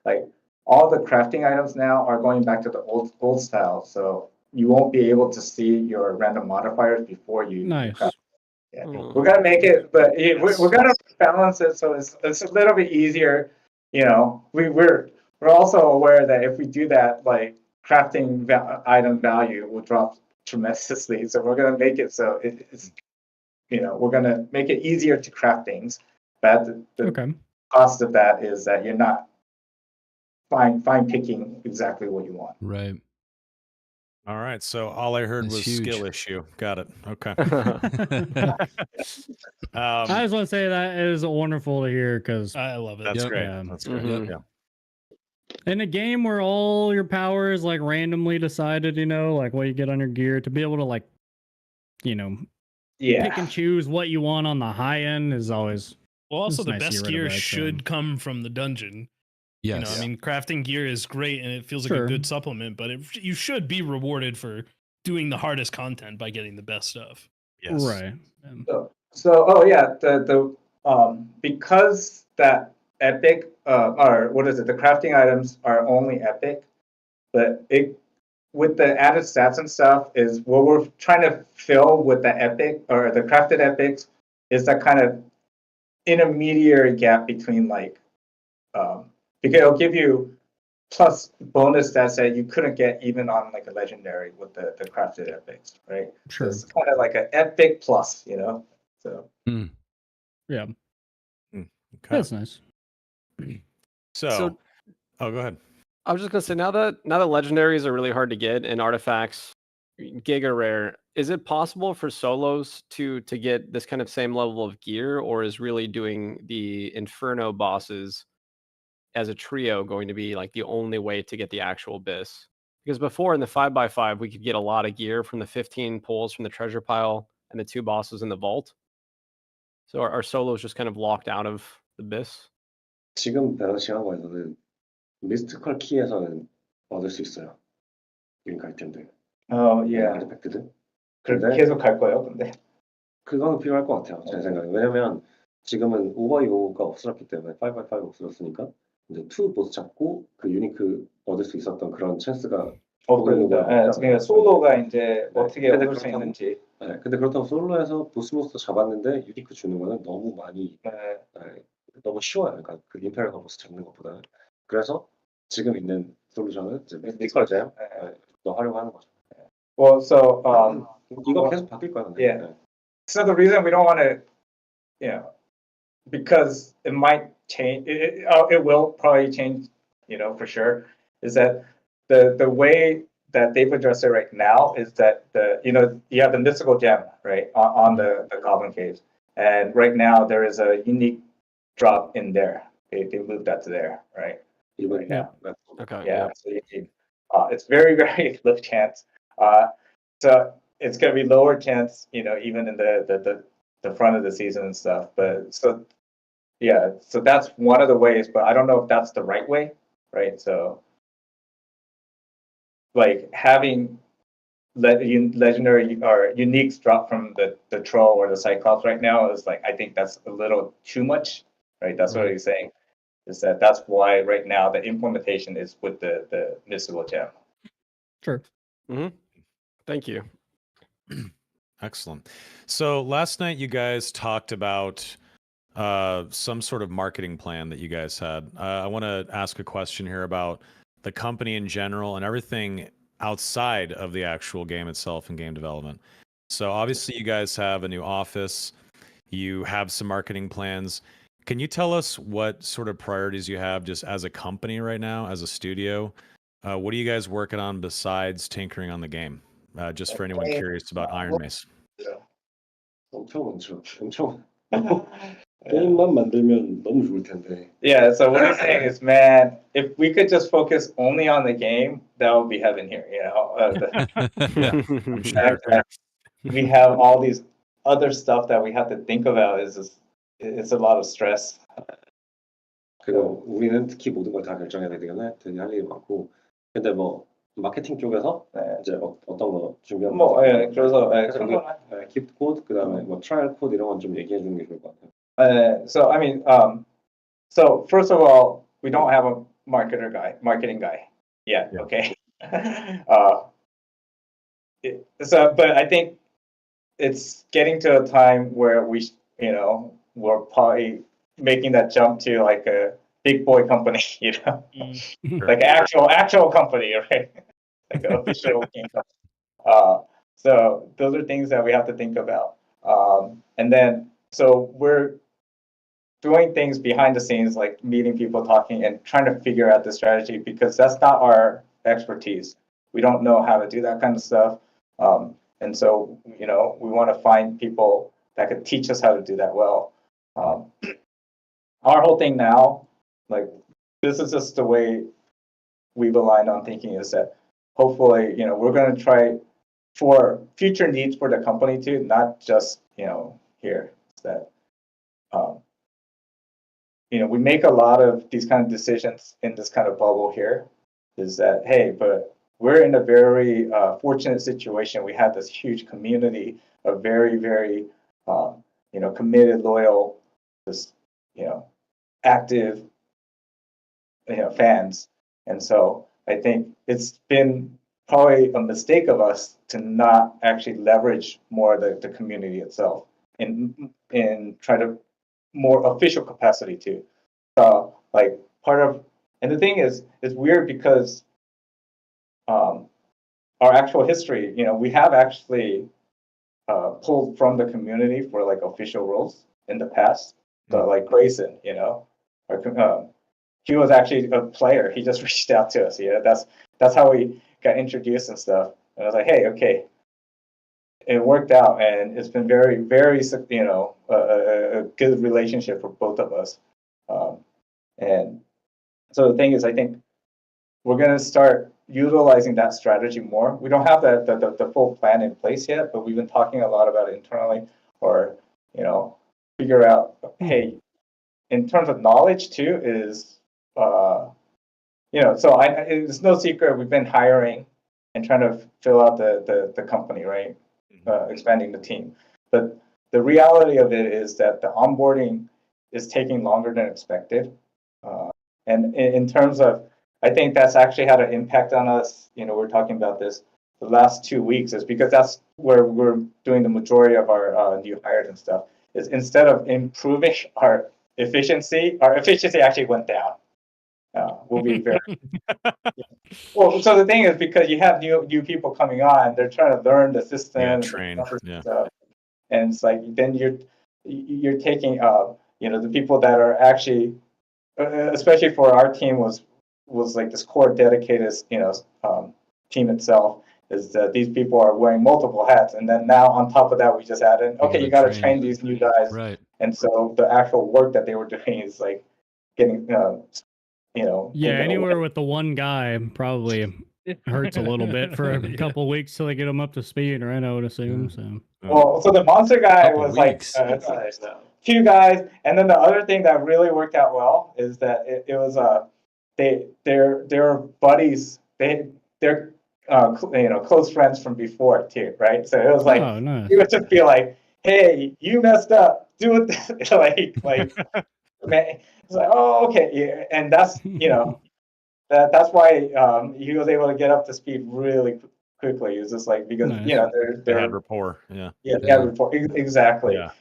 like all the crafting items now are going back to the old style. So you won't be able to see your random modifiers before you craft. Yeah. We're gonna make it, but we're gonna balance it so it's a little bit easier. You know, we're also aware that if we do that, like crafting item value will drop tremendously. So we're gonna make it so it's, you know, we're gonna make it easier to craft things. But the cost of that is that you're not fine picking exactly what you want. Right. All right. So all I heard That's was huge. skill issue. Got it. Okay. I just want to say that is wonderful to hear, because I love it. That's great. Yeah. That's great. Mhm. Yeah. In a game where all your power is like randomly decided, you know, like what you get on your gear, to be able to like, you know, pick and choose what you want on the high end is always. Well, also It's the nice to best get rid of gear that, should come from the dungeon. Yes. You know, I mean, crafting gear is great and it feels like a good supplement, but you should be rewarded for doing the hardest content by getting the best stuff. Yes. Right. So oh yeah, the because that epic or what is it? The crafting items are only epic, but it with the added stats and stuff is what we're trying to fill with the epic or the crafted epics is that kind of intermediary gap between like because it'll give you plus bonus stats that you couldn't get even on like a legendary with the crafted epics, right? Sure. So it's kind of like an epic plus, you know. So yeah, Okay. that's nice. So oh, go ahead. I was just gonna say, now that legendaries are really hard to get and artifacts giga rare, is it possible for solos to get this kind of same level of gear, or is really doing the Inferno bosses as a trio going to be like the only way to get the actual bis? Because before in the 5x5 we could get a lot of gear from the 15 pulls from the treasure pile and the 2 bosses in the vault. So are solos just kind of locked out of the bis? 지금 밸런싱 하고에서는 미스티컬 키에서는 얻을 수 있어요. 링크 아이템들. yeah. 아티팩트들. 그럼 근데 계속 갈 거예요, 근데? 그거는 필요할 것 같아요. 제 생각에. 왜냐면 지금은 오버이오가 없어졌기 때문에 5x5 없어졌으니까 이제 2 보스 잡고 그 유니크 얻을 수 있었던 그런 찬스가 그러니까 솔로가 이제 어떻게 근데 얻을 수 그렇다고- 있는지. 네, 근데 그렇다고 솔로에서 보스모스 잡았는데 유니크 주는 거는 너무 많이 너무 쉬워요. 그러니까 그 임페리얼 보스 잡는 것보다는. 그래서 지금 있는 솔루션은 이제 미스티컬 잼 더 활용하는 거죠. Well, so 이거 계속 바뀔 거야. 근데. Yeah. So the reason we don't want to, because it might change, it will probably change, for sure, is that the way that they've addressed it right now is that you have the mystical gem, right, on the Goblin Caves. And right now there is a unique drop in there. They moved that to there, right? Right now. Okay. Yeah. So you need, it's very, very low chance. So it's going to be lower chance, even in the front of the season and stuff. But so that's one of the ways, but I don't know if that's the right way, right? So like having legendary or uniques drop from the troll or the cyclops right now is like, I think that's a little too much, right? That's what he's saying, is that's why right now the implementation is with the mystical gem. Sure. Mm-hmm. Thank you. Excellent. So last night you guys talked about some sort of marketing plan that you guys had. I want to ask a question here about the company in general and everything outside of the actual game itself and game development. So obviously you guys have a new office, you have some marketing plans. Can you tell us what sort of priorities you have just as a company right now, as a studio? What are you guys working on besides tinkering on the game? Just for anyone curious about Ironmace. 엄청 많죠. 엄청. 게임만 만들면 너무 좋을 텐데. Yeah, so what he's saying is, man, if we could just focus only on the game, that would be heaven here. I'm sure. We have all these other stuff that we have to think about. It's a lot of stress. 그리고 우리는 특히 모든 걸 다 결정해야 되기 때문에 되게 할 일이 많고. 근데 뭐 마케팅 쪽에서 이제 어떤 거 준비하고 그래서 킵 코드 그다음에 뭐 트라이얼 코드 이런 건 좀 얘기해 주는 게 좋을 것 같아요. So I mean, so first of all, we don't have a marketing guy yet. Yeah. Okay. But I think it's getting to a time where we're probably making that jump to like a big boy company, like actual company, right? Like an official game company. So those are things that we have to think about. And then, so we're doing things behind the scenes, like meeting people, talking, and trying to figure out the strategy, because that's not our expertise. We don't know how to do that kind of stuff. And so, we want to find people that could teach us how to do that well. Our whole thing now, like, this is just the way we've aligned on thinking, is that hopefully, we're going to try for future needs for the company too, not just, here. It's that, we make a lot of these kind of decisions in this kind of bubble here, is that, hey, but we're in a very fortunate situation. We have this huge community of very, very, committed, loyal, just, active, fans. And so I think it's been probably a mistake of us to not actually leverage more the community itself in try to more official capacity too. So like and the thing is, it's weird because our actual history, we have actually pulled from the community for like official roles in the past. So like Grayson, he was actually a player. He just reached out to us. That's how we got introduced and stuff. And I was like, hey, okay. It worked out, and it's been very, very, a good relationship for both of us. And so the thing is, I think we're going to start utilizing that strategy more. We don't have the full plan in place yet, but we've been talking a lot about it internally, or, figure out, hey, in terms of knowledge too, is, so it's no secret we've been hiring and trying to fill out the company, right? Expanding the team. But the reality of it is that the onboarding is taking longer than expected. And in terms of, I think that's actually had an impact on us. We're talking about this the last 2 weeks, is because that's where we're doing the majority of our new hires and stuff. Is instead of improving our efficiency actually went down. We'll be very well. So the thing is, because you have new people coming on, they're trying to learn the system, train, stuff, and it's like then you're taking the people that are actually, especially for our team was like this core dedicated team itself, is that these people are wearing multiple hats, and then now on top of that we just added, okay, you got to train these new guys, right? And so the actual work that they were doing is like getting anywhere with the one guy probably hurts a little bit for a couple weeks till they get them up to speed, right? I would assume so. Well, so the monster guy was weeks. Like few guys, and then the other thing that really worked out well is that it was they're buddies, they're close friends from before too, right? So it was like you would just be like, hey, you messed up, do it like man, it's like, oh, okay, yeah. And that's that's why he was able to get up to speed really quickly. It was just like because they had rapport, they had rapport, exactly. Yeah.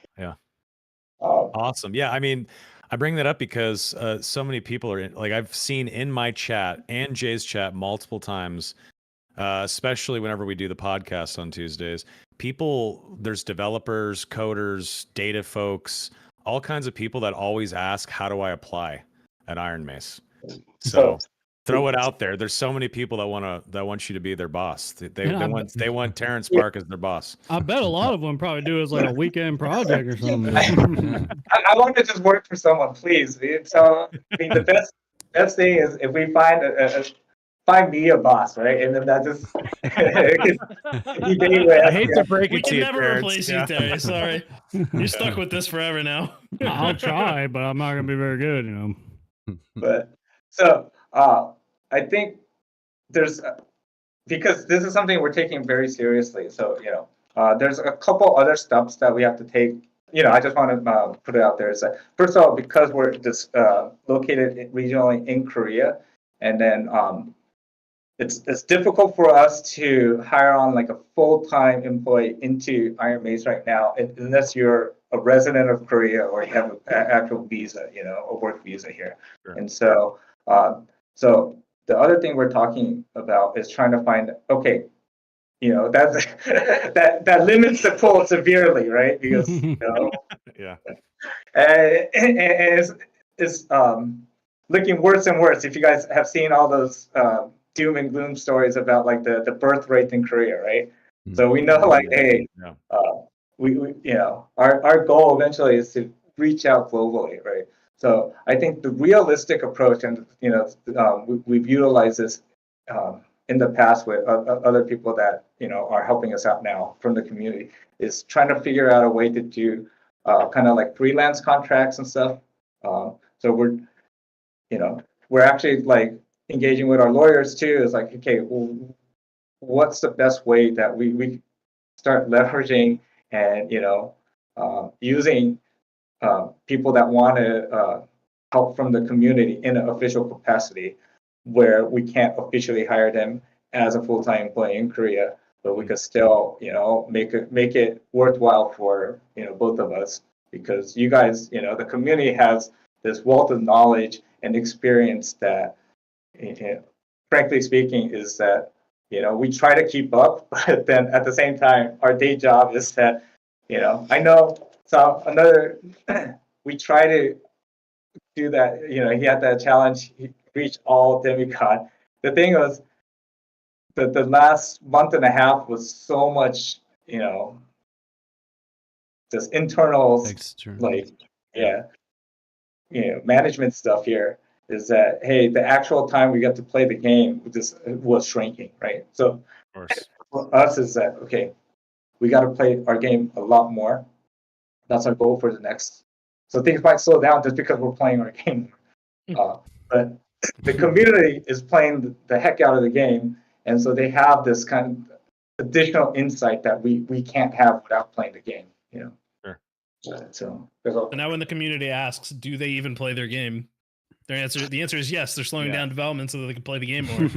Awesome. Yeah, I mean, I bring that up because so many people are like, I've seen in my chat and Jay's chat multiple times, especially whenever we do the podcast on Tuesdays. There's developers, coders, data folks, all kinds of people that always ask, how do I apply at Ironmace? So throw it out there. There's so many people that want you to be their boss. They want Terence Park as their boss. I bet a lot of them probably do as like a weekend project or something. I want to just work for someone, please. So the best thing is if we find me a boss, right? And then that just I hate to break it to you, we can never replace you, Terry. Sorry, you're stuck with this forever now. I'll try, but I'm not gonna be very good, But so I think there's because this is something we're taking very seriously. So there's a couple other steps that we have to take. I just want to put it out there. Is that first of all, because we're just located regionally in Korea, and then it's difficult for us to hire on like a full-time employee into Ironmace right now, unless you're a resident of Korea or you have an actual visa, a work visa here. Sure. And so, so the other thing we're talking about is trying to find, okay, that's that limits the pool severely, right? Because yeah, and it's looking worse and worse. If you guys have seen all those doom and gloom stories about like the birth rate in Korea, right? So we know like, hey, we our goal eventually is to reach out globally, right? So I think the realistic approach, and we've utilized this in the past with other people that are helping us out now from the community, is trying to figure out a way to do kind of like freelance contracts and stuff. So we're actually like engaging with our lawyers too. Is like, okay, well, what's the best way that we start leveraging and using people that want to help from the community in an official capacity, where we can't officially hire them as a full-time employee in Korea, but we could still make it worthwhile for both of us, because you guys, the community has this wealth of knowledge and experience that, frankly speaking, is that we try to keep up, but then at the same time, our day job is that I know. So we try to do that. He had that challenge. He reached all demigod. The thing was that the last month and a half was so much, just internal, management stuff here. Is that, hey, the actual time we got to play the game was shrinking, right? So for us is that, okay, we got to play our game a lot more. That's our goal for the next. So things might slow down just because we're playing our game. But the community is playing the heck out of the game, and so they have this kind of additional insight that we can't have without playing the game. So now when the community asks, do they even play their game? The answer is yes. They're slowing down development so that they can play the game more.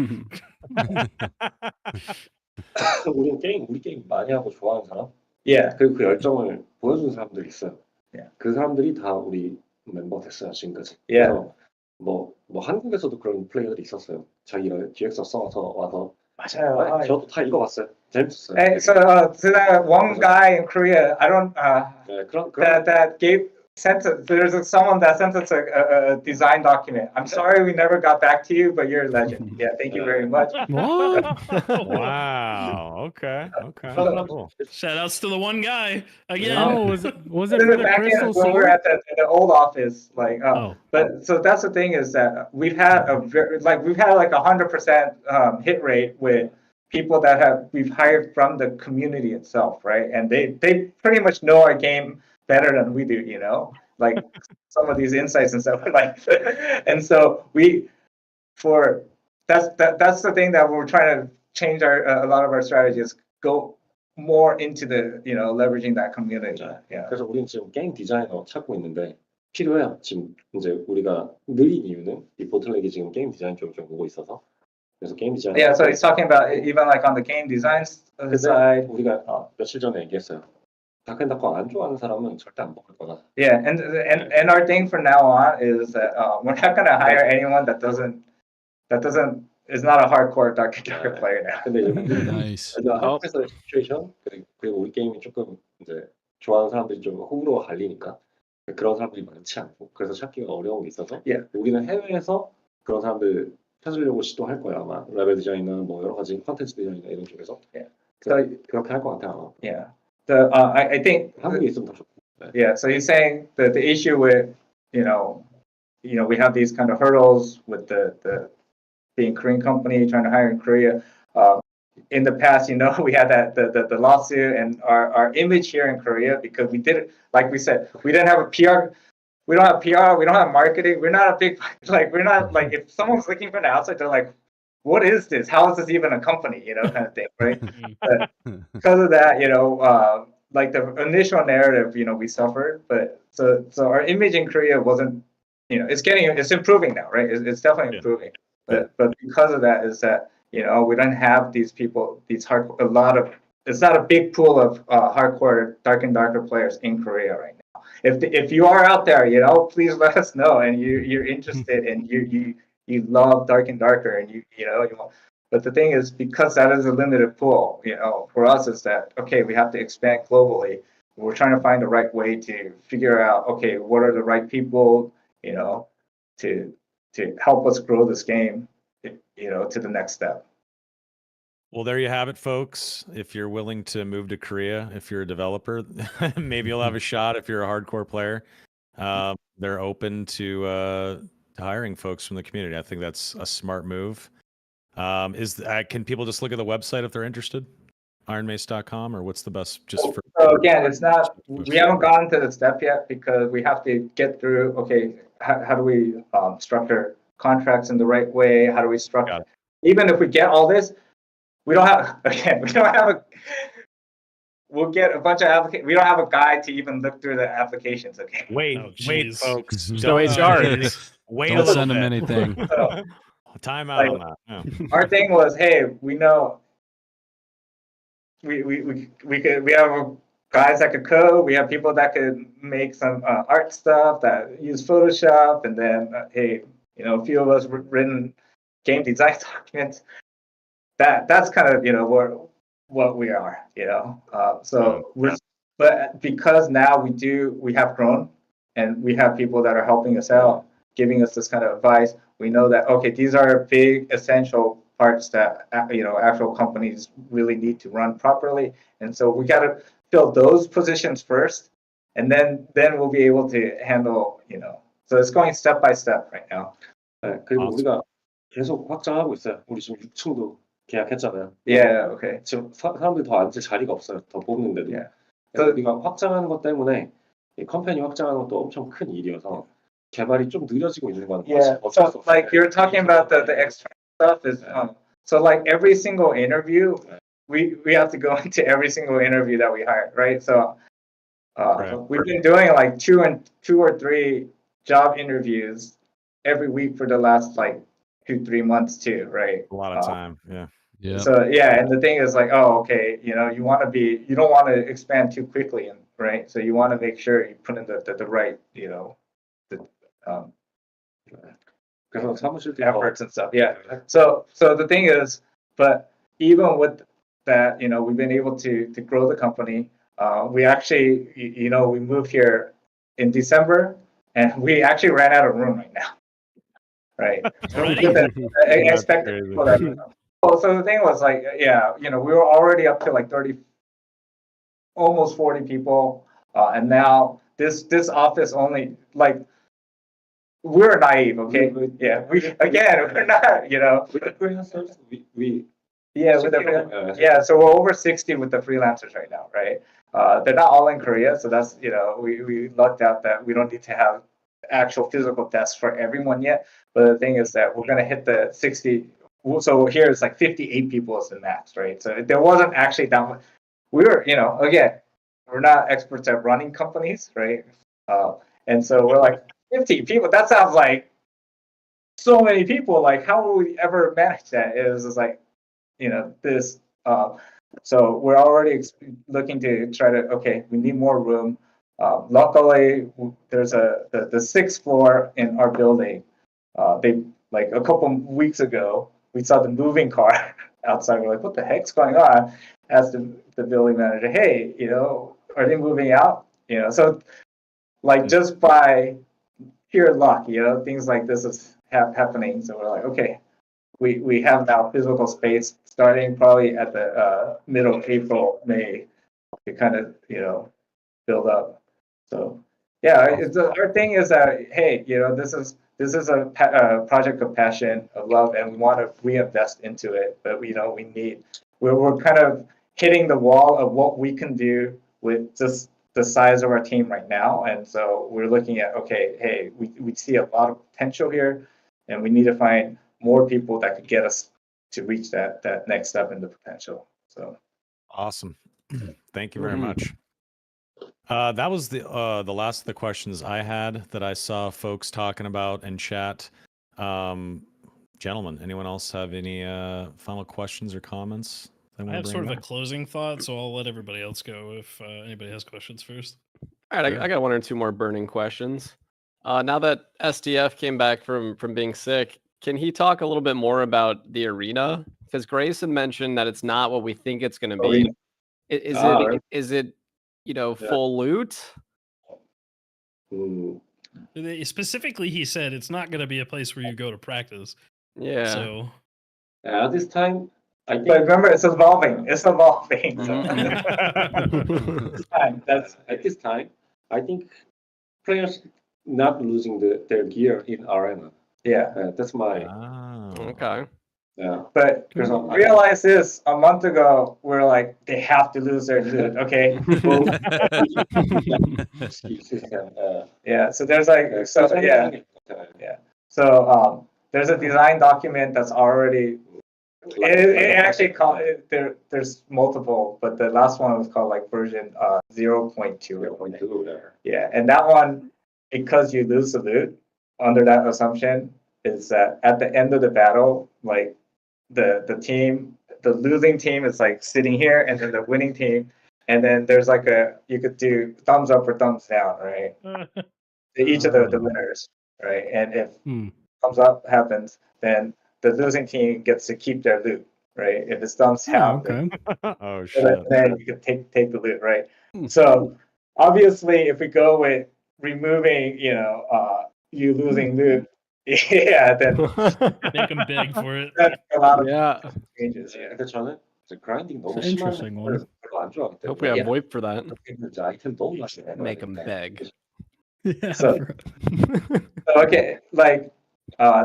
우리 게임 많이 하고 좋아하는 사람? Yeah. 그리고 그 열정을 보여주는 사람들이 있어요. Yeah. 그 사람들이 다 우리 멤버 됐어요, 지금까지. Yeah. 그래서 뭐 한국에서도 그런 플레이어들이 있었어요. 자기가 기획서 써서 와서 맞아요. 저도 다 읽어봤어요. 재밌었어요. Hey, so that one guy in Korea, I don't that gave there's someone that sent us a design document. I'm sorry we never got back to you, but you're a legend. Yeah, thank you very much. What? Wow. Okay. Cool. Shout outs to the one guy again. Oh, was it for the back Crystal when we were Sword? at the old office, but so that's the thing is that we've had a we've had like 100% hit rate with people that we've hired from the community itself, right? And they pretty much know our game better than we do, like some of these insights and stuff like. And so that's the thing that we're trying to change a lot of our strategies, go more into the leveraging that community. Yeah. 그래서 우리는 지금 게임 디자이너 찾고 있는데 필요해요. 지금 이제 우리가 느린 이유는 이 보틀렉이 지금 게임 디자인 쪽을 좀 보고 있어서. 그래서 게임 디자인. Yeah, so he's talking about even like on the game design side. 우리가 며칠 전에 얘기했어요. 다크앤다크 안 좋아하는 사람은 절대 안 먹을 거다. Yeah, and our thing from now on is that we're not going to hire anyone that is not a hardcore Dark player now. 근데 Nice. 한국에서의 시츄에이션 그리고 우리 게임이 조금 이제 좋아하는 사람들이 좀 호불호가 갈리니까 그런 사람들이 많지 않고 그래서 찾기가 어려운 게 있어서 우리는 해외에서 그런 사람들 찾으려고 시도할 거야 아마 레벨 디자인이나 뭐 여러 가지 컨텐츠 디자인이나 이런 쪽에서 그렇게 할 것 같아 아마. Yeah. I think 한국에 있으면 더 좋고. Yeah, so he's saying that the issue with we have these kind of hurdles with the being Korean company trying to hire in Korea. In the past, we had the lawsuit and our image here in Korea because we did it, like we said, we didn't have a PR. We don't have PR. We don't have marketing. We're not a big we're not like if someone's looking from the outside, they're like, what is this? How is this even a company? Kind of thing, right? But because of that, like the initial narrative, we suffered. But so our image in Korea wasn't, it's improving now, right? It's definitely improving. But because of that, is that we don't have these people, these hardcore. It's not a big pool of hardcore Dark and Darker players in Korea right now. If you are out there, please let us know, and you're interested and you love Dark and Darker, and you want. But the thing is, because that is a limited pool, for us is that okay, we have to expand globally. We're trying to find the right way to figure out okay, what are the right people, to help us grow this game, to the next step. Well, there you have it, folks. If you're willing to move to Korea, if you're a developer, maybe you'll have a shot. If you're a hardcore player, they're open to hiring folks from the community. I think that's a smart move. Can people just look at the website if they're interested? Ironmace.com, or what's the best just for? So again, it's not. We haven't gotten to the step yet because we have to get through. Okay, how do we structure contracts in the right way? How do we structure? Even if we get all this, we don't have. Again, we don't have a. We'll get a bunch of applications. We don't have a guide to even look through the applications. Okay. Wait, folks. So it's ours. Wait Don't a little send them bit. anything. So, Time out on that. Yeah. our thing was, hey, we know. We have guys that could code. We have people that could make some art stuff that use Photoshop, and then hey, a few of us written game design documents. That's kind of what we are, but because now we have grown, and we have people that are helping us out, giving us this kind of advice. We know that okay, these are big essential parts that actual companies really need to run properly, and so we got to fill those positions first, and then we'll be able to handle. So it's going step by step right now. 그리고 우리가 계속 확장하고 있어요. 우리 지금 6층도 계약했잖아요. Yeah, okay. 지금 사람들이 더 앉을 자리가 없어요. 더 뽑는데도. Yeah. 그래서 우리가 확장하는 것 때문에 이 컴퍼니 확장하는 것도 엄청 큰 일이어서 개발이 좀 느려지고 있는 건 Yeah. So like you're talking about the extra stuff is So like every single interview, we have to go into every single interview that we hired, right? So we've been doing like two or three job interviews every week for the last like 2-3 months too, right? A lot of time. Yeah. Yeah. So yeah, and the thing is like, oh, okay, you know, you don't want to expand too quickly, right? So you want to make sure you put in the right, you know, the efforts and stuff. Yeah. So the thing is, but even with that, you know, we've been able to grow the company. We actually, you know, we moved here in December, and we actually ran out of room right now. Right. Expected people that, well, so the thing was like, yeah, you know, we were already up to like 30, almost 40 people, and now this office only like. We're naive, okay? Yeah, we're not, you know. With the freelancers, so we're over 60 with the freelancers right now, right? They're not all in Korea, so that's, you know, we lucked out that we don't need to have actual physical desks for everyone yet. But the thing is that we're gonna hit the 60. So here it's like 58 people is the max, right? So there wasn't actually that much. We were, you know, again, we're not experts at running companies, right? And so we're like 50 people. That sounds like so many people. Like, how will we ever manage that? It was just like, you know, this. So we're already looking to try to. Okay, we need more room. Luckily, there's the sixth floor in our building. They like a couple weeks ago, we saw the moving car outside. We're like, what the heck's going on? Asked the building manager, hey, you know, are they moving out? You know, so like just by pure luck, you know, things like this is happening. So we're like, okay, we have now physical space starting probably at the middle of April, May, to kind of, you know, build up. So yeah, our thing is that, hey, you know, this is a project of passion, of love, and we want to reinvest into it. But you know, we're kind of hitting the wall of what we can do with just the size of our team right now. And so we're looking at, okay, hey, we see a lot of potential here, and we need to find more people that could get us to reach that next step in the potential. So awesome. Thank you very much. That was the last of the questions I had that I saw folks talking about in chat. Gentlemen, anyone else have any final questions or comments? I have sort of a closing thought, so I'll let everybody else go if anybody has questions first. All right, I got one or two more burning questions. Now that SDF came back from being sick, can he talk a little bit more about the arena? Because Grayson mentioned that it's not what we think it's going to be. Is it you know, full loot? Specifically, he said it's not going to be a place where you go to practice. Yeah. So at this time, I think. But remember, it's evolving. It's evolving. At this time, I think players not losing their gear in arena. Yeah, that's my. Okay. Yeah. But realize this: a month ago, we're like, they have to lose their loot. Okay. Yeah. So there's like, yeah. So there's a design document that's already. It actually there's multiple, but the last one was called like version 0.2. Yeah, and that one, because you lose the loot under that assumption, is that at the end of the battle, like the losing team is like sitting here, and then the winning team, and then there's like you could do thumbs up or thumbs down, right? Each of the winners, right? And if thumbs up happens, then the losing team gets to keep their loot, right? If it's thumbs down, oh shit, then you can take the loot, right? So obviously, if we go with removing, you know, you losing loot, yeah, then make them beg for it. That's a lot of changes. Yeah, 근데 저는 grinding 너무 interesting one. 안 좋아하기 Hope we have VoIP for that. 아이템 너무 많이 Make them beg. Yeah. So okay, like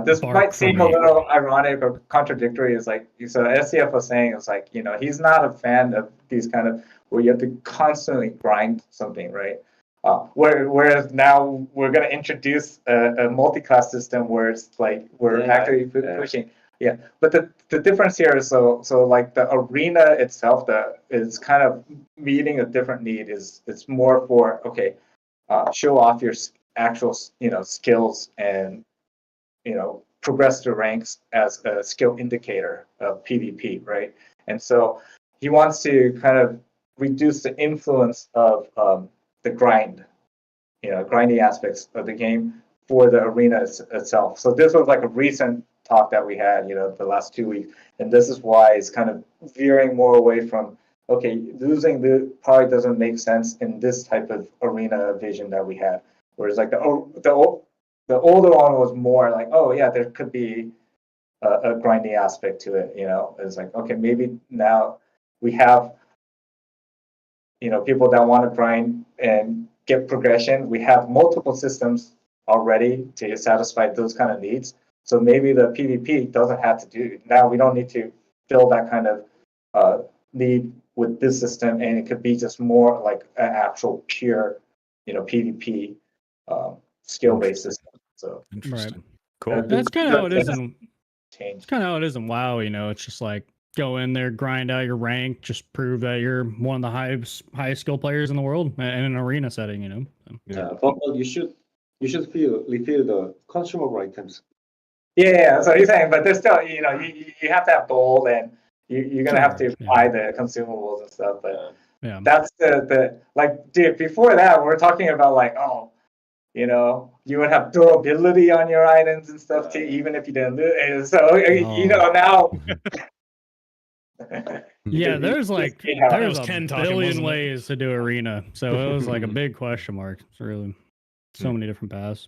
this might seem a little ironic or contradictory. It's like, so SCF was saying, it's like, you know, he's not a fan of these kind of where you have to constantly grind something, right? Whereas now we're going to introduce a multi-class system where it's like we're actually pushing. Yeah, but the difference here is so like the arena itself is kind of meeting a different need. It's more for show off your actual skills and progress the ranks as a skill indicator of PvP, right? And so he wants to kind of reduce the influence of the grindy aspects of the game for the arena itself. So this was like a recent talk that we had, the last 2 weeks, and this is why it's kind of veering more away from losing the probably doesn't make sense in this type of arena vision that we had. Whereas like the older one was more like, oh yeah, there could be a grinding aspect to it. It's like, okay, maybe now we have people that want to grind and get progression. We have multiple systems already to satisfy those kind of needs. So maybe the PvP doesn't have to do now. We don't need to fill that kind of need with this system, and it could be just more like an actual pure, PvP skill-based system. So Interesting. Right. Cool. That's kind of how it is in. change. It's kind of how it is in WoW. It's just like go in there, grind out your rank, just prove that you're one of the highest skill players in the world in an arena setting. So. Yeah, but you should refill the consumable items. Yeah. So he's saying, but there's still, you have to have gold, and you're gonna have to buy the consumables and stuff. But yeah, that's the like, dude. Before that, we're talking about like, you would have durability on your items and stuff too, even if you didn't do it. So now. Yeah, there's a 10 talking, billion wasn't it? ways to do arena, so it was like a big question mark. It's really so many different paths.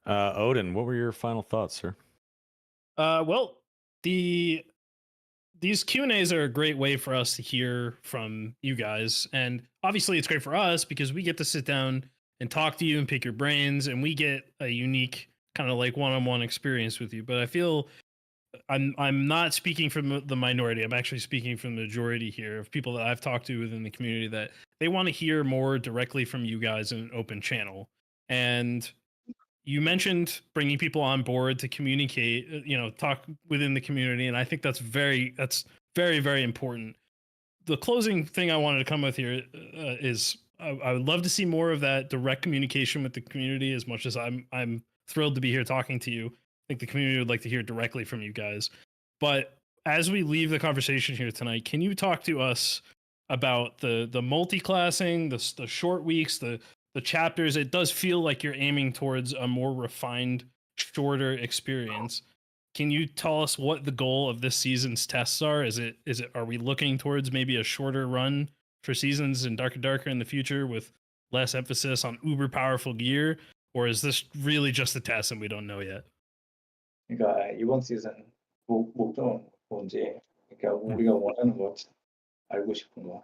Odin, what were your final thoughts, sir? Well, these Q&As are a great way for us to hear from you guys, and obviously it's great for us because we get to sit down and talk to you and pick your brains, and we get a unique kind of like one-on-one experience with you. But I feel I'm not speaking from the minority. I'm actually speaking from the majority here of people that I've talked to within the community that they want to hear more directly from you guys in an open channel. And you mentioned bringing people on board to communicate, talk within the community, and I think that's very, very important. The closing thing I wanted to come with here is I would love to see more of that direct communication with the community. As much as I'm thrilled to be here talking to you, I think the community would like to hear directly from you guys. But as we leave the conversation here tonight, can you talk to us about the multi-classing, the short weeks, the chapters? It does feel like you're aiming towards a more refined, shorter experience. Can you tell us what the goal of this season's tests are? Are we looking towards maybe a shorter run for seasons in Dark and Darker in the future with less emphasis on uber powerful gear? Or is this really just a test and we don't know yet? 그러니까 이번 시즌 목표는 뭔지, 그러니까 우리가 원하는 거 알고 싶은 거.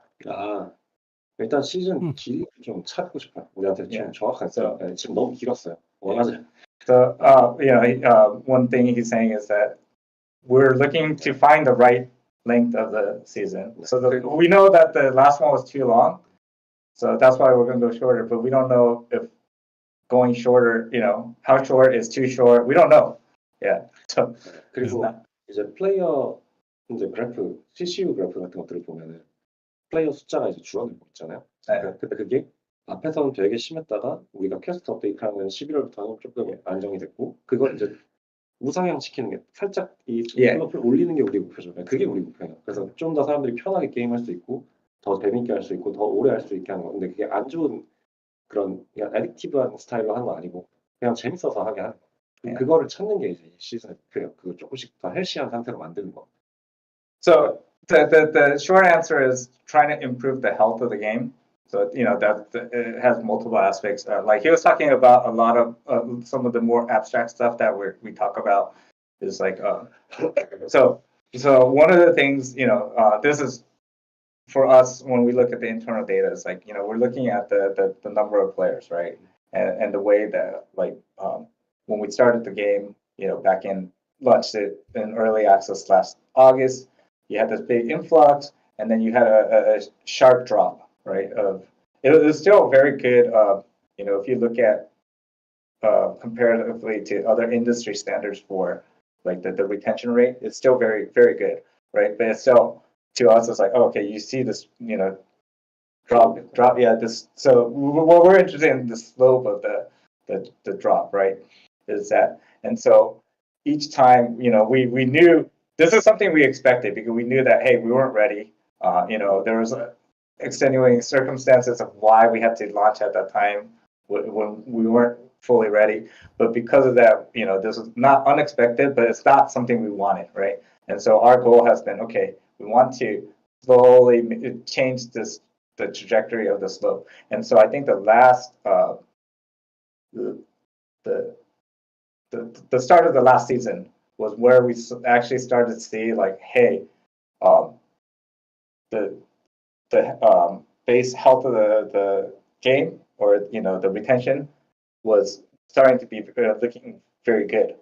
일단 시즌 길이 좀 찾고 싶어요. 우리한테 좀 정확한 지금 너무 길었어요. 원하지. So one thing he's saying is that we're looking to find the right length of the season. So we know that the last one was too long, so that's why we're going to go shorter. But we don't know if going shorter, how short is too short. We don't know. Yeah. So 그리고 이제 플레이어 이제 그래프, CCU 그래프 같은 것들을 보면은 플레이어 숫자가 이제 줄어들고 있잖아요. 근데 그게 앞에서는 되게 심했다가 우리가 퀘스트 업데이트하는 11월부터는 조금 안정이 됐고, 그걸 이제 우상향 시키는 게 살짝 이 플레이어를 올리는 게 우리 목표죠. 그게 우리 목표예요. 그래서 좀 더 사람들이 편하게 게임할 수 있고, 더 재밌게 할 수 있고, 더 오래 할 수 있게 하는 거. 근데 그게 안 좋은 그런 그냥 애딕티브한 스타일로 하는 거 아니고 그냥 재밌어서 하게 하는 거. 그거를 찾는 게 이제 시즌의 목표예요. 그거 조금씩 더 헬시한 상태로 만드는 거. So the short answer is trying to improve the health of the game. So that it has multiple aspects. Like he was talking about a lot of some of the more abstract stuff that we talk about is like so one of the things this is for us when we look at the internal data. It's like we're looking at the number of players, right, and the way that like when we started the game, back in launched it in early access last August, you had this big influx, and then you had a sharp drop, right? It was still very good. If you look at comparatively to other industry standards for like the retention rate is still very, very good, right? But it's still, to us, it's like, oh, okay, you see this, drop. Yeah, this. So what we're interested in the slope of the drop, right? Is that, and so each time, we knew this is something we expected because we knew that, hey, we weren't ready. There was extenuating circumstances of why we had to launch at that time when we weren't fully ready. But because of that, this was not unexpected, but it's not something we wanted, right? And so our goal has been, okay, we want to slowly change the trajectory of the slope. And so I think the last the start of the last season was where we actually started to see, like, hey, the base health of the game, or the retention, was starting to be looking very good.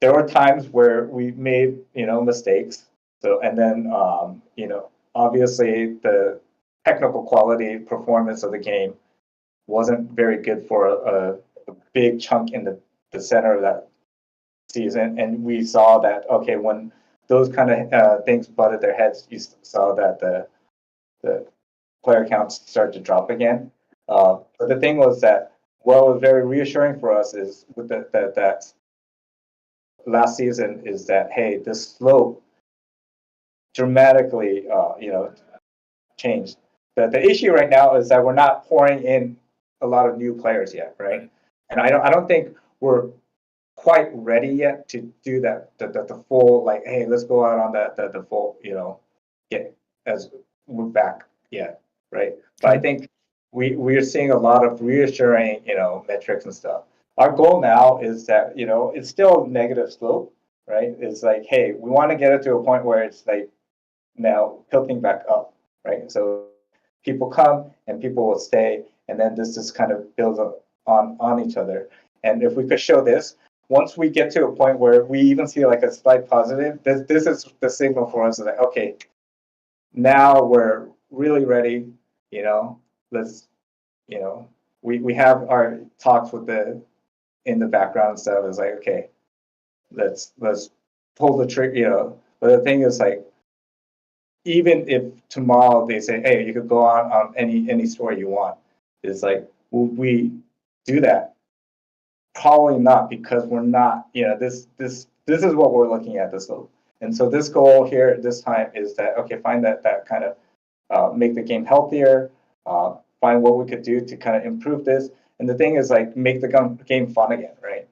There were times where we made mistakes. So, and then obviously the technical quality performance of the game wasn't very good for a big chunk in the center of that season. And we saw that, okay, when those kind of things butted their heads, you saw that the player counts start to drop again. But the thing was that what was very reassuring for us is with that last season is that, hey, the slope dramatically changed. The issue right now is that we're not pouring in a lot of new players yet, right? And I don't think we're quite ready yet to do that, the full, like, hey, let's go out on the full, get as we're back yet, right? But I think we're seeing a lot of reassuring, metrics and stuff. Our goal now is that, it's still negative slope, right? It's like, hey, we want to get it to a point where it's like now tilting back up, right? So people come and people will stay, and then this just kind of builds up on each other. And if we could show this, once we get to a point where we even see like a slight positive, this is the signal for us that, okay, now we're really ready. Let's, we have our talks with in the background and stuff. It's like, okay, let's pull the trigger. But the thing is, like, even if tomorrow they say, hey, you could go on any store you want, it's like, will we do that? Probably not, because we're not, this is what we're looking at this level. And so this goal here this time is that, okay, find that kind of make the game healthier, find what we could do to kind of improve this. And the thing is, like, make the game fun again, right?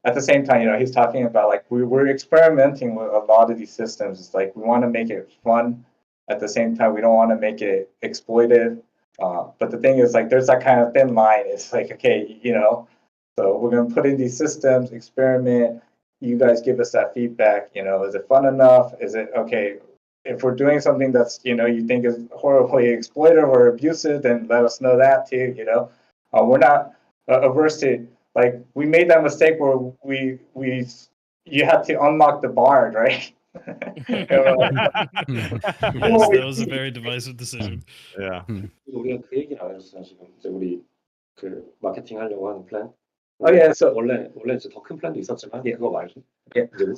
At the same time, he's talking about, like, we're experimenting with a lot of these systems. It's like, we want to make it fun. At the same time, we don't want to make it exploitive. But the thing is, like, there's that kind of thin line. It's like, okay, so we're going to put in these systems, experiment. You guys give us that feedback. Is it fun enough? Is it okay? If we're doing something that's, you think is horribly exploitive or abusive, then let us know that too. We're not averse to, like, we made that mistake where you had to unlock the bard, right? Yes, that was a very divisive decision. Yeah. 우리가 그 얘기를 안 했었어요. 지금 이제 우리 그 마케팅 하려고 하는 플랜. So 원래 이제 더 큰 플랜도 있었지만 그거 말고.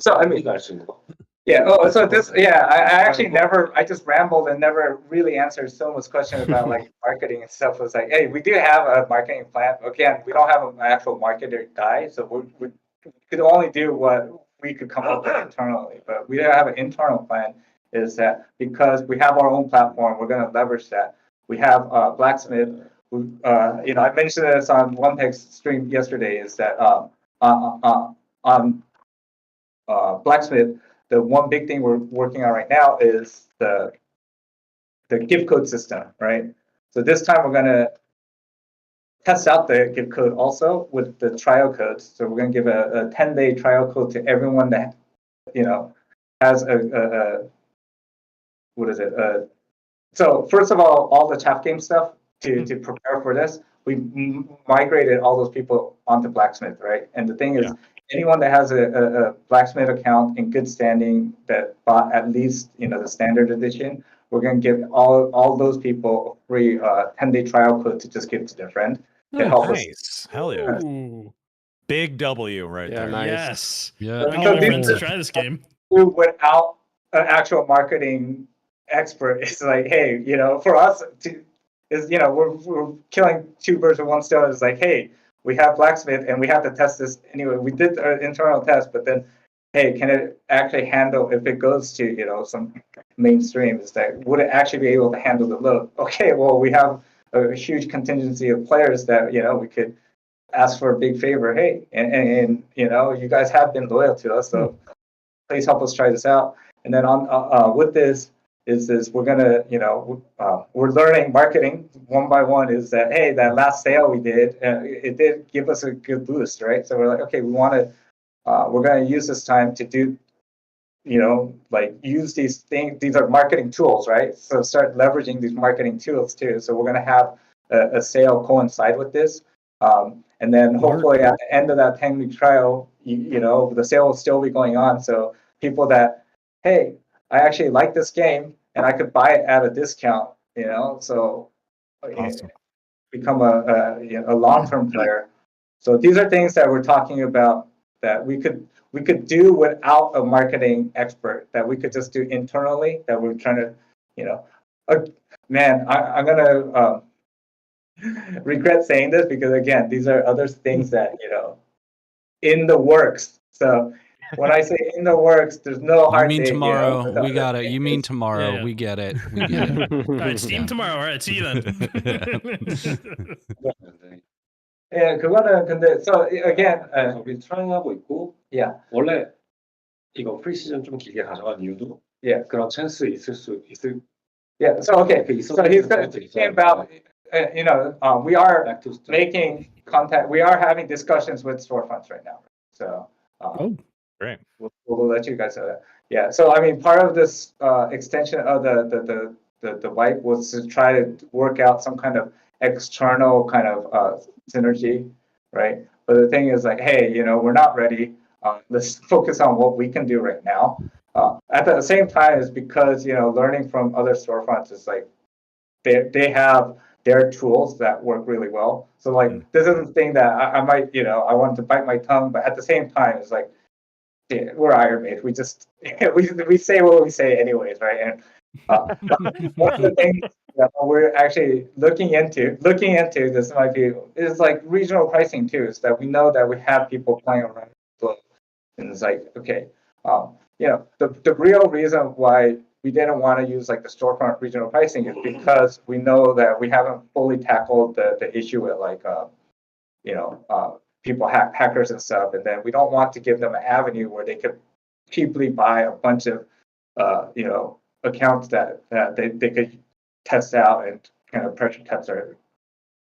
So I mean, 알 수 있는 거. Yeah. Oh, so this. Yeah, I actually never. I just rambled and never really answered someone's question about like marketing and stuff. It was like, hey, we do have a marketing plan. Again, we don't have an actual marketer guy, so we could only do what we could come up with internally. But we have an internal plan. Is that because we have our own platform, we're going to leverage that. We have Blacksmith. I mentioned this on OnePeg's stream yesterday. Is that on Blacksmith, the one big thing we're working on right now is the gift code system, right? So this time we're going to test out the gift code also with the trial codes. So we're going to give a 10-day trial code to everyone that has a what is it? So first of all the chat game stuff to prepare for this, we migrated all those people onto Blacksmith, right? And the thing is, anyone that has a Blacksmith account in good standing that bought at least the standard edition, we're going to give all those people a free 10-day trial code to just give to their friend to help us. Hell yeah! Big W right Yeah, there. nice. Yes. Yeah. I got friends to try this game. Without an actual marketing expert, it's like, hey, for us we're killing two birds with one stone. It's like, hey, we have blacksmith and we have to test this anyway. We did an internal test, but then, hey, can it actually handle if it goes to some mainstream? Is that would it actually be able to handle the load? Okay, well, we have a huge contingency of players that we could ask for a big favor. Hey, and you guys have been loyal to us, so please help us try this out. And then on with this is we're gonna we're learning marketing one by one. Is that, hey, that last sale we did, it did give us a good boost, right? So we're like, okay, we're gonna use this time to do use these things. These are marketing tools, right? So start leveraging these marketing tools too. So we're gonna have a sale coincide with this. And then hopefully at the end of that 10-week trial, the sale will still be going on. So people that, hey, I actually like this game and I could buy it at a discount, so Awesome. become a long-term player. So these are things that we're talking about that we could do without a marketing expert, that we could just do internally, that we're trying to, man, I'm gonna regret saying this because again, these are other things that in the works. So when I say in the works, there's no hard You mean date, tomorrow? We got it. You mean tomorrow? Yeah. We get it. We get it. All right, Steam tomorrow. All right, see you then. 예, 그거는 근데 so again, 우리 트라이하고 있고 yeah, 원래 이거 프리시즌 좀 길게 가져간 이유도 yeah, 그런 찬스 있을 수 있을 yeah. So okay, so he's talking about we are making contact. We are having discussions with storefronts right now. So Great. We'll let you guys know that. Yeah. So I mean, part of this extension of the wipe was to try to work out some kind of external kind of synergy, right? But the thing is like, hey, we're not ready. Let's focus on what we can do right now. At the same time, is because learning from other storefronts is like they have their tools that work really well. So like this is the thing that I might I want to bite my tongue, but at the same time, it's like, yeah, we're Ironmace. We just we say what we say anyways, right? And one of the things that we're actually looking into, this might be, is like regional pricing too. Is that we know that we have people playing around the globe, and it's like, okay, the real reason why we didn't want to use like the storefront regional pricing is because we know that we haven't fully tackled the issue with like people hackers and stuff, and then we don't want to give them an avenue where they could cheaply buy a bunch of accounts that they could test out and kind of pressure test our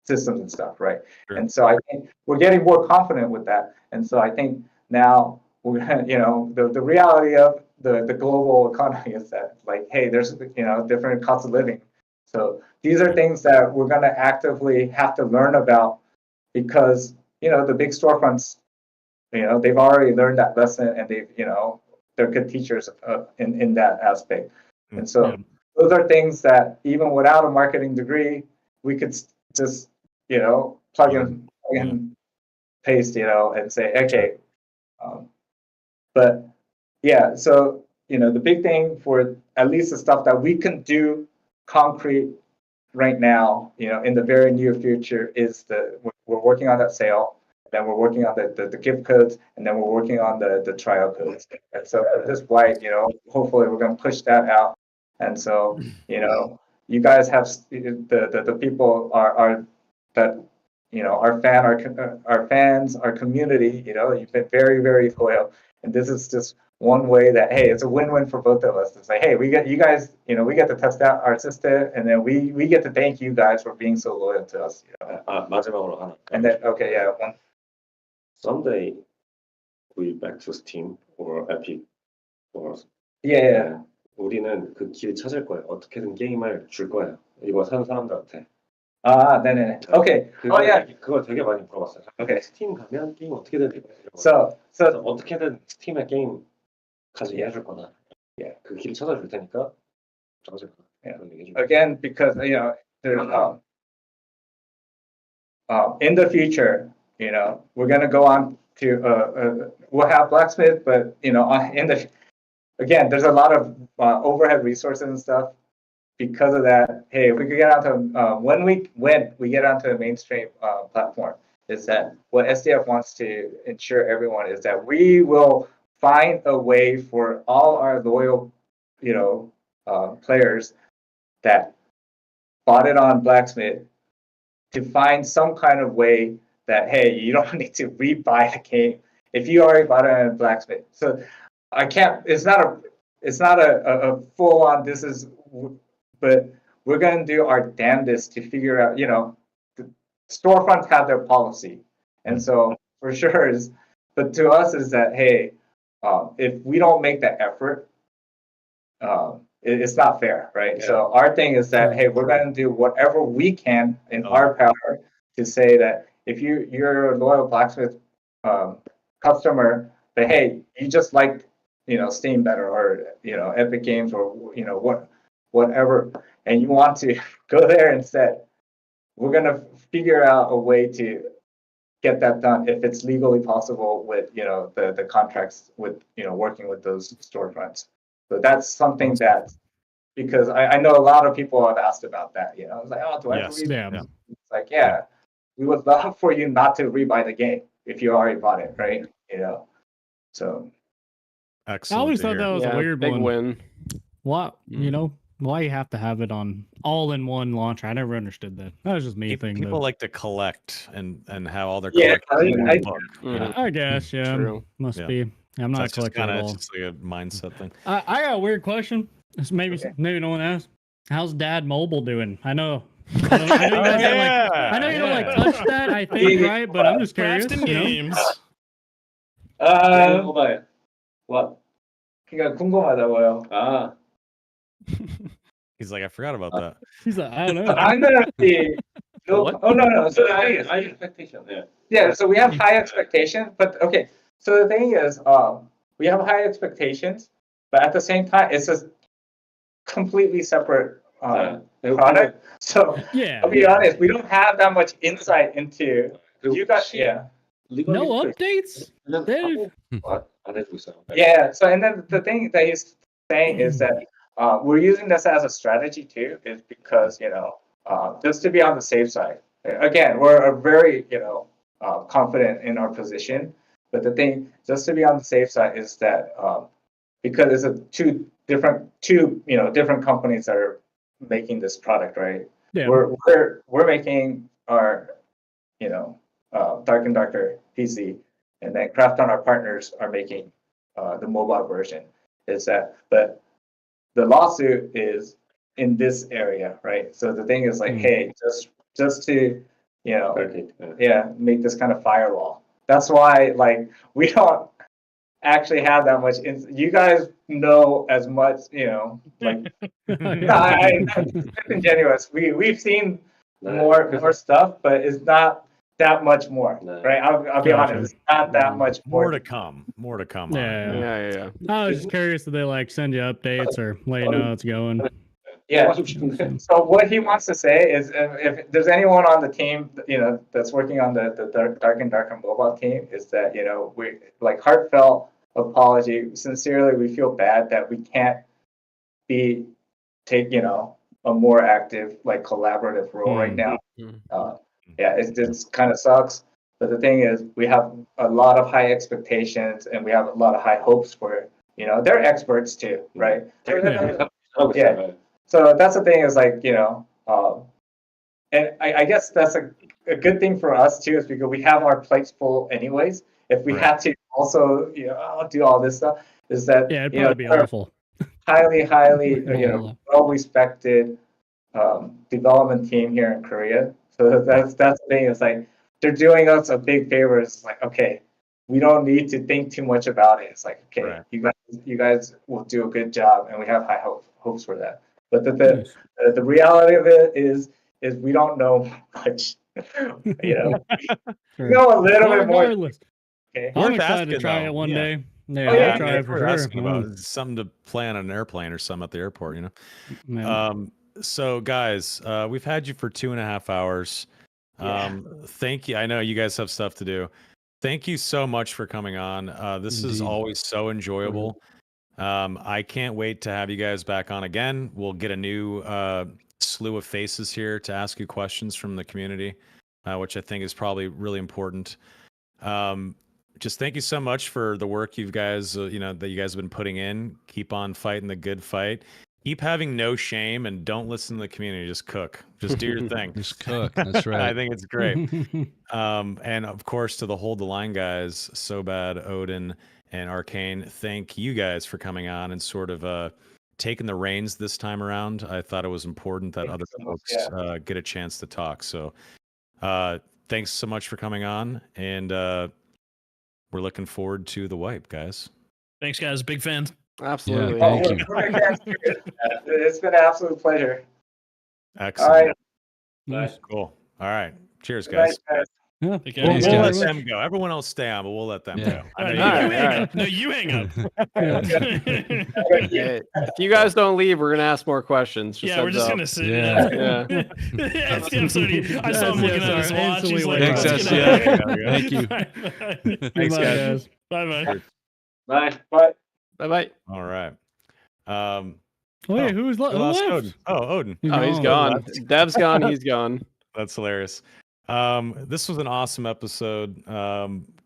systems and stuff, right? Sure. And so I think we're getting more confident with that, and so I think now we're the reality of the global economy is that like, hey, there's different costs of living, so these are things that we're going to actively have to learn about, because the big storefronts, they've already learned that lesson, and they've they're good teachers in that aspect. And so those are things that even without a marketing degree, we could just plug in paste and say, okay. But yeah, so the big thing for at least the stuff that we can do concrete right now, in the very near future, is we're working on that sale, then we're working on the gift codes, and then we're working on the trial codes. And so at this point, hopefully we're going to push that out. And so you guys have the people are that our fans, our community. You've been very, very loyal, and this is just one way that, hey, it's a win-win for both of us. It's like, hey, we get you guys, we get to test out our system, and then we get to thank you guys for being so loyal to us. 마지막으로 하나. And then one. Someday we back to Steam or Epic or Yeah. 우리는 그 길 찾을 거예요. 어떻게든 게임을 줄 거예요. 이거 사는 사람들한테. 네네네. Okay. 그거 되게 많이 물어봤어요. Okay. 스팀 가면 게임 어떻게든 될 거예요. So 어떻게든 스팀에 게임 가지게 해줄 거다. 그 길 찾아줄 테니까 찾아줄 거다. Again, because there's in the future, we're gonna go on we'll have blacksmith, but again, there's a lot of overhead resources and stuff. Because of that, hey, if we could get onto when we get onto the mainstream platform, is that what SDF wants to ensure everyone is that we will find a way for all our loyal, players that bought it on Blacksmith to find some kind of way that, hey, you don't need to rebuy the game if you already bought it on Blacksmith. So I can't. It's not a full on. This is, but we're gonna do our damnedest to figure out. The storefronts have their policy, and so for sure is. But to us is that, hey, if we don't make that effort, it's not fair, right? Yeah. So our thing is that, hey, we're going to do whatever we can in our power to say that if you're a loyal Blacksmith customer, but hey, you just like Steam better, or Epic Games, or whatever, and you want to go there instead, we're going to figure out a way to get that done if it's legally possible with the contracts with working with those storefronts. So that's something that, because I know a lot of people have asked about that. It's like, oh, do I have to rebuy? Yeah. It's like, yeah, we would love for you not to rebuy the game if you already bought it, right? So. Excellent. I always thought that was a weird big one. Win. What why you have to have it on all-in-one launcher? I never understood that. That was just me thinking. People like to collect and have all their collections in one book. I guess, yeah. True. Must be. I'm not collecting at all. It's just like a mindset thing. I got a weird question. Maybe no one asked. How's Dad Mobile doing? I know you guys don't like touch that, I think, right? But I'm just curious. Games. What? 그러니까 궁금하다고요. 아. He's like, I forgot about that. He's like, I don't know. I'm gonna be. Oh no. So high expectation. Yeah. So we have high expectations, but okay. So the thing is, we have high expectations, but at the same time, it's a completely separate product. So I'll be honest, we don't have that much insight into. You got no updates. Yeah. So and then the thing that he's saying is that we're using this as a strategy too, is because just to be on the safe side. Again, we're very confident in our position, but the thing just to be on the safe side is that because it's two different companies that are making this product, right? Yeah. We're making our Dark and Darker PC, and then Krafton, our partners, are making the mobile version. But the lawsuit is in this area, right? So the thing is like, hey, just to make this kind of firewall. That's why we don't actually have that much. You guys know as much, I'm disingenuous. We've seen more stuff, but it's not that much more, right? I'll be honest, it's not that much more. More to come. Yeah. I was just curious if they send you updates or let you know how it's going. Yeah. So what he wants to say is, if there's anyone on the team, that's working on the Dark and Darker mobile team, is that we heartfelt apology. Sincerely, we feel bad that we can't take a more active collaborative role right now. It just kind of sucks. But the thing is, we have a lot of high expectations, and we have a lot of high hopes for they're experts too, right? Yeah. So that's the thing is and I guess that's a good thing for us too, is because we have our plates full anyways. If we had to also do all this stuff, is that it'd probably be awful. Highly well respected development team here in Korea. So that's the thing. It's they're doing us a big favor. It's okay, we don't need to think too much about it. It's okay, you guys will do a good job, and we have high hopes for that. But the reality of it is we don't know much. We know a little bit more. Okay. I'm excited to try it one day. Yeah, try it for sure. Asking about something to plan on an airplane or something at the airport, So guys, we've had you for 2.5 hours. Thank you. I know you guys have stuff to do. Thank you so much for coming on. This is always so enjoyable. I can't wait to have you guys back on again. We'll get a new slew of faces here to ask you questions from the community, which I think is probably really important. Just thank you so much for the work you guys, that you guys have been putting in. Keep on fighting the good fight. Keep having no shame and don't listen to the community. Just cook. Just do your thing. Just cook. That's right. I think it's great. And of course, to the Hold the Line guys, So Bad, Odin, and Arcane, thank you guys for coming on and sort of taking the reins this time around. I thought it was important that other folks get a chance to talk. So thanks so much for coming on, and we're looking forward to the wipe, guys. Thanks, guys. Big fans. Absolutely. Yeah, thank you. It's been an absolute pleasure. Excellent. All right. Cool. All right. Cheers, Good night, guys. guys. Yeah. Take We'll, care. Thanks, we'll let guys. them go. Everyone else stay on, but we'll let them go. All right, All you right. hang up. No, you hang up. Yeah, if you guys don't leave, we're gonna ask more questions. Just Yeah, we're heads just up. gonna sit. Yeah. I'm sorry. I saw him looking at his watch. He's like, Thanks, "Let's Jess. get out." Yeah. Thank you. Thanks, Bye, guys. Bye-bye. Bye. Bye. Bye bye. All right. Wait, who we lost left? Odin. Oh, Odin. Oh, he's gone. Dev's gone. He's gone. That's hilarious. This was an awesome episode.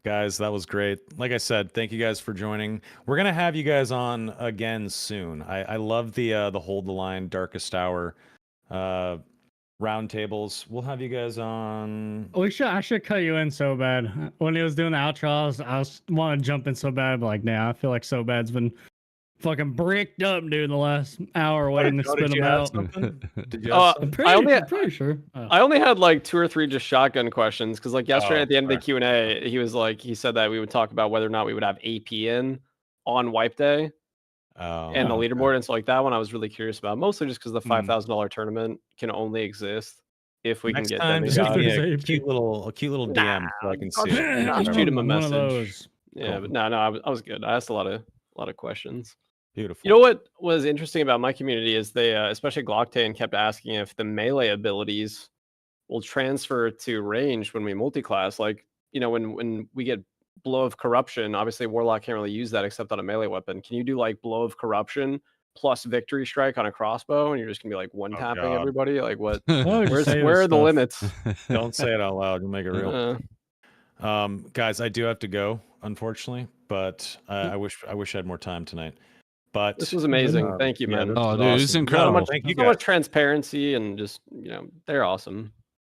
Guys, that was great. Like I said, thank you guys for joining. We're gonna have you guys on again soon. I love the Hold the Line Darkest Hour roundtables. We'll have you guys on. I should cut you in so bad. When he was doing the outro, I was want to jump in so bad, but like, nah, I feel like So Bad's been fucking bricked up, dude, the last hour waiting to spit him out. Did you have I'm something? pretty sure. I only had like 2 or 3 just shotgun questions because like yesterday Oh, at the end of the sorry. Q&A, he said that we would talk about whether or not we would have AP in on wipe day and the okay. leaderboard, and so like that one I was really curious about, mostly just because the $5,000 tournament can only exist if we Next can get time, just demigods. give me a AP. cute little DM so I can see it. Just shoot him a One of message. those. Yeah, Cool. but no, I was good. I asked a lot of questions. Beautiful. You know what was interesting about my community is they, especially Glocktain, kept asking if the melee abilities will transfer to range when we multi-class. Like, when we get Blow of Corruption, obviously Warlock can't really use that except on a melee weapon. Can you do like Blow of Corruption plus Victory Strike on a crossbow, and you're just gonna be like one-tapping God. everybody? Like what? Oh, just say Where this are the stuff. limits? Don't say it out loud. You'll make it real. Guys, I do have to go, unfortunately, but I wish I had more time tonight. But This was amazing. Thank you, man. this Oh, was dude, it's awesome. incredible. No, thank you So guys. much transparency and just they're awesome.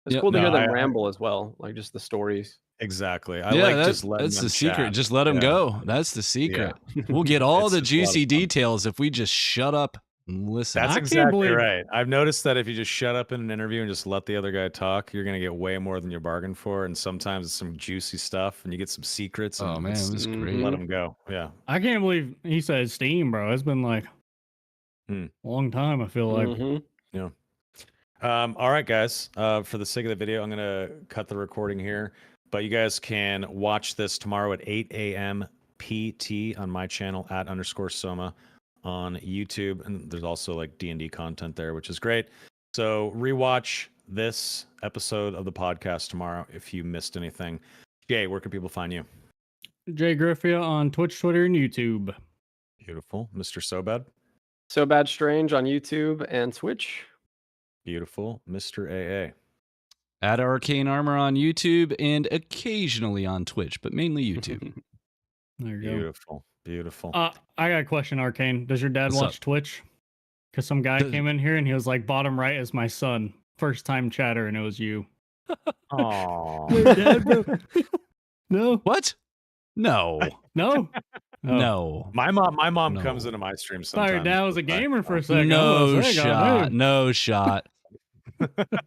It's Yep. cool to No, hear them I- ramble as well, like just the stories. Exactly. I like just letting that's them the secret. chat. Just let them Yeah. go. That's the secret. We'll get all It's the just a lot of juicy fun. details if we just shut up and listen. That's I can't exactly believe- right. I've noticed that if you just shut up in an interview and just let the other guy talk, you're gonna get way more than you bargained for. And sometimes it's some juicy stuff, and you get some secrets. Oh and man, it was great. let them go. Yeah. I can't believe he said Steam, bro. It's been like Hmm. a long time. I feel like. Mhm. All right, guys. For the sake of the video, I'm gonna cut the recording here. But you guys can watch this tomorrow at 8 a.m. PT on my channel @_Soma on YouTube, and there's also like D&D content there, which is great. So rewatch this episode of the podcast tomorrow if you missed anything. Jay, where can people find you? Jay Griffia on Twitch, Twitter, and YouTube. Beautiful, Mr. Sobad. So Bad Strange on YouTube and Twitch. Beautiful, Mr. AA. At Arcane Armor on YouTube and occasionally on Twitch, but mainly YouTube. There you go. Beautiful, beautiful. I got a question, Arcane. Does your dad What's watch up? Twitch? Because some guy came in here and he was like, bottom right is my son. First time chatter, and it was you. Aww. Wait, Dad, bro. No. What? No. No. Oh. No. My mom No. comes into my stream Thought sometimes. your dad was a but I- gamer for a second. No Hey, shot. dude. No shot.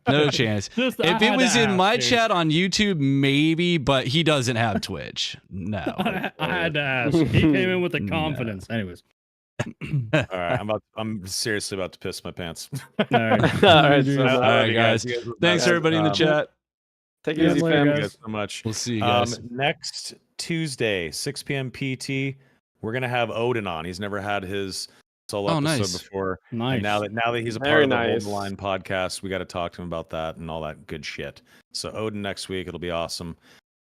No chance. Just- I If it had was to in ask, my dude. chat on YouTube, maybe, but he doesn't have Twitch. No. I had to ask. He came in with the No. confidence. Anyways. All right, I'm seriously about to piss my pants. All right. All right, Dude. so, I All love right, you guys. You guys were Thanks best. everybody in the chat. Take it Yeah, easy, later, fam. Thank you guys. guys so much. We'll see you guys. Next Tuesday, 6 p.m. PT, we're gonna have Odin on. He's never had his solo Oh, episode nice. before. Nice. And now that he's a Very part of the Hold nice. the Line podcast, we got to talk to him about that and all that good shit. So Odin next week, it'll be awesome.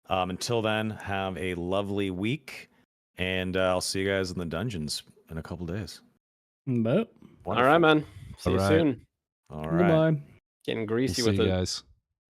Until then, have a lovely week, and I'll see you guys in the dungeons in a couple days. But all right, man. See you soon. All right. goodbye. Getting greasy We'll with see you it. guys.